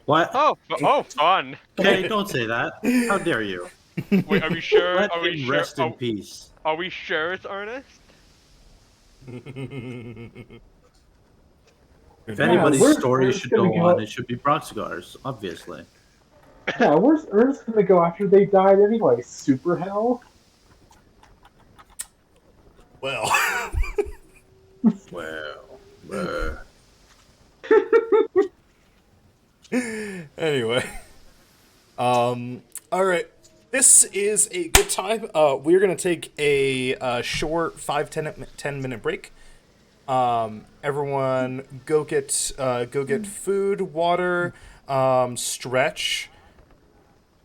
What? Oh, fun. Hey, don't say that. How dare you? Wait, are we sure? Let Are we him sure? rest in peace. Are we sure it's Ernest? If Yeah, anybody's where's story Ernest should gonna go go? on, it should be Broxigar's, obviously. Yeah, where's Ernest gonna go after they died anyway? Super hell? Well. Well, Anyway. Alright. This is a good time. We're going to take a short 5-10 minute break. Everyone go get food, water, stretch,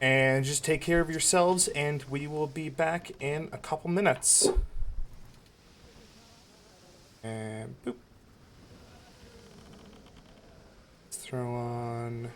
and just take care of yourselves, and we will be back in a couple minutes. And boop. Let's throw on.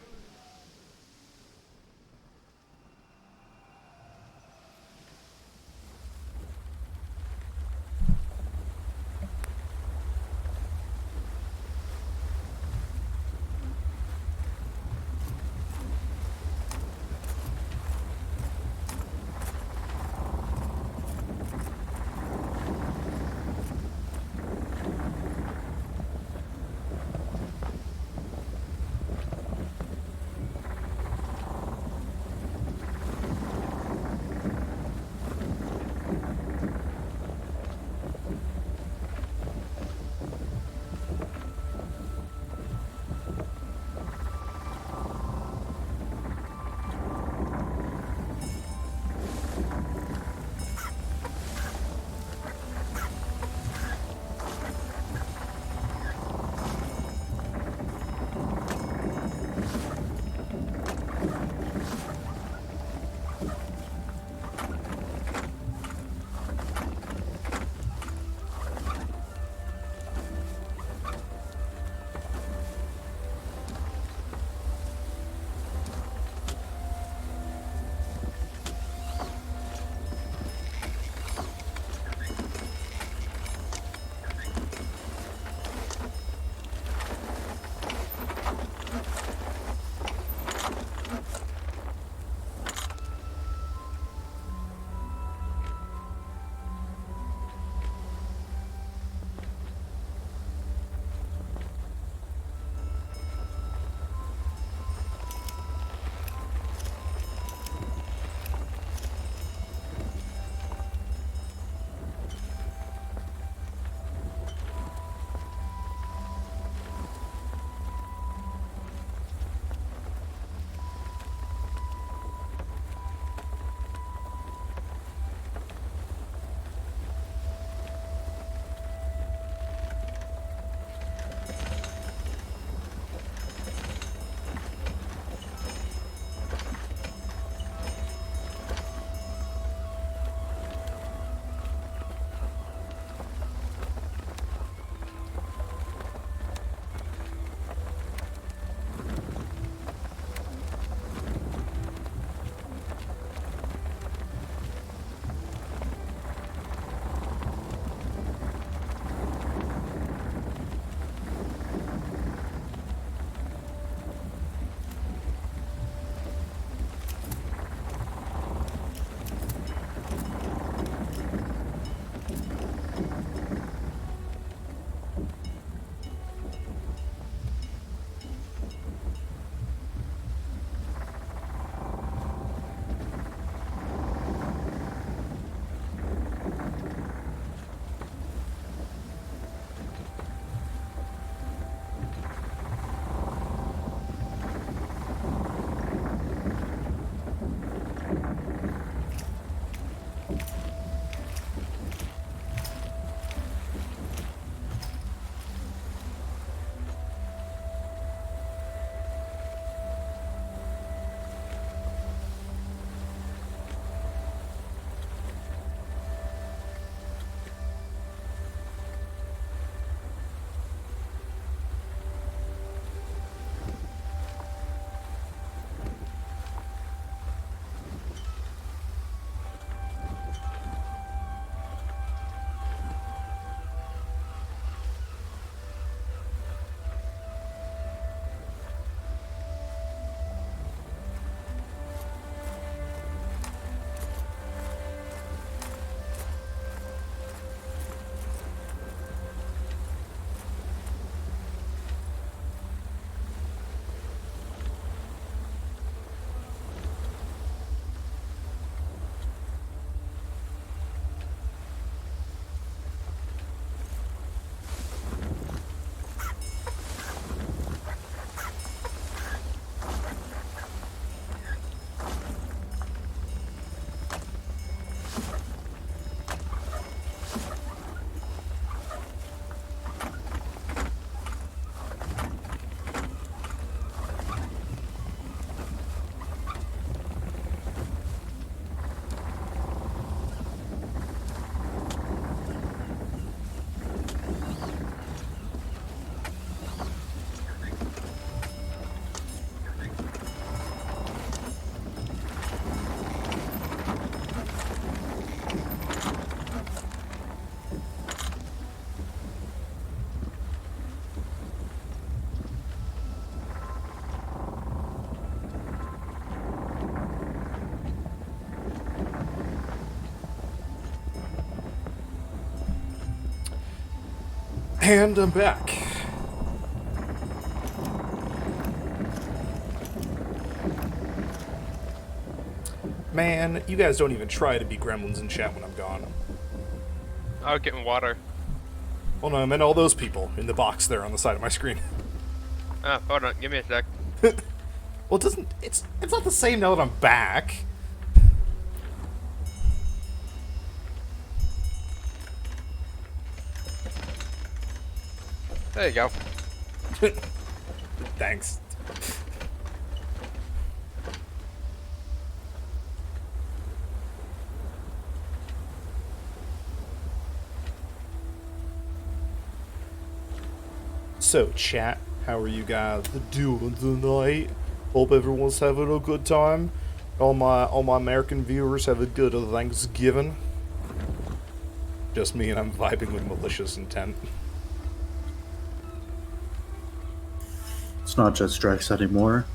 And I'm back. Man, you guys don't even try to be gremlins in chat when I'm gone. I was getting water. Well, no, I meant all those people in the box there on the side of my screen. Ah, hold on, give me a sec. Well, it's not the same now that I'm back. There you go. Thanks. So, chat, how are you guys doing tonight? Hope everyone's having a good time. All my American viewers have a good Thanksgiving. Just me, and I'm vibing with malicious intent. It's not just Drex anymore.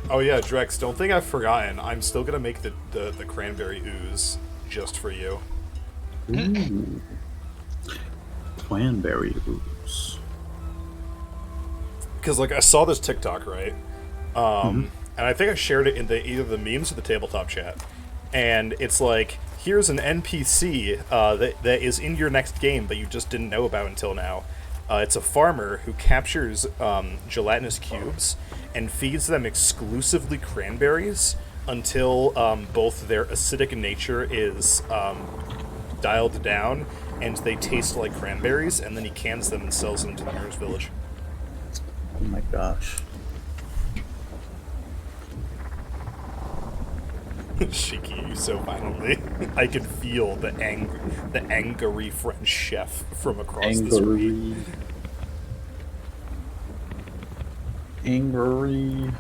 Oh yeah, Drex, don't think I've forgotten. I'm still gonna make the cranberry ooze just for you. Ooh. Cranberry ooze. Because, like, I saw this TikTok, right? And I think I shared it in either the memes or the tabletop chat. And it's like, here's an NPC that is in your next game, but you just didn't know about until now. It's a farmer who captures gelatinous cubes and feeds them exclusively cranberries until both their acidic nature is dialed down and they taste like cranberries, and then he cans them and sells them to the nearest village. Oh my gosh. Shiki you so violently. I can feel the angry French chef from across the street. Angry.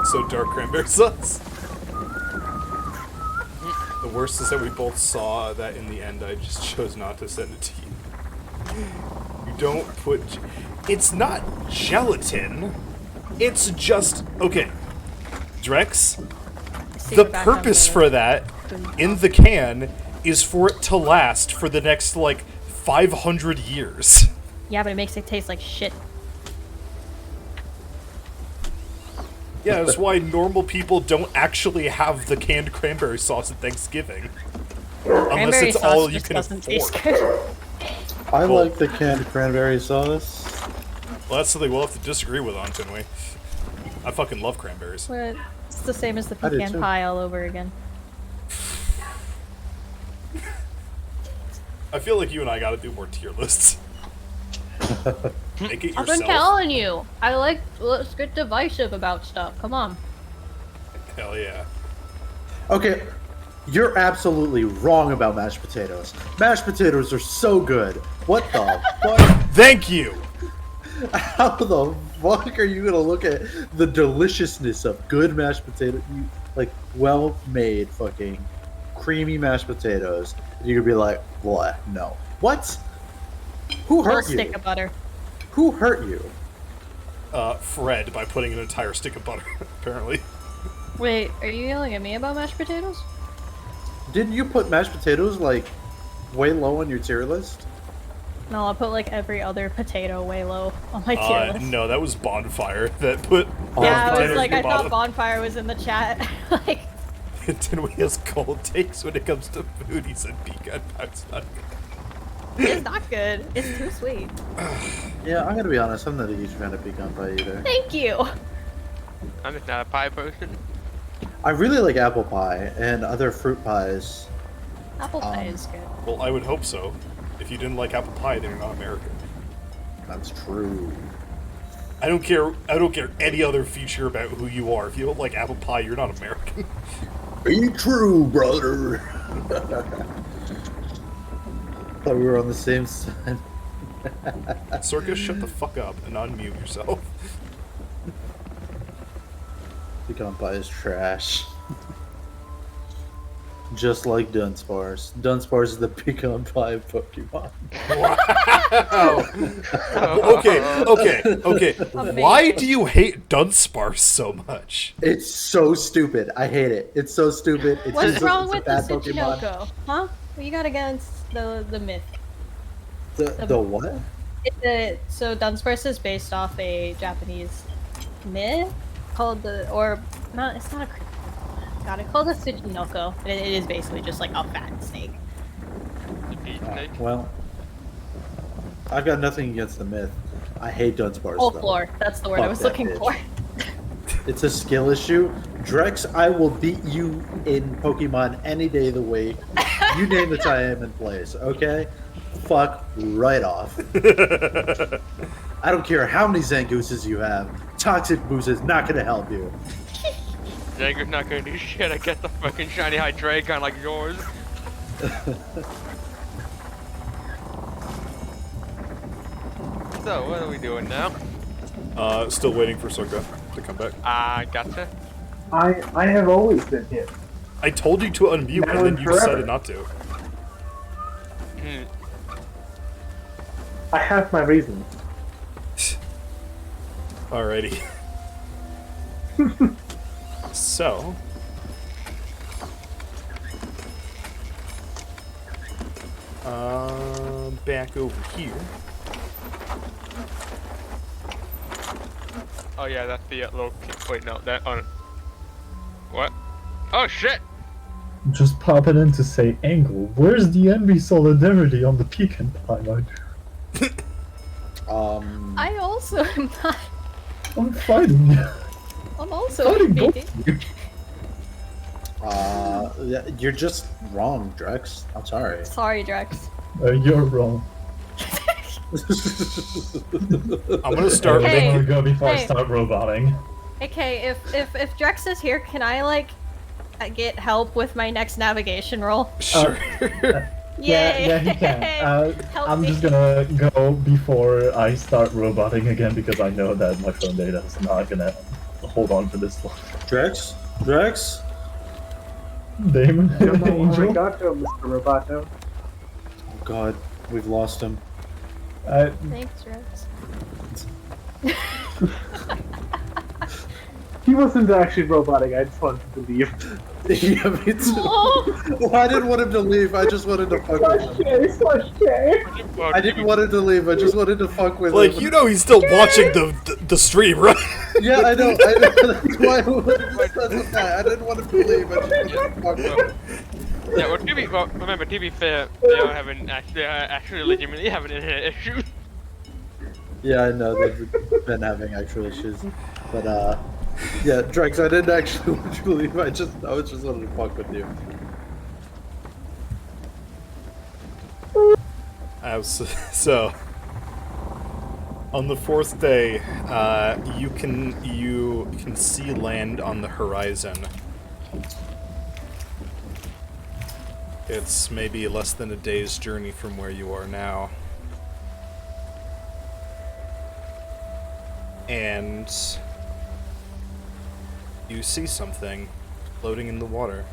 So dark cranberry sauce. The worst is that we both saw that in the end. I just chose not to send it to you. You don't put... It's not gelatin. It's just... Okay. Drex, the purpose for that in the can is for it to last for the next, like, 500 years. Yeah, but it makes it taste like shit. Yeah, that's why normal people don't actually have the canned cranberry sauce at Thanksgiving. Unless Cranberry it's sauce all you just can doesn't taste afford. good. I Well- like the canned cranberry sauce. Well, that's something we'll have to disagree with on, shouldn't we? I fucking love cranberries. But it's the same as the I do pecan too. pie all over again. I feel like you and I gotta do more tier lists. Make it I've been yourself. telling you. Let's get divisive about stuff. Come on. Hell yeah. Okay, you're absolutely wrong about mashed potatoes. Mashed potatoes are so good. What the fuck? Thank you! How the fuck are you gonna look at the deliciousness of good mashed potato, like well-made fucking creamy mashed potatoes? And you're gonna be like, what? No. What? Who Little hurt you? stick of butter. Who hurt you? Fred, by putting an entire stick of butter, apparently. Wait, are you yelling at me about mashed potatoes? Didn't you put mashed potatoes like way low on your tier list? No, I'll put like every other potato way low on my tier list. No, that was Bonfire that put Yeah, I potatoes was like, at I the thought bottom. Bonfire was in the chat. Like, Tinway has cold takes when it comes to food. He said pecan pie's not good. it's not good. It's too sweet. Yeah, I'm gonna be honest. I'm not a huge fan of pecan pie either. Thank you. I'm just not a pie person. I really like apple pie and other fruit pies. Apple pie is good. Well, I would hope so. If you didn't like apple pie, then you're not American. That's true. I don't care any other feature about who you are. If you don't like apple pie, you're not American. Be true, brother. Thought we were on the same side. Circus, shut the fuck up and unmute yourself. Pecan pie is trash. Just like Dunsparce. Dunsparce is the pecan pie Pokemon. Okay. Why do you hate Dunsparce so much? It's so stupid. I hate it. It's so stupid. It's What's just- wrong it's a with the bad Pokemon. Tsuchinoko? Huh? What you got against the myth. The what? So Dunsparce is based off a Japanese myth called it's not a God, it's called a Tsuchinoko. It is basically just like a fat snake. Well, I've got nothing against the myth. I hate Dunsparce. Folklore, that's the word I was looking for. It's a skill issue. Drex, I will beat you in Pokemon any day of the week. You name it, I am in place, okay? Fuck right off. I don't care how many Zangooses you have. Toxic Boost is not going to help you. Zanger's not gonna do shit. I get the fucking shiny Hydreigon like yours. So, what are we doing now? Still waiting for Soka to come back. Gotcha. I have always been him. I told you to unmute, Now and then and you forever. decided not to. I have my reasons. Alrighty. So... back over here. Oh yeah, that's the little. Wait, no, that on. What? Oh shit! Just popping in to say, Angle, where's the envy solidarity on the pecan pie? I also am not. I'm fighting you. I'm also Fighting both competing. of you. You're just wrong, Drex. I'm sorry. Sorry, Drex. You're wrong. I'm gonna start Hey. I'm gonna go before I Hey. start roboting. Okay, if Drex is here, can I like get help with my next navigation roll? Sure. Yeah, he can. Help I'm me. just gonna go before I start roboting again because I know that my phone data is not gonna hold on for this long. Drex? Drex? Damon, I don't know how I Angel. got to him, Mr. Roboto. Oh god, we've lost him. Thanks, Drex. He wasn't actually robotic, I just wanted to believe. Yeah, me too. Oh, Well, I didn't want him to leave. I just wanted to fuck with him. K. I didn't want him to leave. I just wanted to fuck with Like, him. you know he's still watching the stream, right? Yeah, I know. That's why I wanted to specify. I didn't want him to leave. I just wanted to fuck with him. Yeah, remember, to be fair, they are actually legitimately having internet issues. Yeah, I know. They've been having actual issues. But, yeah, Drex, I didn't actually want you to leave. I was just wanted to fuck with you. So, on the fourth day, you can see land on the horizon. It's maybe less than a day's journey from where you are now. And you see something floating in the water.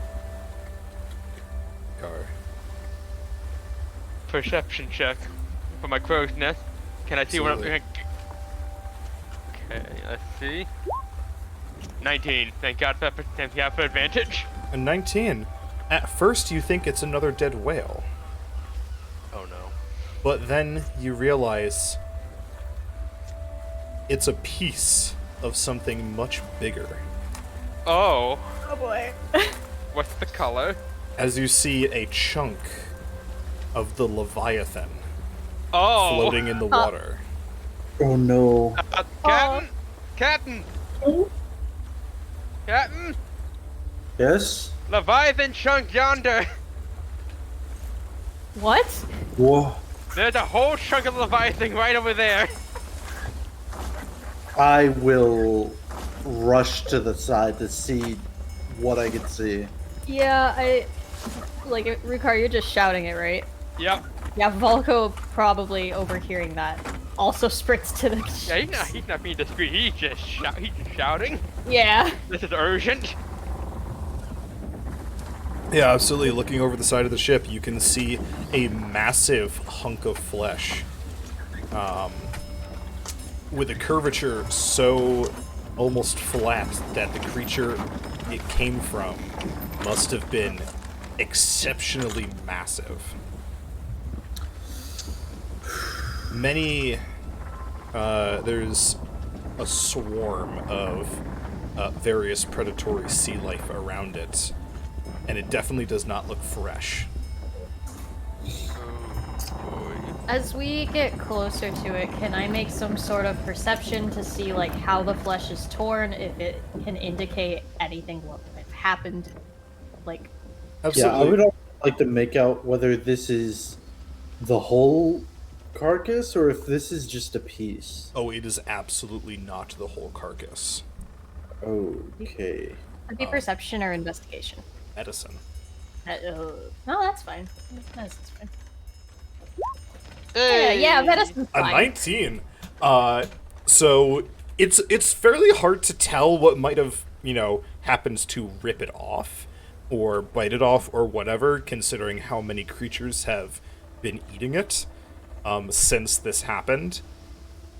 Car. Perception check for my crow's nest. Can I see what I'm? Absolutely. Okay, let's see. 19. Thank God for advantage. A 19. At first, you think it's another dead whale, Oh no. but then you realize it's a piece of something much bigger. Oh. oh boy. What's the color? As you see a chunk of the Leviathan Oh. floating in the water. Oh no. Captain. Captain. Captain. Yes? Leviathan chunk yonder. What? Whoa. There's a whole chunk of Leviathan right over there. I will rush to the side to see what I can see. Yeah, Rukar, you're just shouting it, right? Yep. Yeah, Volko probably overhearing that also sprints to the. Yeah, he's not being discreet. He's just shouting. Yeah. This is urgent. Yeah, absolutely. Looking over the side of the ship, you can see a massive hunk of flesh. With a curvature so almost flat that the creature it came from must have been exceptionally massive. there's a swarm of various predatory sea life around it, and it definitely does not look fresh. As we get closer to it, can I make some sort of perception to see like how the flesh is torn, if it can indicate anything what might have happened? Like, Absolutely. Yeah, I would also like to make out whether this is the whole carcass or if this is just a piece. Oh, it is absolutely not the whole carcass. Okay. would be perception or investigation. Medicine. No, that's fine. Medicine's fine. Hey! Yeah, medicine's A fine. 19. So it's fairly hard to tell what might have, happened to rip it off or bite it off or whatever, considering how many creatures have been eating it since this happened.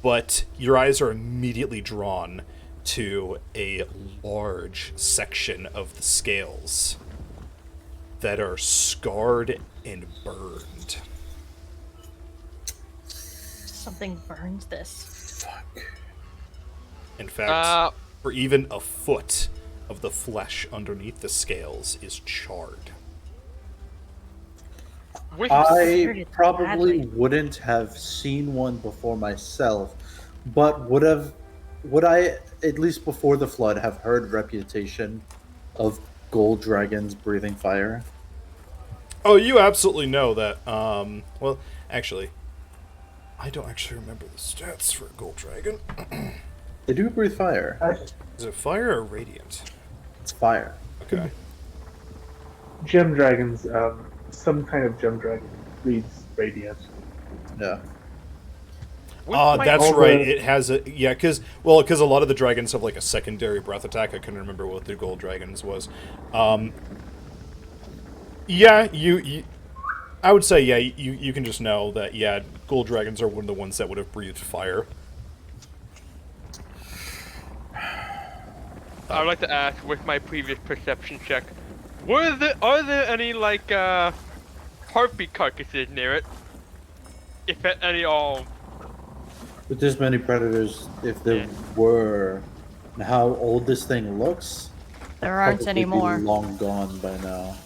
But your eyes are immediately drawn to a large section of the scales that are scarred and burned. Something burned this. In fact, for even a foot of the flesh underneath the scales is charred. I probably wouldn't have seen one before myself, but would I, at least before the flood, have heard reputation of gold dragons breathing fire? Oh, you absolutely know that. Well, actually, I don't actually remember the stats for a gold dragon. They do breathe fire. Is it fire or radiant? It's fire. Okay. Gem dragons, some kind of gem dragon breeds radiant. Yeah. That's right. It has a because a lot of the dragons have like a secondary breath attack. I couldn't remember what the gold dragons was. Yeah, I would say you can just know that gold dragons are one of the ones that would have breathed fire. I would like to ask, with my previous perception check, are there any like harpy carcasses near it? If at any all. With this many predators, if there were, and how old this thing looks, there aren't any more. Long gone by now.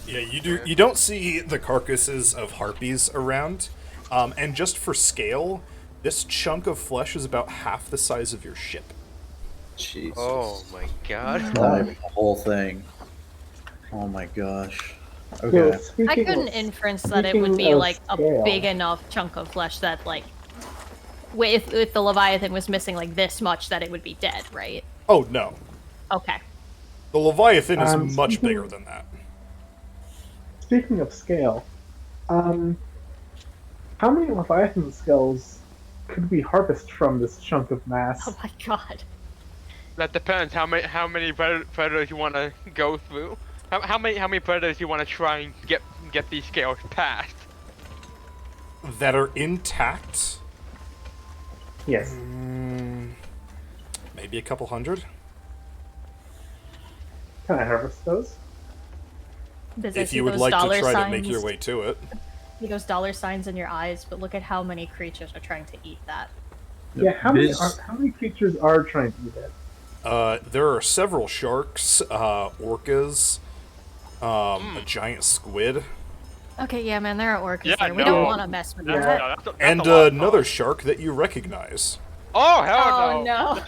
Yeah, you don't see the carcasses of harpies around, and just for scale, this chunk of flesh is about half the size of your ship. Jesus. Oh my god. Not even the whole thing. Oh my gosh. So, Okay. I couldn't inference that it would be like a big enough chunk of flesh that like, if the Leviathan was missing like this much, that it would be dead, right? Oh no. Okay. The Leviathan is much bigger than that. Speaking of scale, how many Leviathan skulls could we harvest from this chunk of mass? Oh my god. That depends. How many predators you want to go through? How many predators you want to try and get these scales past? That are intact? Yes. Maybe a couple hundred. Can I harvest those? If you would like to try to make your way to it. See those dollar signs in your eyes, but look at how many creatures are trying to eat that. Yeah, how many creatures are trying to eat it? There are several sharks, orcas, a giant squid. Okay, yeah, man, there are orcas there. We no. don't want to mess with that. That's And another shark that you recognize. Oh hell Oh, no.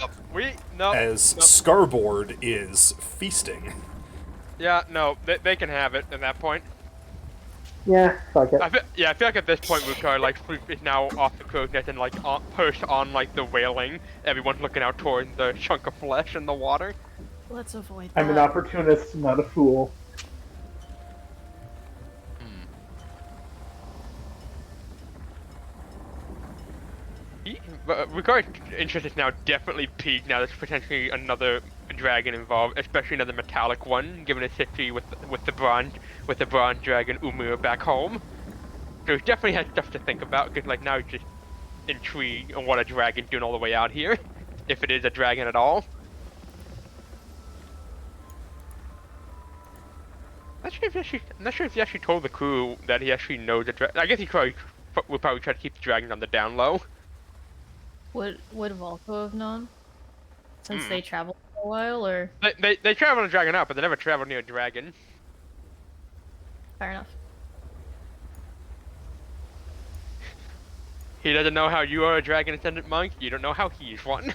No. As Scarboard is feasting. Yeah, no, they can have it at that point. Yeah, fuck it. I feel like at this point Rukar like is now off the crow's nest and like perched on like the railing. Everyone's looking out toward the chunk of flesh in the water. Let's avoid that. I'm an opportunist, not a fool. Rukar's interest is now definitely peaked. Now there's potentially another dragon involved, especially another metallic one, given its history with the bronze dragon Umur back home. So he definitely has stuff to think about, because like now he's just intrigued on what a dragon's doing all the way out here, if it is a dragon at all. I'm not sure if he actually told the crew that he actually knows a dragon. I guess he probably we'll probably try to keep the dragon on the down low. Would Volko have known? Since Hmm. they traveled for a while, or They travel a dragon up, but they never travel near a dragon. fair enough. He doesn't know how you are a dragon ascendant monk. You don't know how he's one.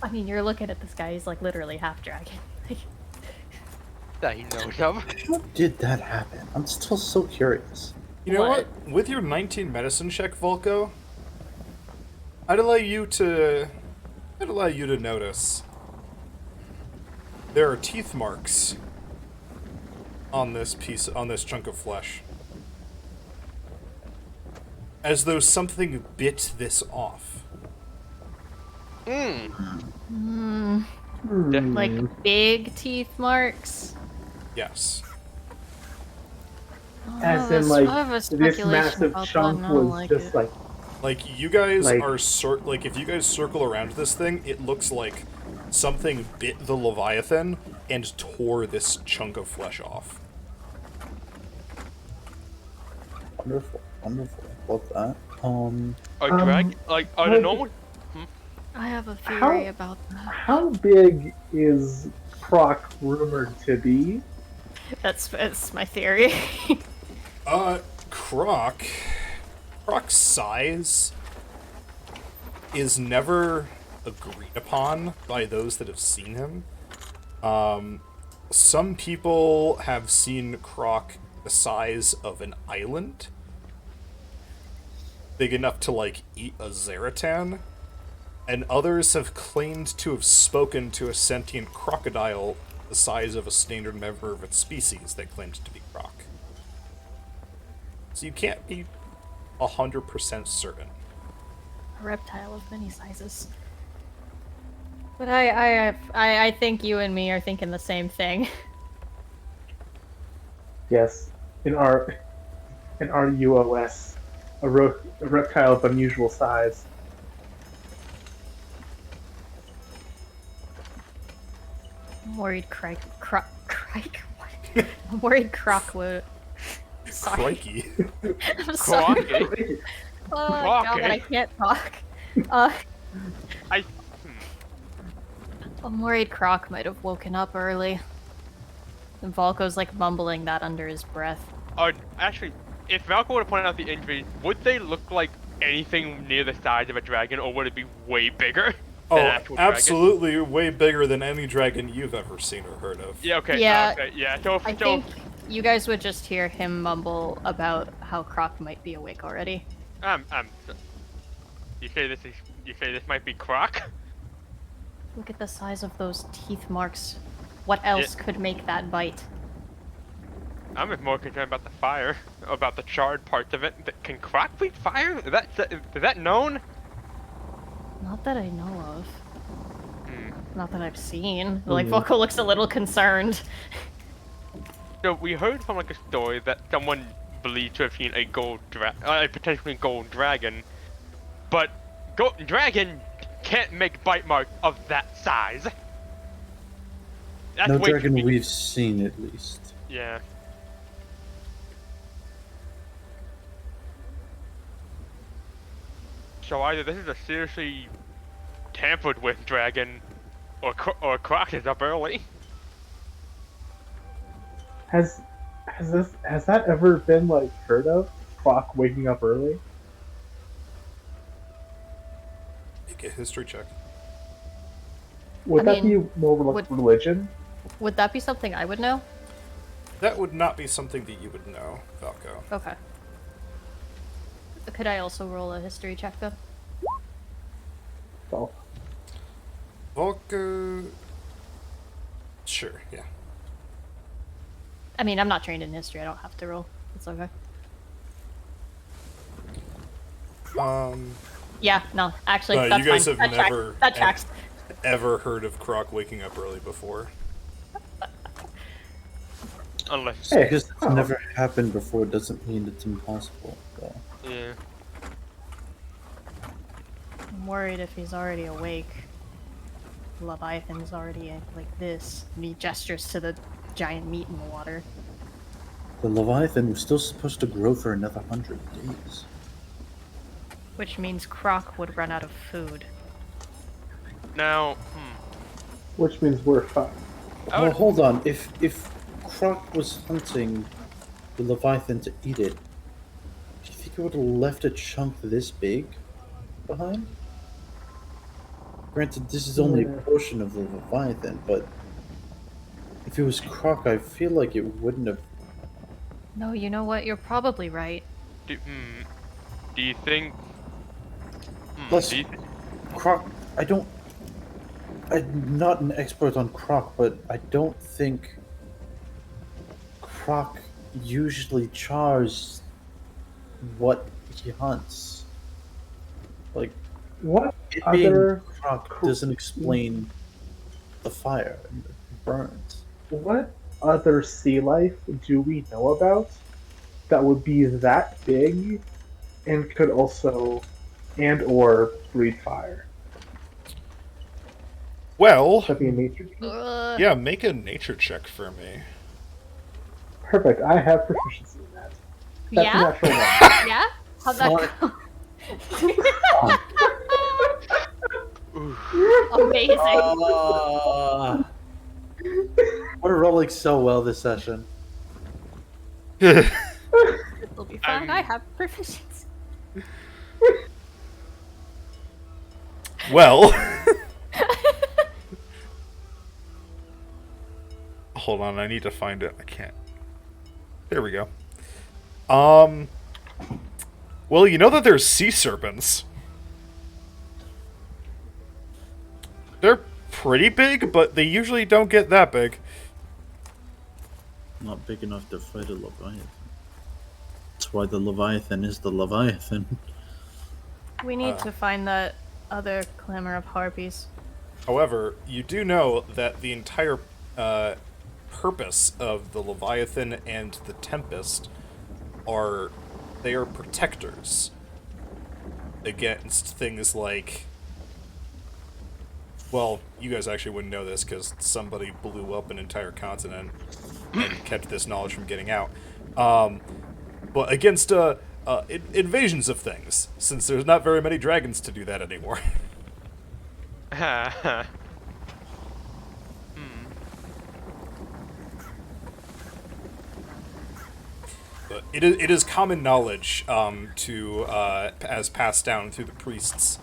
I mean, you're looking at this guy. He's like literally half dragon. That he knows of. How did that happen? I'm still so curious. You know What? what? With your 19 medicine check, Volko, I'd allow you to notice there are teeth marks on this chunk of flesh. As though something bit this off. Like big teeth marks. Yes. As Oh, in, that's like, sort of a this speculation massive about that, chunk and I don't was like just it. like, Like, you guys Like- are like, if you guys circle around this thing, it looks like something bit the Leviathan and tore this chunk of flesh off. Wonderful, wonderful. Love that. A dragon, like a like- normal. I have a theory How- about that. how big is Croc rumored to be? That's my theory. Croc's size is never agreed upon by those that have seen him. Some people have seen Croc the size of an island, big enough to, like, eat a Zaratan, and others have claimed to have spoken to a sentient crocodile the size of a standard member of its species that claimed to be Croc. So you can't be 100% certain. A reptile of many sizes. But I think you and me are thinking the same thing. Yes, in our UOS, a reptile of unusual size. I'm worried Crike. What? I'm worried Croc would. Sorry. Crikey. I'm sorry. Crocky. Oh god, Crocky. I can't talk. Uh, I. I'm worried Croc might have woken up early. And Volko's like mumbling that under his breath. Actually, if Malcolm would have pointed out the injuries, would they look like anything near the size of a dragon, or would it be way bigger Oh, than an actual dragon? absolutely way bigger than any dragon you've ever seen or heard of. Yeah. Okay. Yeah, Okay. Yeah. So. I think you guys would just hear him mumble about how Croc might be awake already. You say this might be Croc? Look at the size of those teeth marks. What else could make that bite? I'm just more concerned about the fire, about the charred parts of it. Can Croc breathe fire? Is that known? Not that I know of. Not that I've seen. Hmm. Like, Volko looks a little concerned. So we heard from like a story that someone believed to have seen a potentially gold dragon, but gold dragon can't make bite marks of that size. That's No way too dragon big. we've seen, at least. Yeah. So either this is a seriously tampered with dragon, or Croc is up early. Has that ever been like heard of? Croc waking up early? Make a history check. Would I that mean, be more like would- religion? Would that be something I would know? That would not be something that you would know, Falco. Okay. Could I also roll a history check then? So, Falco... Sure, yeah. I mean, I'm not trained in history. I don't have to roll. It's okay. Yeah, no, actually, No, that's you guys fine. have That tracks. never- That tracks. Ever heard of Croc waking up early before? Unless, Hey, Because it's oh. never happened before doesn't mean it's impossible. So. yeah. I'm worried if he's already awake. Leviathan's already like this. And he gestures to the giant meat in the water. The Leviathan was still supposed to grow for another 100 days. which means Croc would run out of food. Now, Which means we're fucked. I Well, would- hold on. If Croc was hunting the Leviathan to eat it, do you think it would have left a chunk this big behind? Granted, this is only a Yeah. portion of the Leviathan, but if it was Croc, I feel like it wouldn't have. No, you know what? You're probably right. do you think? Plus, Do you, Croc, I don't. I'm not an expert on Croc, but I don't think Croc usually chars what he hunts. Like, What it being other Croc doesn't explain the fire and the burns. what other sea life do we know about that would be that big and could also and or breathe fire? Well, Would that be a nature check? yeah, make a nature check for me. Perfect. I have proficiency in that. That's a Yeah? natural one. Yeah? How'd that go? Amazing. We're rolling so well this session. It'll be fun. I have proficiency. Well, hold on, I need to find it. I can't. There we go. Well, you know that there's sea serpents. They're pretty big, but they usually don't get that big. Not big enough to fight a Leviathan. That's why the Leviathan is the Leviathan. We need to find that other clamor of harpies. However, you do know that the entire purpose of the Leviathan and the Tempest they are protectors against things like, well, you guys actually wouldn't know this because somebody blew up an entire continent and kept this knowledge from getting out. But against invasions of things, since there's not very many dragons to do that anymore. But it is common knowledge as passed down through the priests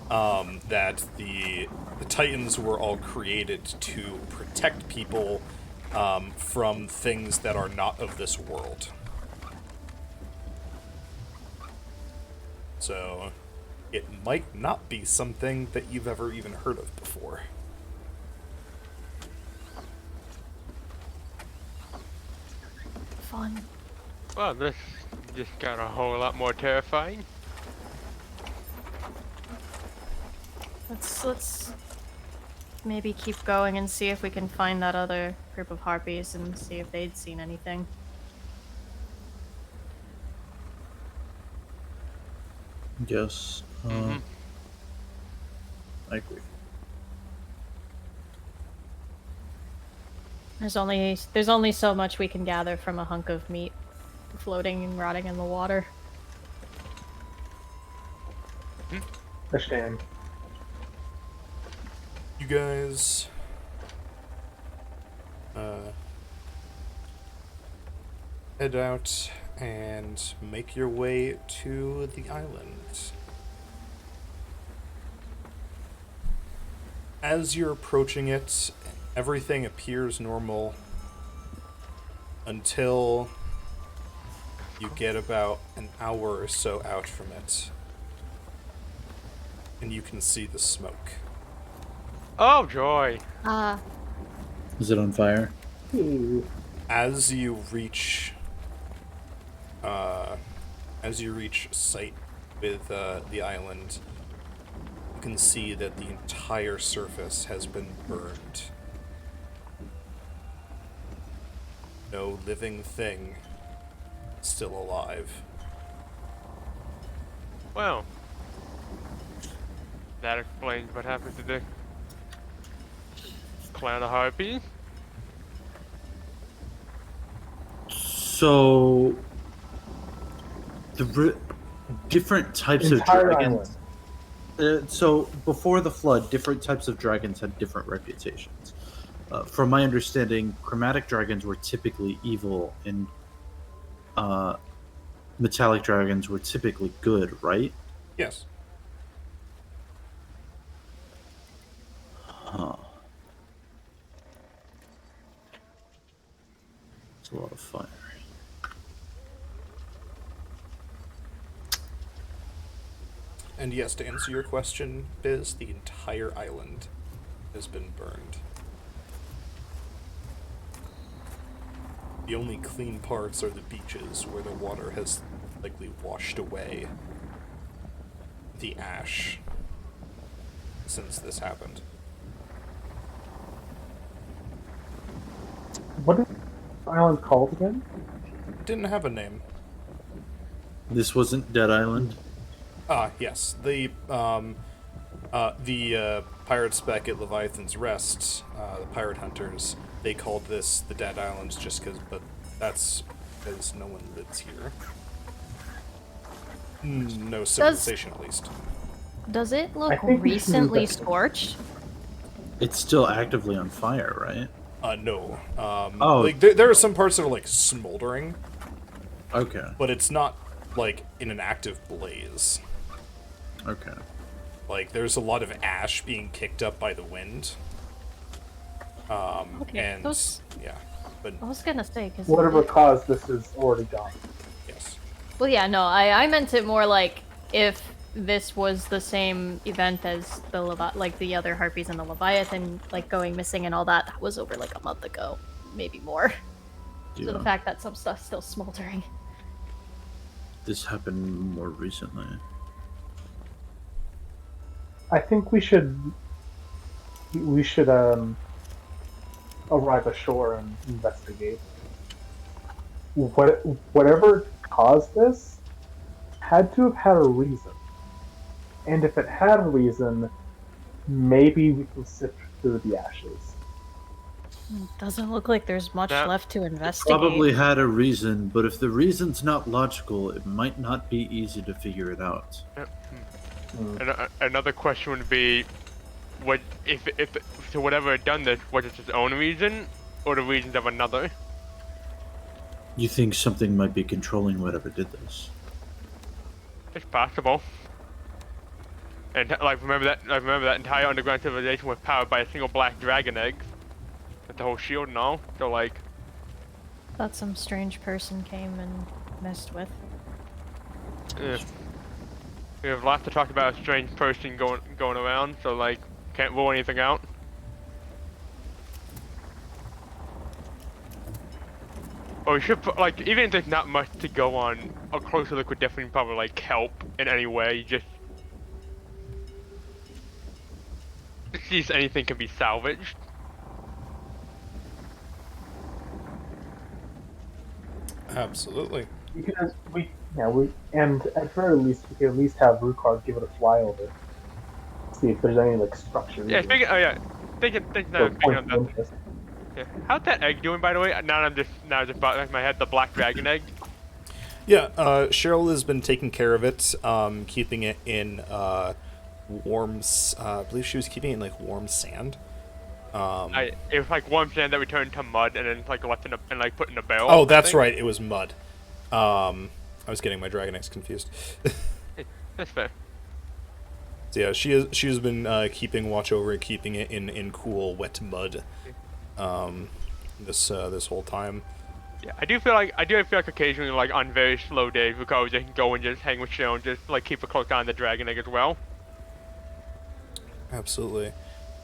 that the Titans were all created to protect people from things that are not of this world. So it might not be something that you've ever even heard of before. Fun. well, this just got a whole lot more terrifying. Let's maybe keep going and see if we can find that other group of harpies and see if they'd seen anything. Yes. Mhm. I agree. There's only so much we can gather from a hunk of meat floating and rotting in the water. Understand. You guys head out and make your way to the island. As you're approaching it, everything appears normal until you get about an hour or so out from it, and you can see the smoke. Oh joy! Is it on fire? Ooh. As you reach sight with the island, you can see that the entire surface has been burned. No living thing still alive. Well, that explains what happened to the clan of harpies. So different types Entire of dragons. So before the flood, different types of dragons had different reputations. From my understanding, chromatic dragons were typically evil, and metallic dragons were typically good, right? Yes. Huh. It's a lot of fire. And yes, to answer your question, Biz, the entire island has been burned. The only clean parts are the beaches, where the water has likely washed away the ash since this happened. What is the island called again? It didn't have a name. This wasn't Dead Island. Yes. The pirate spec at Leviathan's Rest, the pirate hunters, they called this the Dead Islands just because, but that's because no one lives here. No civilization, at least. Does it I look think we should do recently that. scorched? It's still actively on fire, right? No. Oh. Like, there are some parts that are, like, smoldering, Okay. but it's not, like, in an active blaze. Okay. Like, there's a lot of ash being kicked up by the wind. Okay, And, those- yeah. But, I was gonna say, because... Whatever caused this is already gone. yes. Well, yeah, no, I meant it more like if this was the same event as the like the other harpies and the Leviathan, like going missing and all that. That was over like a month ago, maybe more. So the Yeah. fact that some stuff's still smoldering. This happened more recently. I think we should arrive ashore and investigate. Whatever caused this had to have had a reason. And if it had a reason, maybe we can sift through the ashes. Doesn't look like there's much That- left to investigate. Probably had a reason, but if the reason's not logical, it might not be easy to figure it out. And another question would be, what if so whatever had done this, was it its own reason or the reasons of another? You think something might be controlling whatever did this? It's possible. And like remember that entire underground civilization was powered by a single black dragon egg, with the whole shield and all. So like, That some strange person came and messed with. we have lots to talk about a strange person going around. So like, can't rule anything out. Or we should like, even if there's not much to go on, a closer look would definitely probably like help in any way. Just see if anything can be salvaged. Absolutely. Because and at very least we can at least have Rukard give it a flyover. See if there's any like structure. Yeah, speaking. Oh yeah, thinking or speaking on points of that. interest. Yeah. How's that egg doing, by the way? Now I just brought back in my head the black dragon egg. Yeah, Cheryl has been taking care of it, keeping it in warm. I believe she was keeping it in like warm sand. It was like warm sand that we turned to mud and then like left in a, and like put in a barrel. Oh, I that's think. right. It was mud. I was getting my dragon eggs confused. That's fair. So yeah, she has been keeping watch over it, keeping it in cool, wet mud. This whole time. Yeah, I do feel like occasionally, like on very slow days, we could just go and just hang with Cheryl and just like keep a close eye on the dragon egg as well. Absolutely.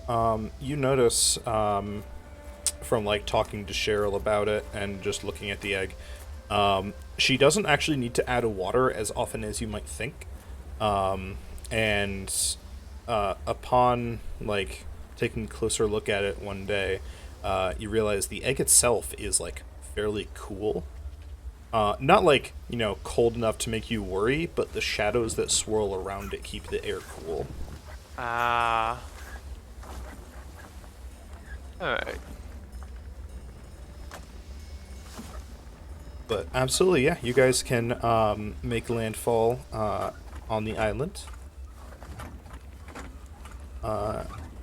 You notice from like talking to Cheryl about it and just looking at the egg, she doesn't actually need to add water as often as you might think. And upon like taking a closer look at it one day, you realize the egg itself is like fairly cool. Not like, cold enough to make you worry, but the shadows that swirl around it keep the air cool. Alright. But absolutely, yeah, you guys can make landfall on the island.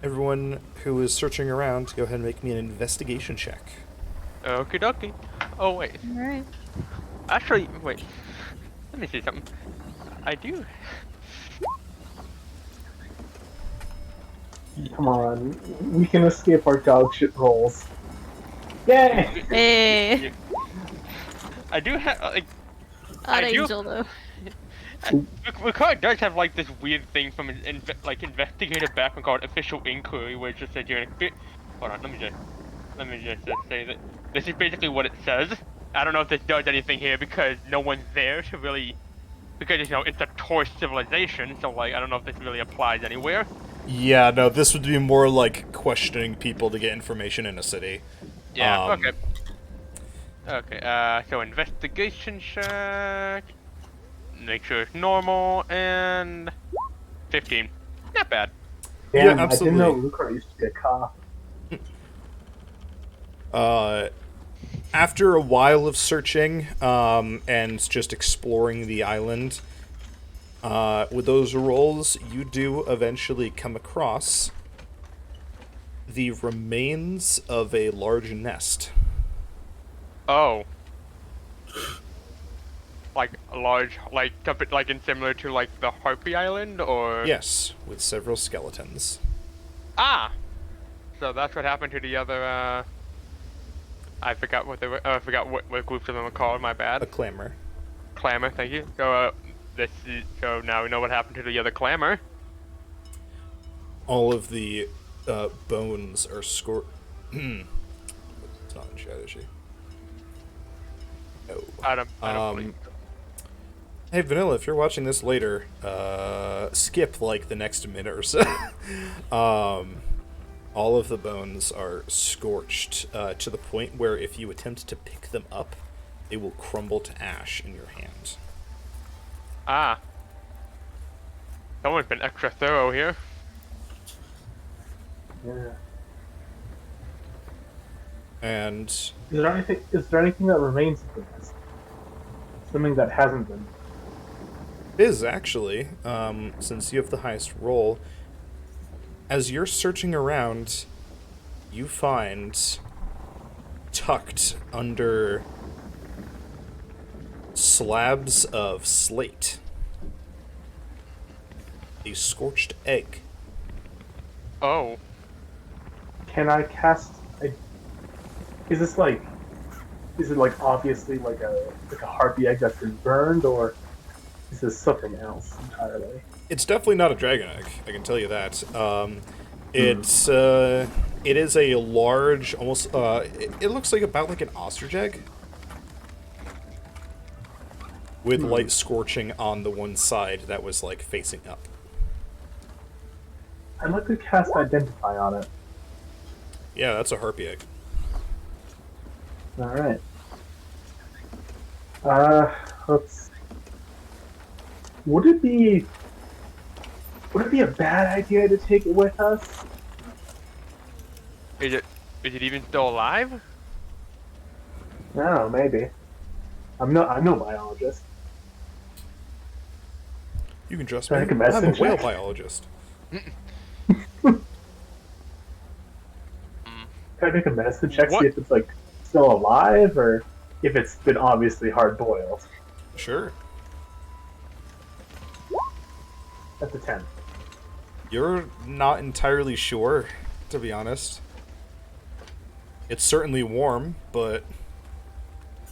Everyone who is searching around, go ahead and make me an investigation check. Okie dokie. Oh wait. All right. Actually, wait. Let me see something. I do. Come on, we can escape our dog shit rolls. Yay! Hey, I do have like. odd I do. angel though. Ricard does have like this weird thing from like investigative background called official inquiry, where it just says you're an. Hold on, let me just say that this is basically what it says. I don't know if this does anything here because no one's there to really, because you know it's a tourist civilization, so like I don't know if this really applies anywhere. Yeah, no, this would be more like questioning people to get information in a city. Yeah. Um, Okay. Okay. So investigation check. Make sure it's normal and 15. Not bad. Yeah, Damn, I absolutely. didn't know Lucre used to be a cop. After a while of searching and just exploring the island, with those rolls, you do eventually come across the remains of a large nest. Oh. Like a large, like like in similar to like the Harpy Island, or Yes, with several skeletons. ah. So that's what happened to the other. I forgot what they were. I forgot what groups of them were called. My A bad. clamor. Clamor. Thank you. So so now we know what happened to the other clamor. All of the bones are scored. It's not in strategy. No. I don't believe. Hey, Vanilla, if you're watching this later, skip like the next minute or so. All of the bones are scorched to the point where if you attempt to pick them up, they will crumble to ash in your hand. Ah. Someone's been extra thorough here. Yeah. And Is there anything? Is there anything that remains of the nest? Something that hasn't been. it is actually, since you have the highest roll, as you're searching around, you find tucked under slabs of slate a scorched egg. Oh. Can I cast? Is this like? Is it like obviously like a harpy egg that's been burned, or is this something else entirely? It's definitely not a dragon egg, I can tell you that. It is a large, almost, it looks like about like an ostrich egg. With light scorching on the one side that was like facing up. I'd like to cast Identify on it. Yeah, that's a harpy egg. Alright. Let's. Would it be a bad idea to take it with us? Is it even still alive? I don't know, maybe. I'm no biologist. You can trust Can I me. make a I'm a medicine whale check? biologist. Can I make a medicine check, What? see if it's like still alive, or if it's been obviously hard boiled? Sure. That's a 10. You're not entirely sure, to be honest. It's certainly warm, but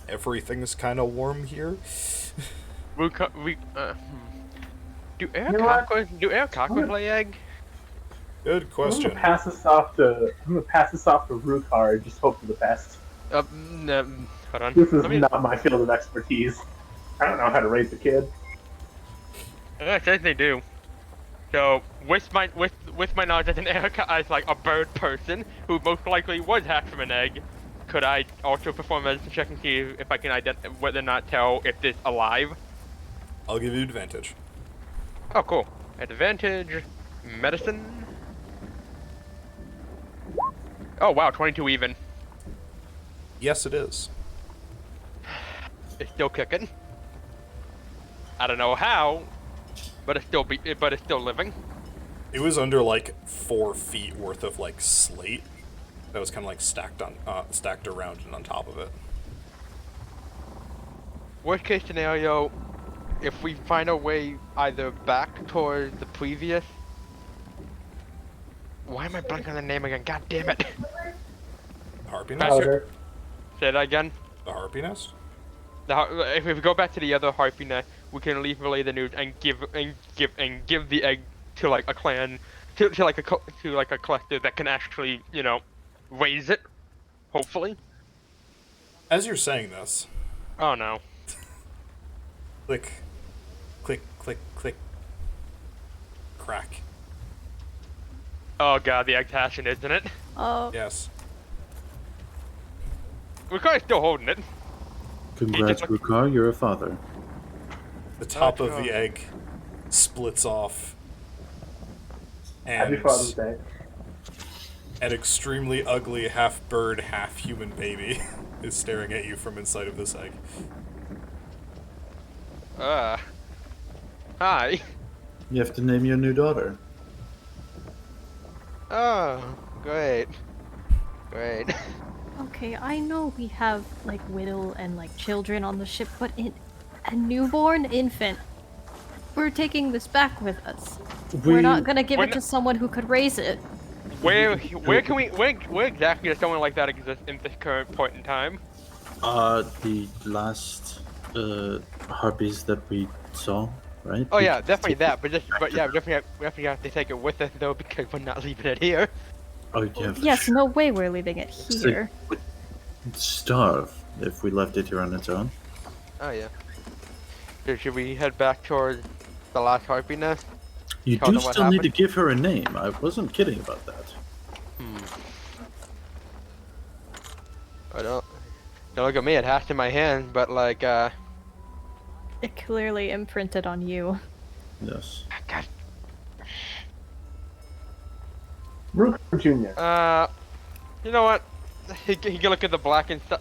everything's kind of warm here. Do air You know what? cockroach lay egg? Good I'm question. gonna pass this off to Rukar and just hope for the best. Hold on. This is Let me- not my field of expertise. I don't know how to raise a kid. It says they do. So with my knowledge as an as like a bird person who most likely was hatched from an egg, could I also perform a medicine check and see if I can identify whether or not tell if this alive? I'll give you advantage. Oh, cool. Advantage, medicine. Oh wow, 22 even. Yes, it is. is still kicking. I don't know how, but it's still living. It was under like 4 feet worth of like slate that was kind of like stacked around and on top of it. Worst case scenario, if we find a way either back towards the previous. Why am I blanking on the name again? God damn it! Harpy Back nest? to- Say that again. The harpy nest? If we go back to the other harpy nest, we can relay the news and give the egg to like a clan, to like a collective that can actually, you know, raise it. Hopefully. As you're saying this, Oh no. click, click, click, click, crack. Oh god, the egg's hatching, isn't it? Oh. Yes. We're kind of still holding it. Congrats, Rukar, you're a father. The top of God. the egg splits off, Happy and Father's Day. an extremely ugly half-bird, half-human baby is staring at you from inside of this egg. Hi. You have to name your new daughter. Oh, great. Great. Okay, I know we have like widow and like children on the ship, but a newborn infant. We're taking this back with us. We're not gonna give it to someone who could raise it. Where exactly does someone like that exist in this current point in time? The last harpies that we saw, right? Oh yeah, definitely that. But yeah, we definitely have to take it with us though because we're not leaving it here. Oh yeah. Yes, no way we're leaving it here. We'd starve if we left it here on its own. Oh yeah. So should we head back towards the last harpy nest? You Tell do them what still need to happened? give her a name. I wasn't kidding about that. I don't look at me. It has in my hand, but like It clearly imprinted on you. Yes. God. Rook Jr. You know what? He can look at the black inside.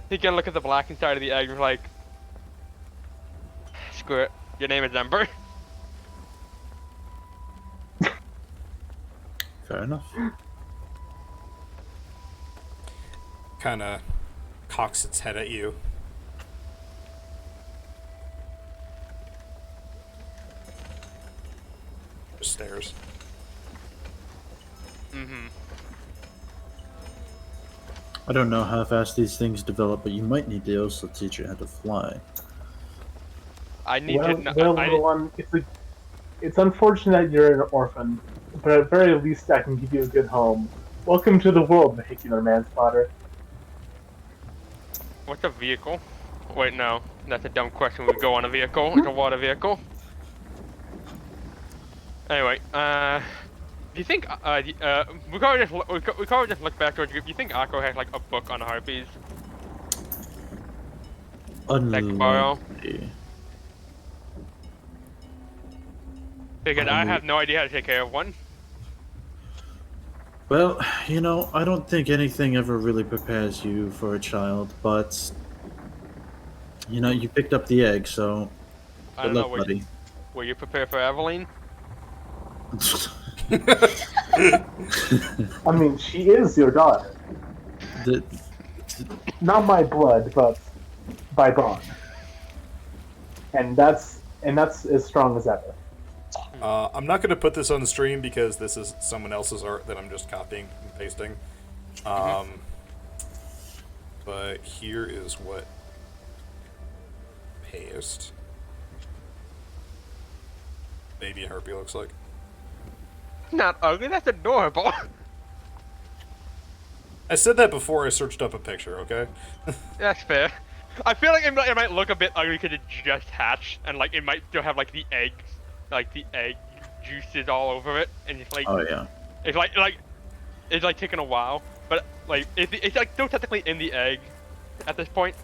He can look at the black inside of the egg and like, screw it. Your name is Ember. Fair enough. Kind of cocks its head at you. Just stares. I don't know how fast these things develop, but you might need to also teach you how to fly. I need Well, to know. well, little one, it's unfortunate you're an orphan, but at very least I can give you a good home. Welcome to the world, vehicular manslaughter. What's a vehicle? Wait, no. That's a dumb question. We go on a vehicle. It's a water vehicle. Anyway, do you think, we can't just look back towards the group. Do you think Akko has, like, a book on harpies? Borrow? Unlikely. Because I have no idea how to take care of one. Well, you know, I don't think anything ever really prepares you for a child, but you know, you picked up the egg, so I good don't know, luck, buddy. were you prepared for Evelyn? I mean, she is your daughter. The- Not by blood, but by bond. And that's as strong as ever. I'm not going to put this on the stream because this is someone else's art that I'm just copying and pasting. But here is what paste baby harpy looks like. Not ugly, that's adorable. I said that before I searched up a picture, okay? That's fair. I feel like it might look a bit ugly because it just hatched, and like it might still have like the egg juices all over it, and it's like oh yeah. it's like taking a while, but like it's like still technically in the egg at this point.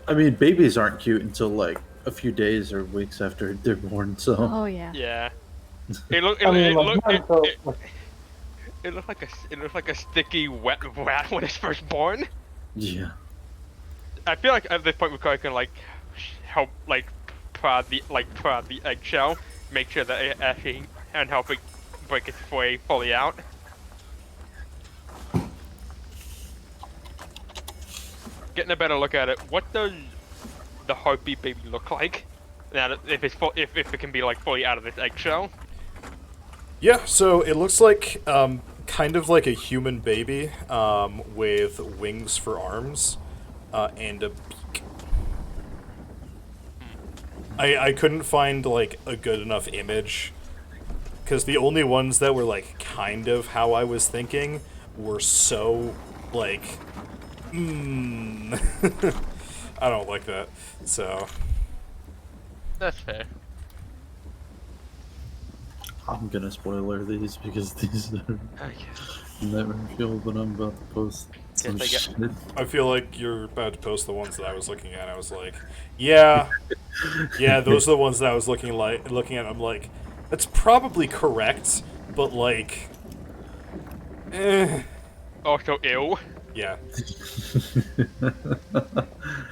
I mean, babies aren't cute until like a few days or weeks after they're born, so Oh yeah. Yeah. It looks like a sticky wet rat when it's first born. yeah. I feel like at this point we can like help prod the eggshell, make sure that it actually and help it break its way fully out. Getting a better look at it, what does the heartbeat baby look like? Now, if it's if it can be like fully out of this eggshell. Yeah, so it looks like kind of like a human baby with wings for arms and a beak. I couldn't find like a good enough image because the only ones that were like kind of how I was thinking were so like I don't like that. So That's fair. I'm gonna spoiler these because these are never feel but I'm about to post some shit. I feel like you're about to post the ones that I was looking at. I was like, yeah, those are the ones that I was looking at. I'm like, that's probably correct, but like, Also ill. Yeah.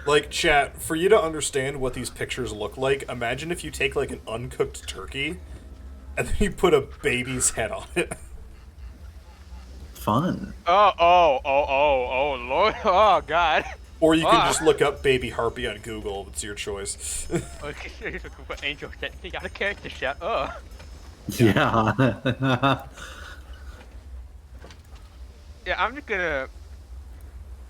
Like, chat, for you to understand what these pictures look like, imagine if you take like an uncooked turkey and then you put a baby's head on it. Fun. Oh, Lord. Oh, God. Or you can just look up baby harpy on Google. It's your choice. Okay, Angel said, you got a character shot. Oh. Yeah. Yeah, I'm just gonna.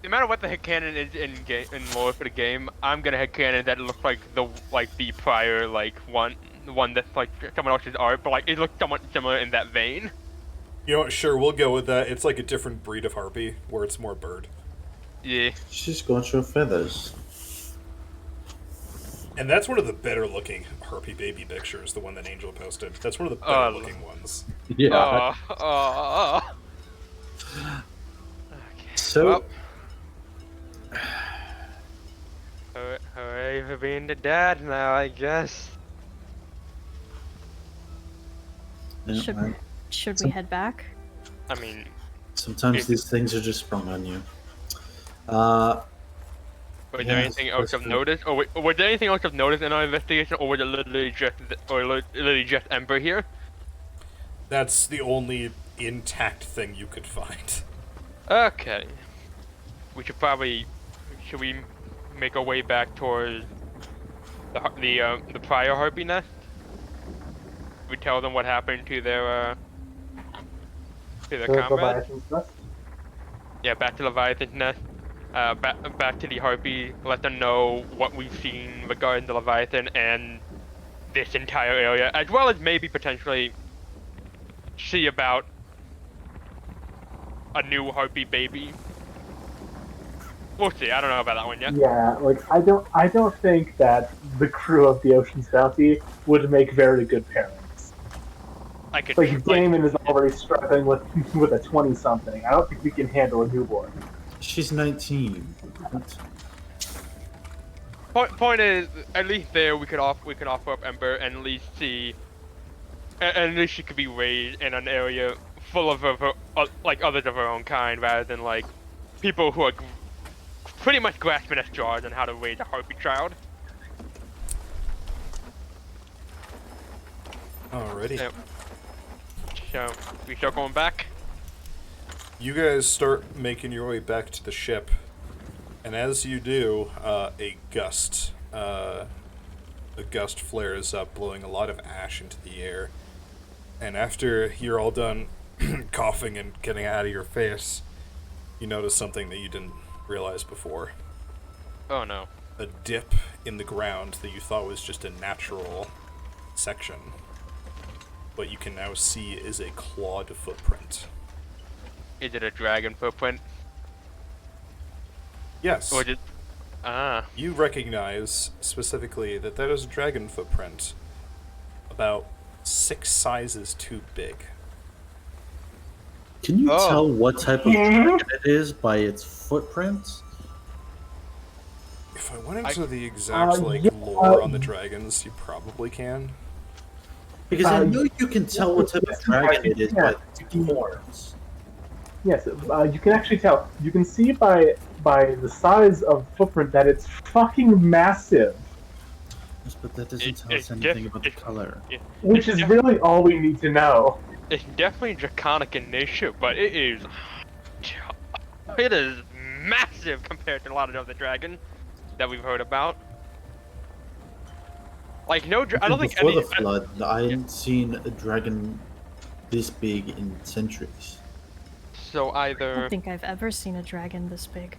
No matter what the headcanon is in lore for the game, I'm gonna headcanon that it looks like the prior one that's like someone else's art, but like it looks somewhat similar in that vein. You know what? Sure, we'll go with that. It's like a different breed of harpy, where it's more bird. Yeah. She's got your feathers. And that's one of the better looking harpy baby pictures, the one that Angel posted. That's one of the better looking ones. Yeah. Okay. So. Well, hooray for being the dad now, I guess. Should we head back? I mean, sometimes these things are just sprung on you. was there anything else of notice, or was there anything else of notice in our investigation, or was it literally just Ember here? That's the only intact thing you could find. Okay. We should probably we make our way back towards the prior harpy nest? We tell them what happened to their comrade. Leviathan's nest? Yeah, back to Leviathan's nest. Back to the harpy. Let them know what we've seen regarding the Leviathan and this entire area, as well as maybe potentially see about a new harpy baby. We'll see. I don't know about that one yet. Yeah, like I don't think that the crew of the Ocean's Bounty would make very good parents. I could Like Damon is already struggling with a 20-something. I don't think we can handle a newborn. She's 19. Point is, at least there we could offer up Ember and at least see, at least she could be raised in an area full of her, like others of her own kind, rather than like people who are pretty much grasping at straws on how to raise a harpy child. Alrighty. So we start going back. You guys start making your way back to the ship, and as you do, a gust flares up, blowing a lot of ash into the air. And after you're all done coughing and getting out of your face, you notice something that you didn't realize before. Oh no. A dip in the ground that you thought was just a natural section. What you can now see is a clawed footprint. Is it a dragon footprint? Yes. Or did... You recognize specifically that is a dragon footprint. About 6 sizes too big. Can you tell what type of dragon it is by its footprint? If I went into the exact lore on the dragons, you probably can. Because I know you can tell what type of dragon it is by its horns. Yes, you can actually tell. You can see by the size of the footprint that it's fucking massive, Yes, but that doesn't tell It's us anything def- about the color. which is really all we need to know. it's definitely draconic in nature, but it is massive compared to a lot of other dragon that we've heard about. Like I don't think Before any. the flood, I yeah. hadn't seen a dragon this big in centuries. So I either don't think I've ever seen a dragon this big.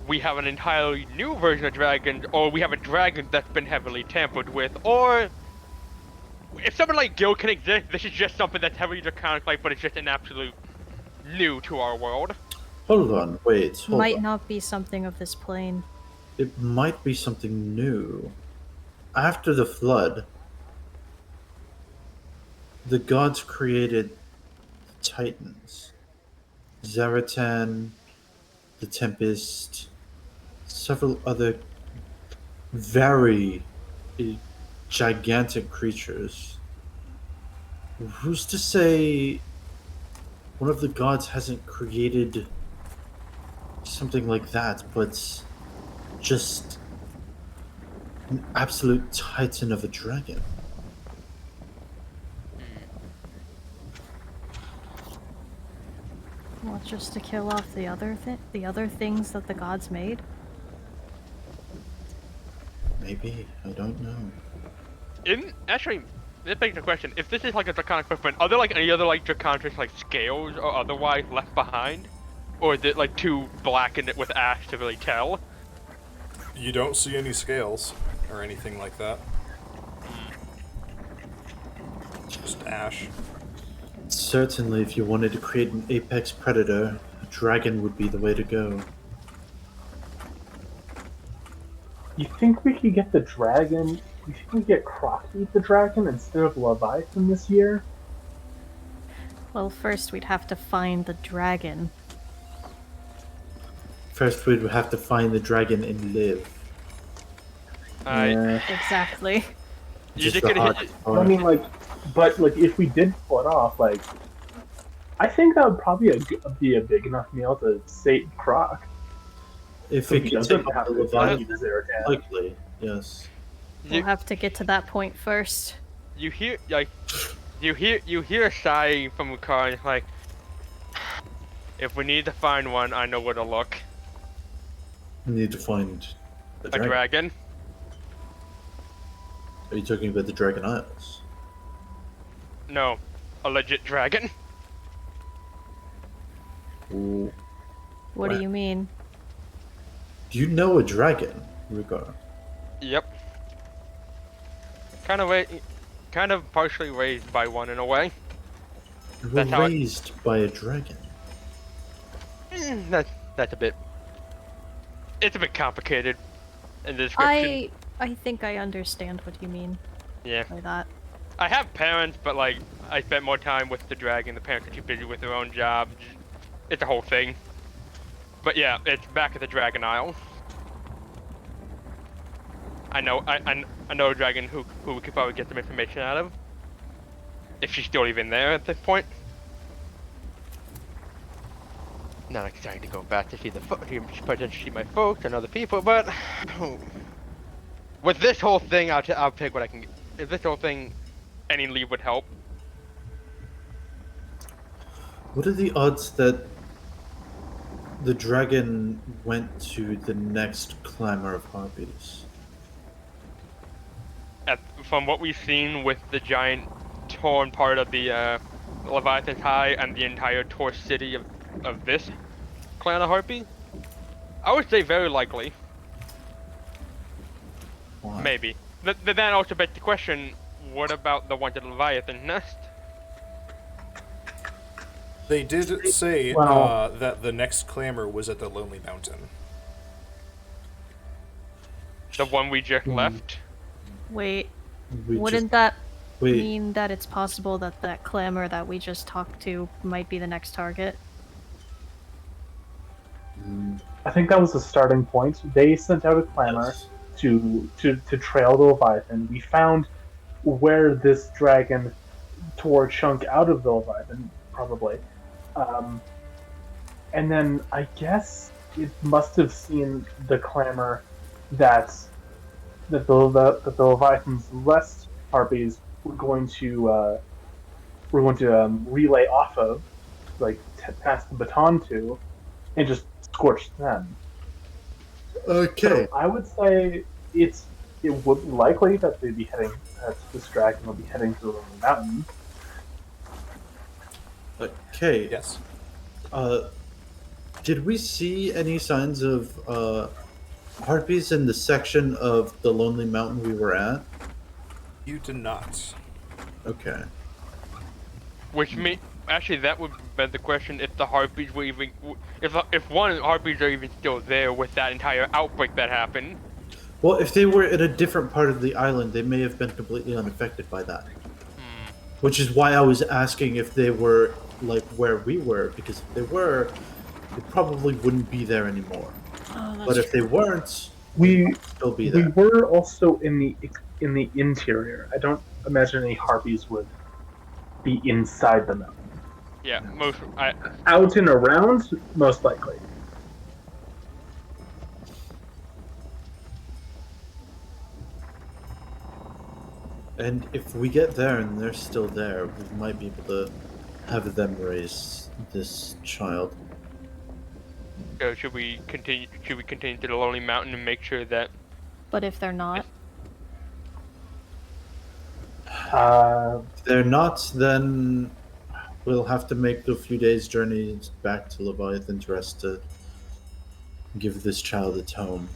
we have an entirely new version of dragon, or we have a dragon that's been heavily tampered with, or if someone like Gil can exist, this is just something that's heavily draconic like, but it's just an absolute new to our world. Hold on, wait, hold Might on. not be something of this plane. It might be something new. After the flood, the gods created Titans. Zaratan, the Tempest, several other very gigantic creatures. Who's to say one of the gods hasn't created something like that, but just an absolute titan of a dragon? Well, just to kill off the other things that the gods made. Maybe, I don't know. Actually, this begs the question: if this is like a draconic footprint, are there like any other like draconic like scales or otherwise left behind, or is it like too blackened with ash to really tell? You don't see any scales or anything like that. Just ash. Certainly, if you wanted to create an apex predator, a dragon would be the way to go. You think we could get the dragon? You think we get Crockbeat the dragon instead of Leviathan this year? Well, first we'd have to find the dragon. First, we'd have to find the dragon and live. Yeah. Exactly. You Just just the gonna hardest hit. I part. mean, like, but like, if we did pull it off, like, I think that would probably be a big enough meal to sate Croc. If So it he could doesn't take have the to Leviathan, use Zaratan. likely, yes. We'll have to get to that point first. You hear you hear a sigh from Ukar, like, if we need to find one, I know where to look. We need to find the A dragon. dragon. Are you talking about the Dragon Isles? No, a legit dragon. Ooh. What do Wow. you mean? Do you know a dragon, Rugar? Yep. Kind of partially raised by one in a way. You were That's how it- raised by a dragon. That's a bit. It's a bit complicated in the description. I think I understand what you mean Yeah. by that. I have parents, but like I spent more time with the dragon. The parents are too busy with their own jobs. It's a whole thing. But yeah, it's back at the Dragon Isle. I know a dragon who we could probably get some information out of. If she's still even there at this point. Not excited to go back to see potentially see my folks and other people, but with this whole thing, I'll take what I can get. If this whole thing, any leave would help. What are the odds that the dragon went to the next clamor of harpies? From what we've seen with the giant torn part of the Leviathan's High and the entire Tor city of this clan of Harpy, I would say very likely. Why? Maybe. Then also begs the question, what about the ones at Leviathan Nest? They did say Wow. that the next clamor was at the Lonely Mountain. The one we just left? Wait, We wouldn't that wait. mean that it's possible that that clamor that we just talked to might be the next target? I think that was the starting point. They sent out a clamor Yes. to trail the Leviathan. We found where this dragon tore a chunk out of the Leviathan, probably. And then I guess it must have seen the clamor that the Leviathan's less harpies were going to relay off of, like pass the baton to, and just scorch them. Okay. So I would say it would be likely that they'd be heading that this dragon will be heading to the Lonely Mountain. Okay. Yes. Did we see any signs of harpies in the section of the Lonely Mountain we were at? You did not. Okay. Which actually that would beg the question if the harpies were even if one of the harpies are even still there with that entire outbreak that happened. Well, if they were in a different part of the island, they may have been completely unaffected by that. Which is why I was asking if they were like where we were, because if they were, they probably wouldn't be there anymore. But if they weren't, We they'd still be we there. were also in the interior. I don't imagine any harpies would be inside the mountain. Yeah, Out and around, most likely. And if we get there and they're still there, we might be able to have them raise this child. So should we continue? Should we continue to the Lonely Mountain and make sure that? But if they're not, If they're not, then we'll have to make a few days' journey back to Leviathan Rest to give this child its home.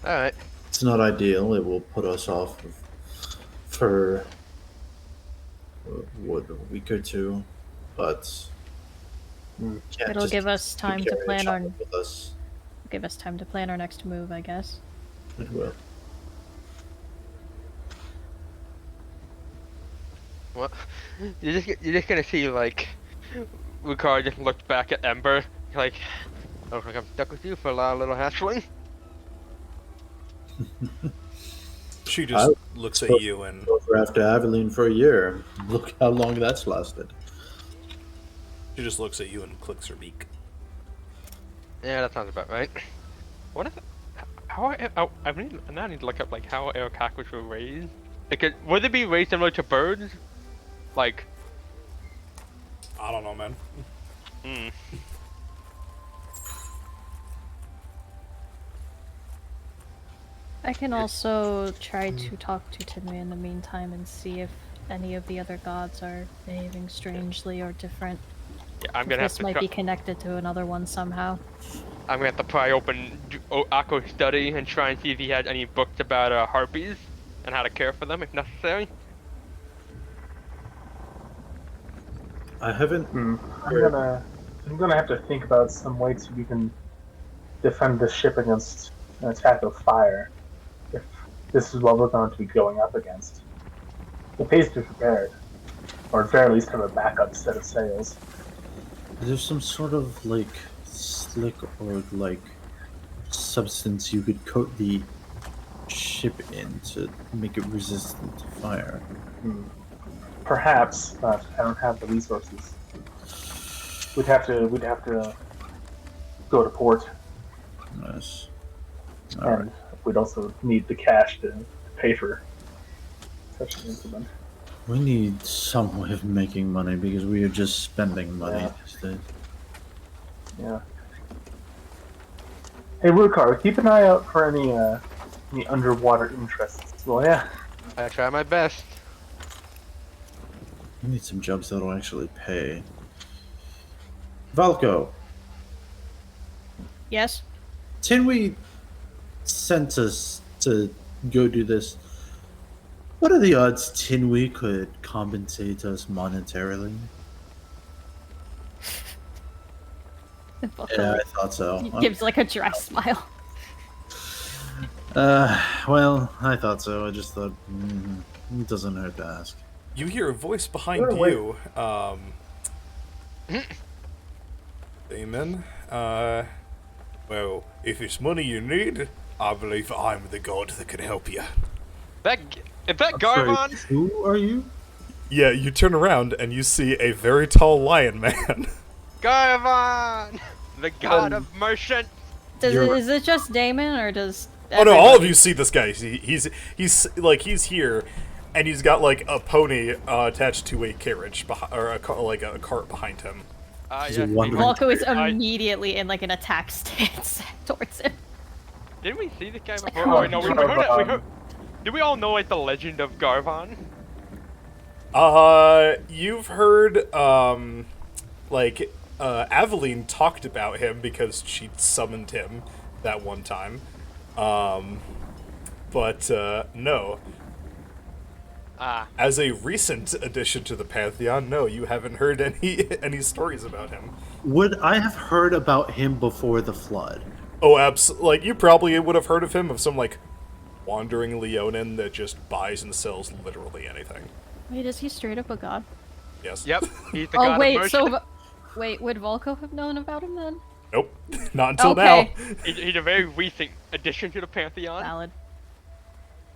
All right. It's not ideal. It will put us off for what, a week or two, but can't it'll just give us time keep to carrying a plan our child with us. next move, I guess. It will. Well, you're just gonna see like, Ricard just looked back at Ember like, I don't think I'm stuck with you for a lot, little hatchling. She just looks at you and Over after Aveline for a year. Look how long that's lasted. she just looks at you and clicks her beak. Yeah, that sounds about right. What if? I now need to look up like how aerocockers were raised. Because would they be raised similar to birds? Like, I don't know, man. I can also try to talk to Tinway in the meantime and see if any of the other gods are behaving strangely or different. yeah, I'm gonna have This to. might be connected to another one somehow. I'm gonna have to pry open Akko's study and try and see if he had any books about harpies and how to care for them if necessary. I haven't. I'm gonna have to think about some ways we can defend the ship against an attack of fire. If this is what we're going to be going up against, it pays to be prepared, or at very least have a backup set of sails. There's some sort of like slick or like substance you could coat the ship in to make it resistant to fire. Perhaps, but I don't have the resources. We'd have to go to port, Nice. and we'd also need the cash to pay for such an incident. We need some way of making money because we are just spending money Yeah. these days. Yeah. Hey, Rukar, keep an eye out for any underwater interests. Well, yeah. I try my best. We need some jobs that'll actually pay. Valko, Yes? Tinwee sent us to go do this. What are the odds Tinwee could compensate us monetarily? Yeah, I thought so. He gives like a dry smile. Well, I thought so. I just thought it doesn't hurt to ask. You hear a voice behind Wait. you. Damon. Well, if it's money you need, I believe I'm the god that can help you. Is that I'm sorry, Garvon? who are you? Yeah, you turn around and you see a very tall lion man. Garvon, the god of merchant. Is it just Damon, or does Oh no, all of everybody- you see this guy. He's here, and he's got like a pony attached to a carriage, or a cart behind him. He's a Yes, wandering- Volko is I- immediately in like an attack stance towards him. Didn't we see this guy like, before? Oh, wait, no, we heard that. We Garvon. heard. Do we all know like the legend of Garvon? You've heard Aveline talked about him because she summoned him that one time. But no. Ah, As a recent addition to the Pantheon, no, you haven't heard any stories about him. Would I have heard about him before the flood? Oh, like, you probably would have heard of him, of some, like, wandering Leonin that just buys and sells literally anything. Wait, is he straight up a god? Yes. yep. He's the god Oh of wait, merchant. wait, would Volko have known about him then? Nope. Not until Okay. now. He's a very recent addition to the Pantheon. Valid.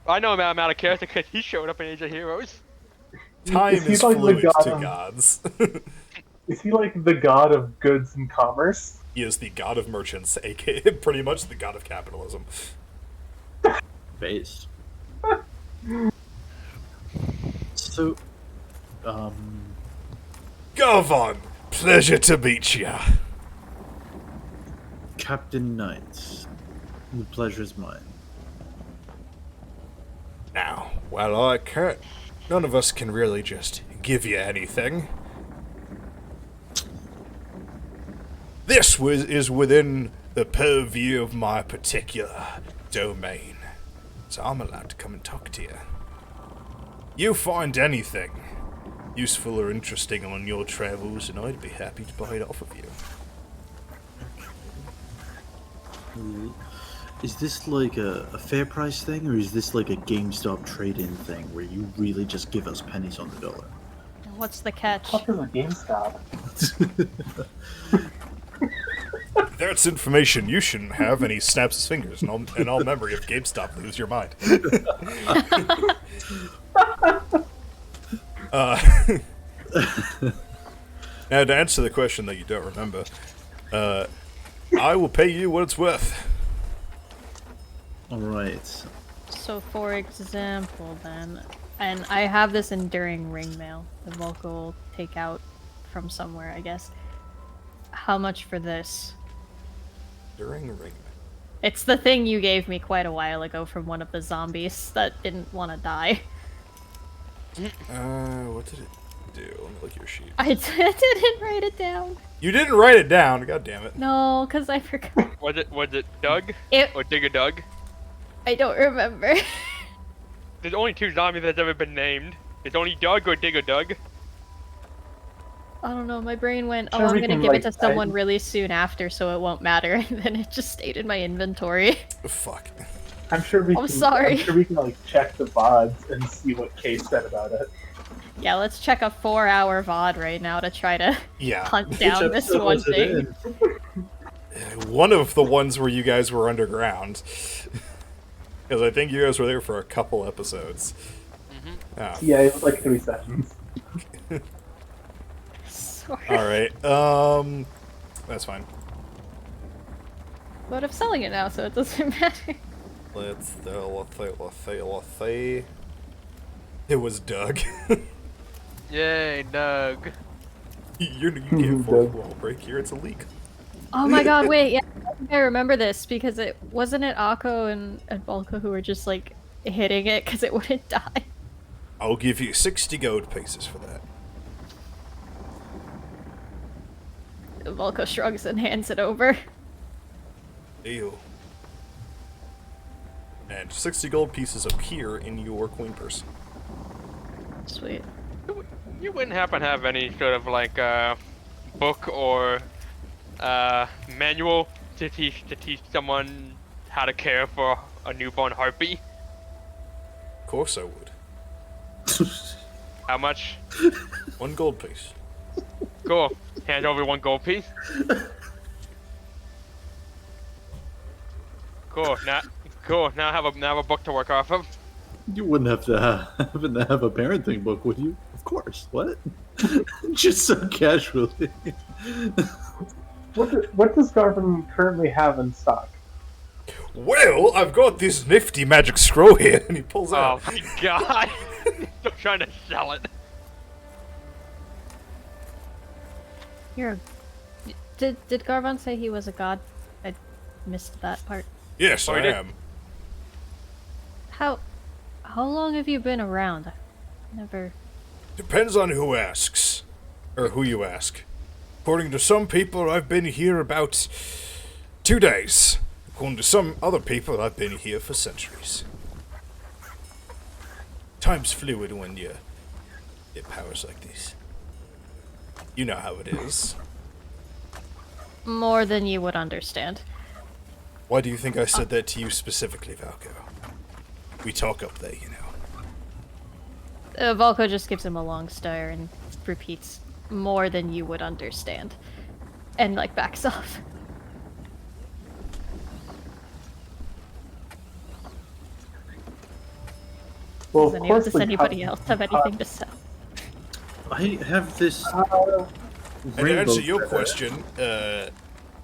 I know him out of character because he showed up in Age of Heroes. Time Is he is like the fluid god to of- gods. Is he like the god of goods and commerce? He is the god of merchants, aka pretty much the god of capitalism. Based. So, Garvon, pleasure to meet ya. Captain Knight, the pleasure's mine. Now, well, I can't. None of us can really just give you anything. This is within the purview of my particular domain, so I'm allowed to come and talk to you. You find anything useful or interesting on your travels, and I'd be happy to buy it off of you. Is this like a fair price thing, or is this like a GameStop trade-in thing where you really just give us pennies on the dollar? What's the catch? What is a GameStop? That's information you shouldn't have, and he snaps his fingers, and all memory of GameStop leaves your mind. Now, to answer the question that you don't remember, I will pay you what it's worth. Alright. So for example then, and I have this enduring ring mail that Volko will take out from somewhere, I guess. How much for this? During ring. It's the thing you gave me quite a while ago from one of the zombies that didn't want to die. What did it do? Let me look at your sheet. I didn't write it down. You didn't write it down. God damn it. No, because I forgot. Was it Doug It, or Digger Doug? I don't remember. There's only two zombies that's ever been named. It's only Doug or Digger Doug. I don't know, my brain went, oh, Sure, I'm we gonna can, give it like, to someone really soon after so it won't matter, and then it just stayed in my inventory. Fuck. I'm sure we I'm can. sorry. I'm sure we can like check the VODs and see what Kay said about it. Yeah, let's check a 4-hour VOD right now to try to Yeah. hunt Which down this episode one was it thing. in? One of the ones where you guys were underground. Because I think you guys were there for a couple episodes. Ah, Yeah, it was like 3 sessions. Sorry. alright, that's fine. But I'm selling it now, so it doesn't matter. Let's see. It was Doug. Yay, Doug. You can't afford a wall break here, it's a leak. Oh my god, wait, yeah, I think I remember this, because it wasn't it Akko and Volko who were just, like, hitting it because it wouldn't die. I'll give you 60 gold pieces for that. Volko shrugs and hands it over. Deal. And 60 gold pieces appear in your coin purse. Sweet. You wouldn't happen to have any sort of like book or manual to teach someone how to care for a newborn harpy? Of course I would. How much? 1 gold piece. Cool. Hand over 1 gold piece. Cool. Now I have a book to work off of. You wouldn't have to have a parenting book, would you? Of course. What? Just so casually. What does Garvin currently have in stock? Well, I've got this nifty magic scroll here, and he pulls out. Oh my god! Still trying to sell it. You're a... Did Garvon say he was a god? I missed that part. Yes, I did- am. How long have you been around? Never... Depends on who asks. Or who you ask. According to some people, I've been here about 2 days. According to some other people, I've been here for centuries. Time's fluid when you get powers like these. You know how it is. More than you would understand. Why do you think I said that to you specifically, Valko? We talk up there, you know. Volko just gives him a long stare and repeats, more than you would understand. And, like, backs off. Well, Does of course, does we anybody cut- else have anything to sell? I have this. And to rainbow answer your feather. question,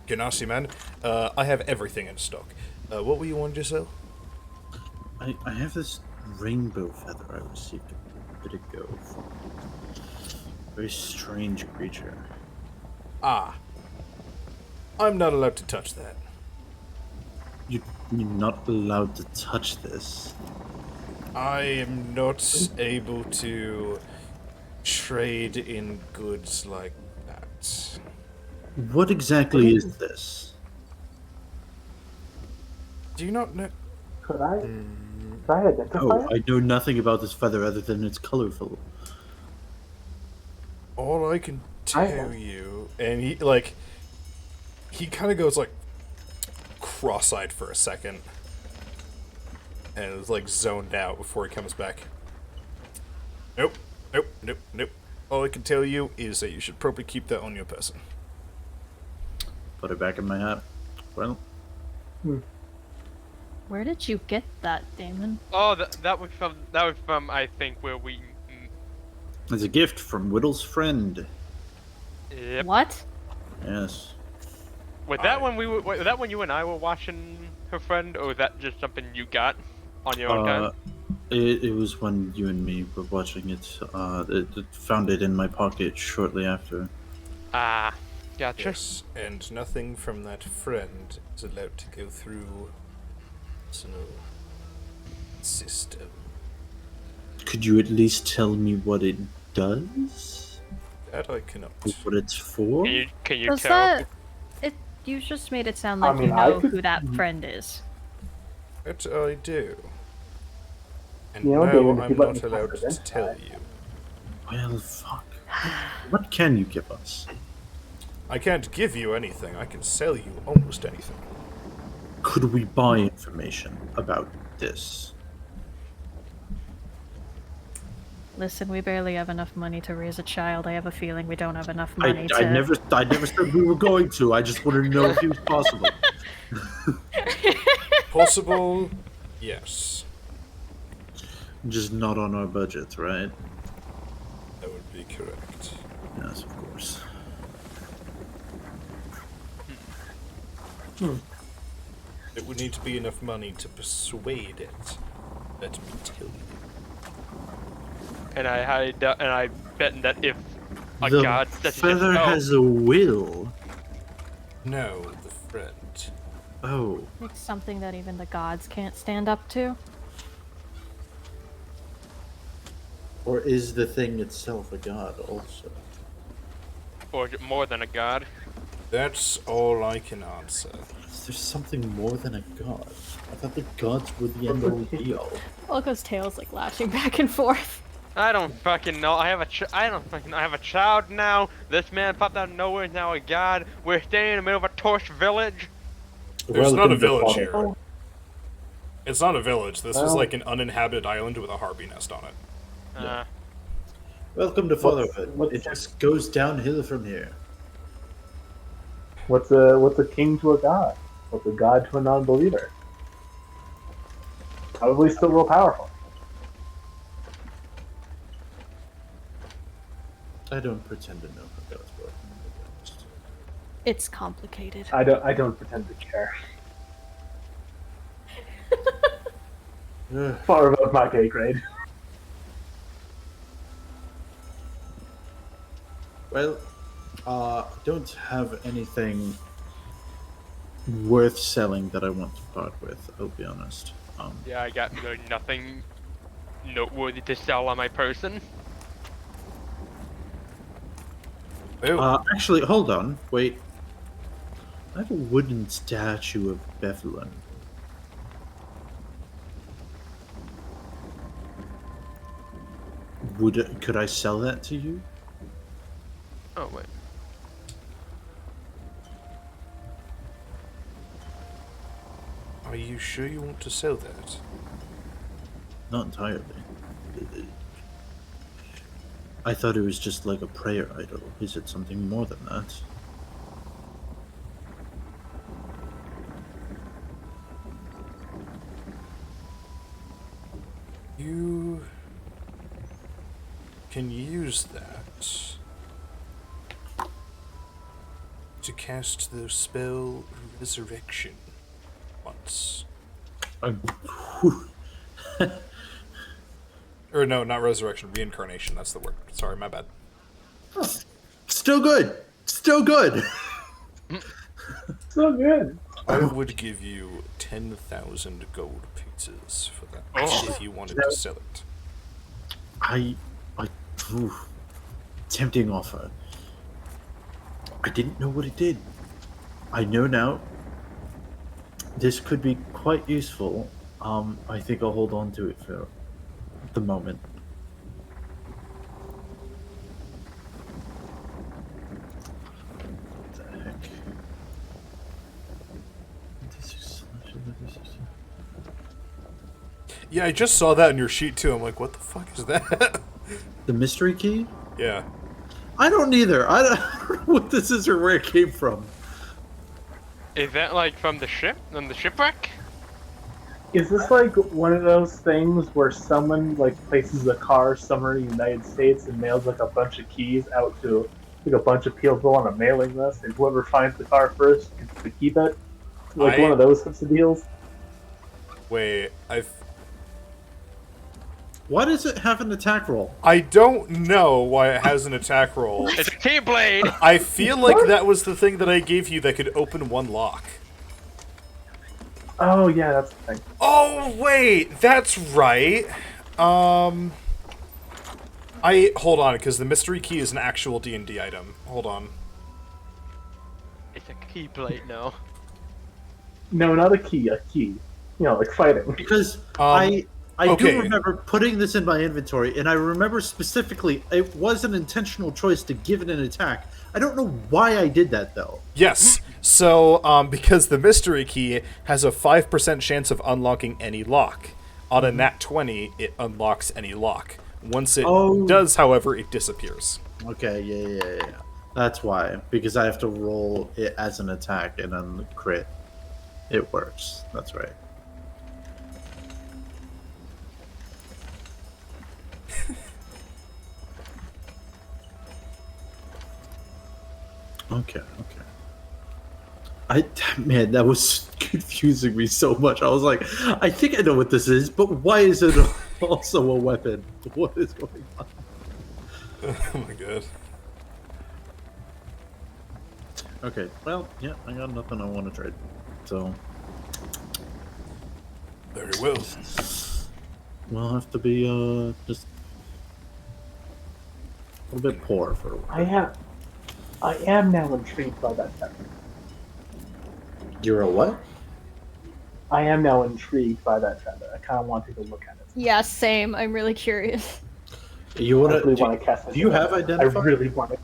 Ganassi man, I have everything in stock. What were you wanting to sell? I have this rainbow feather I received a bit ago from a very strange creature. Ah. I'm not allowed to touch that. You're not allowed to touch this. I am not able to trade in goods like that. What exactly is this? Do you not know? Could I identify Oh, it? I know nothing about this feather other than it's colorful. All I can tell you, and he kind of goes like cross-eyed for a second, and is like zoned out before he comes back. Nope, nope, nope, nope. All I can tell you is that you should probably keep that on your person. Put it back in my hat. Well, Where did you get that, Damon? Oh, that was from I think where we. it's a gift from Whittle's friend. Yep. What? Yes. Was that when you and I were watching her friend, or was that just something you got on your own time? It was when you and me were watching it. It found it in my pocket shortly after. Ah, gotcha. Yes, and nothing from that friend is allowed to go through personal system. Could you at least tell me what it does? That I cannot. What it's for? Can you Does tell? that... You just made it sound like I mean, you I know could- who that friend is. That I do. And You know, no, David, if I'm you let not me allowed to identify tell it. you. Well, fuck. What can you give us? I can't give you anything. I can sell you almost anything. Could we buy information about this? Listen, we barely have enough money to raise a child. I have a feeling we don't have enough money I to... never said we were going to. I just wanted to know if it was possible. Possible? Yes. Just not on our budget, right? That would be correct. Yes, of course. It would need to be enough money to persuade it. Let me tell you. And I bet that if a The god says feather has a will. No, the friend. Oh, It's something that even the gods can't stand up to. or is the thing itself a god also? or more than a god. That's all I can answer. Is there something more than a god? I thought the gods were the end all be all. Volko's tail's like lashing back and forth. I don't fucking know. I have a child now. This man popped out of nowhere. Is now a god. We're staying in the middle of a torched village. There's not a Welcome to village Father. here. It's not a village. This is Well- like an uninhabited island with a harpy nest on it. Welcome to fatherhood. what's- It just goes downhill from here. What's a king to a god? What's a god to a non-believer? Probably still real powerful. don't pretend to know how those work. to be honest. It's complicated. I don't pretend to care. Ugh. Far above my pay grade. Well, don't have anything worth selling that I want to part with. I'll be honest. Yeah, I got nothing noteworthy to sell on my person. Ooh. Actually, hold on. Wait. I have a wooden statue of Bethlehem. Could I sell that to you? Oh wait. Are you sure you want to sell that? Not entirely. I thought it was just like a prayer idol. Is it something more than that? You can use that to cast the spell Resurrection once. Or no, not Resurrection, Reincarnation, that's the word. Sorry, my bad. Still good. Still good. So good. I would give you 10,000 gold pieces for that if you wanted to sell it. Tempting offer. I didn't know what it did. I know now. This could be quite useful. I think I'll hold on to it for the moment. What the heck? Yeah, I just saw that in your sheet too. I'm like, what the fuck is that? The mystery key? Yeah. I don't either. I don't know what this is or where it came from. Is that like from the ship? On the shipwreck? Is this like one of those things where someone like places a car somewhere in the United States and mails like a bunch of keys out to like a bunch of people on a mailing list, and whoever finds the car first gets to keep it? Like one of those types of deals? Wait, Why does it have an attack roll? I don't know why it has an attack roll. It's a Keyblade! I feel like that was the thing that I gave you that could open one lock. Oh yeah, that's the thing. Oh wait, that's right. Hold on, because the mystery key is an actual D&D item. Hold on. It's a Keyblade now. No, not a key, a key. You know, like fighting. Because I do remember putting this in my inventory, and I remember specifically it was an intentional choice to give it an attack. I don't know why I did that though. Yes. So, because the mystery key has a 5% chance of unlocking any lock. On a nat 20, it unlocks any lock. Once it does, however, it disappears. Okay, yeah. That's why. Because I have to roll it as an attack, and then the crit, it works. That's right. Okay. Man, that was confusing me so much. I was like, I think I know what this is, but why is it also a weapon? What is going on? Oh my god. Okay, well, yeah, I got nothing I want to trade. So. Very well. We'll have to be, just a little bit poor for a while. I am now intrigued by that feather. You're a what? I am now intrigued by that feather. I kind of want to go look at it. Yeah, same. I'm really curious. You want to? really want to cast it. Do you have identify? I really want it.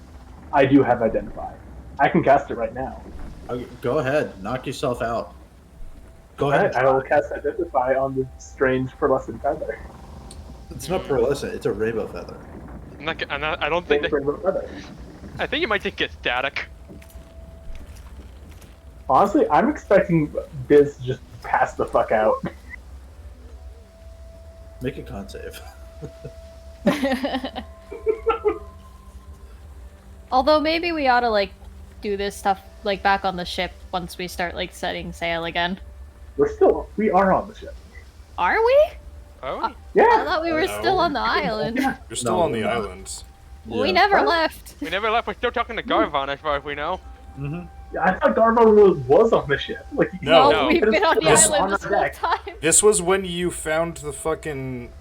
I do have identify. I can cast it right now. Okay, go ahead, knock yourself out. Go Alright, ahead. I will cast identify on the strange pearlescent feather. It's not pearlescent. It's a rainbow feather. I don't think that, Rainbow feather. I think you might just get static. Honestly, I'm expecting Biz to just pass the fuck out. Make a con save. Although maybe we ought to like do this stuff like back on the ship once we start like setting sail again. We are on the ship. Are we? Oh, I Yeah. thought we were No. still on the island. You're still No, on the we're not. island. We Yeah. never What? left. we never left. We're still talking to Garvon, as far as we know. Mm-hmm. Yeah, I thought Garbo was on the ship. Like, No. No. We've been on the Yes. island On this our whole deck. time. This was when you found the fucking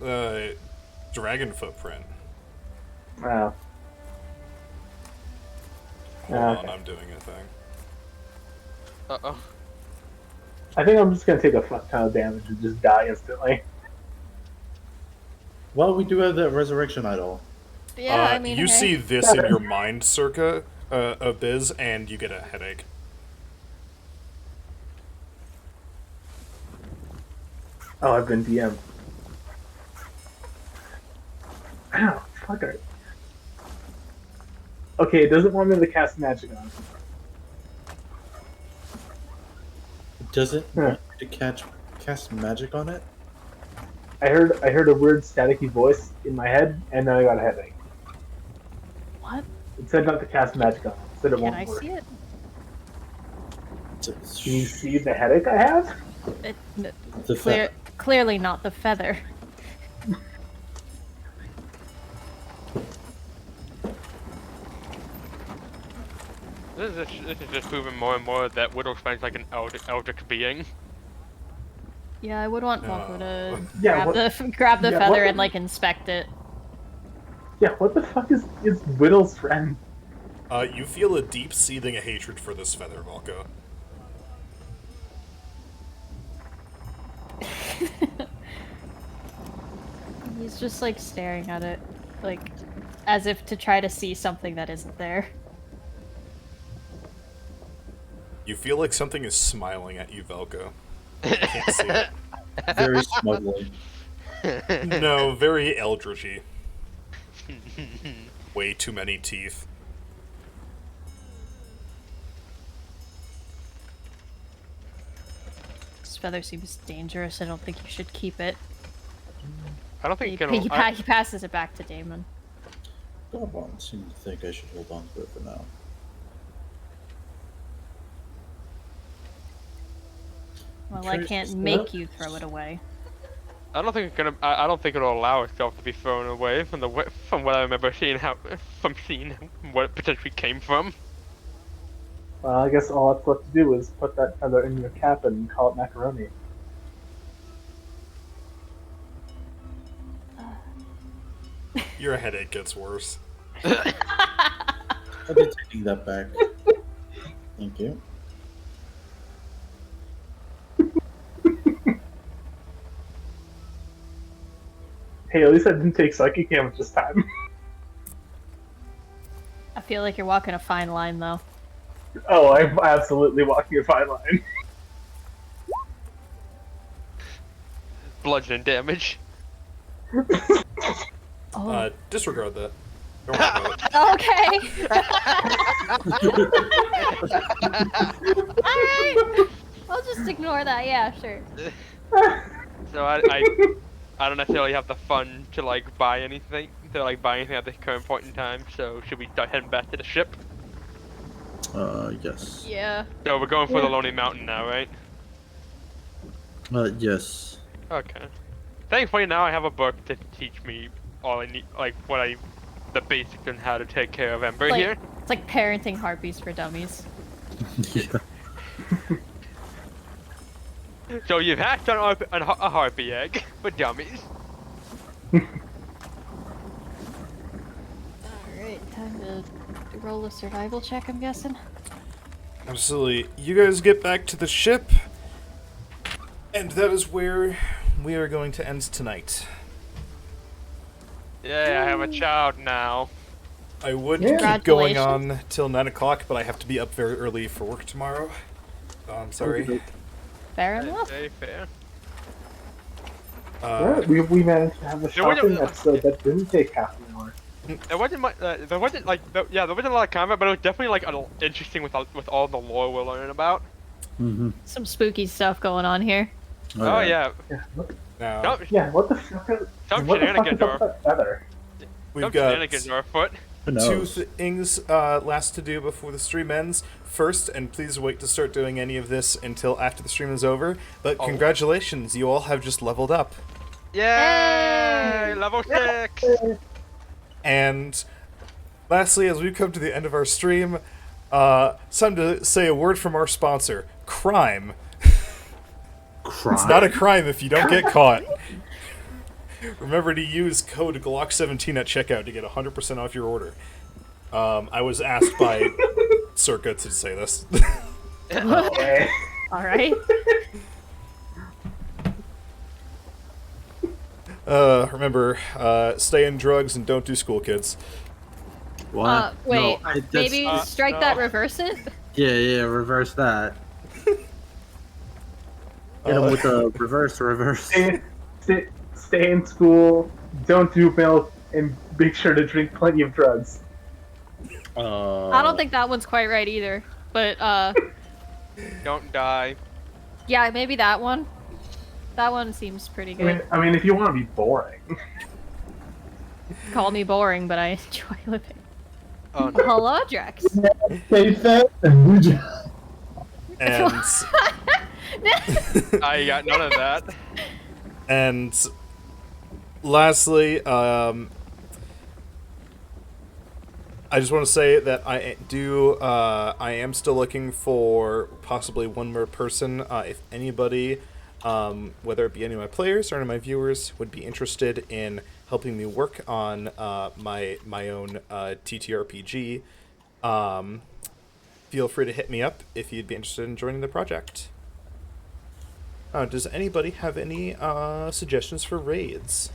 dragon footprint. Wow. Hold Okay. on, I'm doing a thing. Uh-oh. I think I'm just gonna take a fuck ton of damage and just die instantly. Well, we do have that resurrection idol. Yeah, I mean, you hey. see this in your mind, circa, Biz, and you get a headache. Oh, I've been DM'd. Ow, fucker. Okay, it doesn't want me to cast magic on it. Does it Yeah. want you to cast magic on it? I heard a weird staticky voice in my head, and then I got a headache. What? It said not to cast magic on it. It said it Can won't I work. see it? Can you see the headache I have? The feather. Clearly not the feather. This is just proving more and more that Widowspan's like an eldritch being. Yeah, I would want Volko to Yeah, grab the yeah, feather what- and like inspect it. Yeah, what the fuck is Whittle's friend? You feel a deep seething hatred for this feather, Volko. He's just like staring at it, like as if to try to see something that isn't there. You feel like something is smiling at you, Velko. You can't see it. Very smugly. No, very eldritchy. Way too many teeth. This feather seems dangerous. I don't think you should keep it. I don't think He, you can. he passes it back to Damon. Garvon seemed to think I should hold on to it for now. Well, I Curious can't as to make that. you throw it away. I don't think it's gonna. I don't think it'll allow itself to be thrown away from from what I remember seeing what it potentially came from. Well, I guess all that's left to do is put that feather in your cap and call it macaroni. Your headache gets worse. I'll be taking that back. Thank you. Hey, at least I didn't take psychic damage this time. I feel like you're walking a fine line, though. Oh, I'm absolutely walking a fine line. Bludgeoning damage. Oh. Disregard that. Don't worry about it. Alright! I'll just ignore that, yeah, sure. So I don't necessarily have the fun to like buy anything at this current point in time. So should we start heading back to the ship? Yes. Yeah. So we're going for the Lonely Mountain now, right? Yes. Okay. Thankfully now I have a book to teach me all I need, like the basics on how to take care of Ember here. It's like parenting harpies for dummies. Yeah. So you've hatched a harpy egg for dummies. Alright, time to roll a survival check, I'm guessing. Absolutely. You guys get back to the ship, and that is where we are going to end tonight. Yeah, I have a child now. I would Yeah. keep going on till 9 o'clock, but I have to be up very early for work tomorrow. So I'm sorry. Fair enough. Very fair. Alright, we managed to have a There wasn't- shopping episode that didn't take half an hour. There wasn't much. There wasn't there wasn't a lot of combat, but it was definitely like interesting with all the lore we're learning about. Mm-hmm. Some spooky stuff going on here. Oh yeah. Yeah, Now, Some yeah, what the fuck is, Some what the fuck shenanigans is up are with that feather? we've some got shenanigans are afoot. Who Two knows? things last to do before the stream ends. First, and please wait to start doing any of this until after the stream is over, but Oh. congratulations, you all have just leveled up. Yay! Hey! Level 6! And lastly, as we come to the end of our stream, it's time to say a word from our sponsor, Crime. It's not a crime if you don't get caught. Remember to use code Glock17 at checkout to get 100% off your order. I was asked by Circa to say this. Okay. All right. Remember, stay in drugs and don't do school, kids. What? Wait. No, that's- Maybe strike no. that, reverse it. Yeah, reverse that. Hit him with a reverse. Stay in school, don't do milk, and make sure to drink plenty of drugs. I don't think that one's quite right either. But Don't die. yeah, maybe that one. That one seems pretty good. I mean, if you want to be boring. Call me boring, but I enjoy living. Oh no. Hello, Drex. Stay fat and good job. And I got none of that. and lastly, I just want to say that I am still looking for possibly one more person. If anybody, whether it be any of my players or any of my viewers, would be interested in helping me work on my own TTRPG, feel free to hit me up if you'd be interested in joining the project. Does anybody have any suggestions for raids?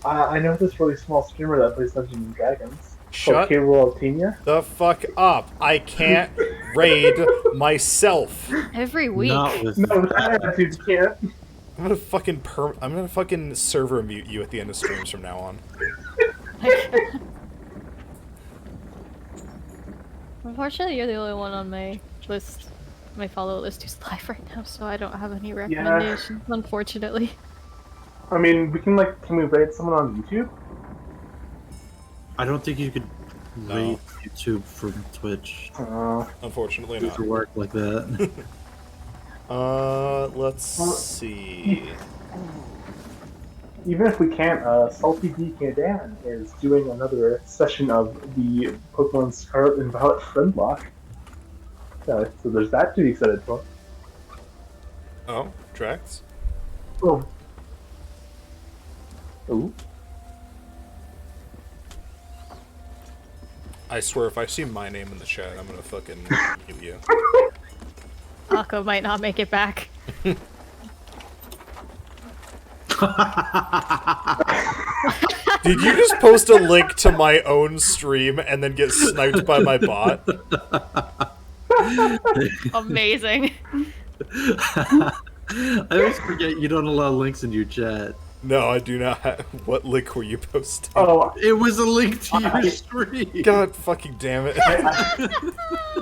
I know this really small streamer that plays Dungeons and Dragons. Shut Altimia. the fuck up. I can't raid myself. Every week. Not with No, that dude can't. I'm gonna fucking server mute you at the end of streams from now on. Unfortunately, you're the only one on my list, my follow list who's live right now, so I don't have any recommendations, unfortunately. I mean, can we raid someone on YouTube? I don't think you could No. rate YouTube from Twitch. Unfortunately It not. doesn't work like that. Let's see. Even if we can't, Salty DK Dan is doing another session of the Pokemon Scarlet and Violet Friend Block. So there's that to be excited for. Oh, tracks? Oh. Ooh. I swear if I see my name in the chat, I'm gonna fucking mute you. Akko might not make it back. Did you just post a link to my own stream and then get sniped by my bot? Amazing. I always forget you don't allow links in your chat. No, I do not have... What link were you posting? Oh, It was a link to your stream. God fucking damn it.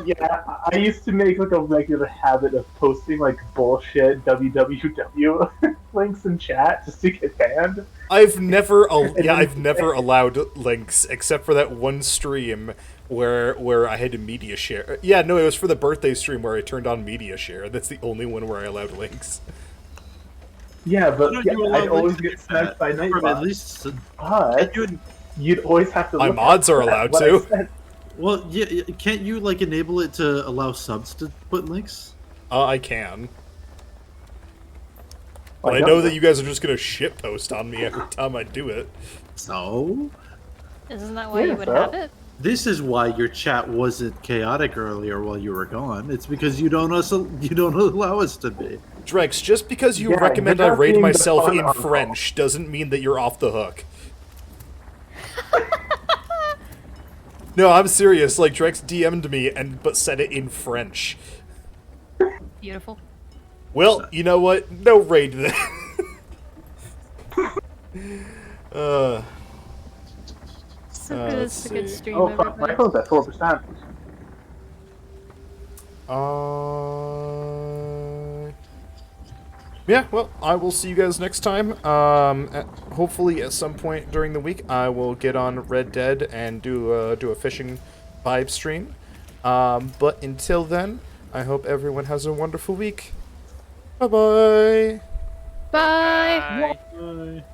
yeah, I used to make like a regular habit of posting like bullshit www links in chat just to get banned. I've never allowed links except for that one stream where I had to media share. Yeah, no, it was for the birthday stream where I turned on media share. That's the only one where I allowed links. Yeah, but Why don't yeah, you allow I'd always links in get your sniped chat? by Or at Nightbot. least, But you'd always have to. My look mods at are allowed what I to. said. well, yeah, can't you like enable it to allow subs to put links? I can. But Why I don't know you? that you guys are just gonna shitpost on me every time I do it. So, Isn't that why Yeah, you would so. have it? this is why your chat wasn't chaotic earlier while you were gone. It's because you don't allow us to be. Drex, just because you Yeah, recommend you're I not raid being the myself fun in uncle. French doesn't mean that you're off the hook. No, I'm serious. Like, Drex DM'd me but said it in French. Beautiful. Well, you know what? No raid then. So let's good. It's a good see. stream, Oh fuck, my everybody. phone's at 4%. Yeah, well, I will see you guys next time. Hopefully, at some point during the week, I will get on Red Dead and do a fishing vibe stream. But until then, I hope everyone has a wonderful week. Bye bye. Bye. Bye. Bye.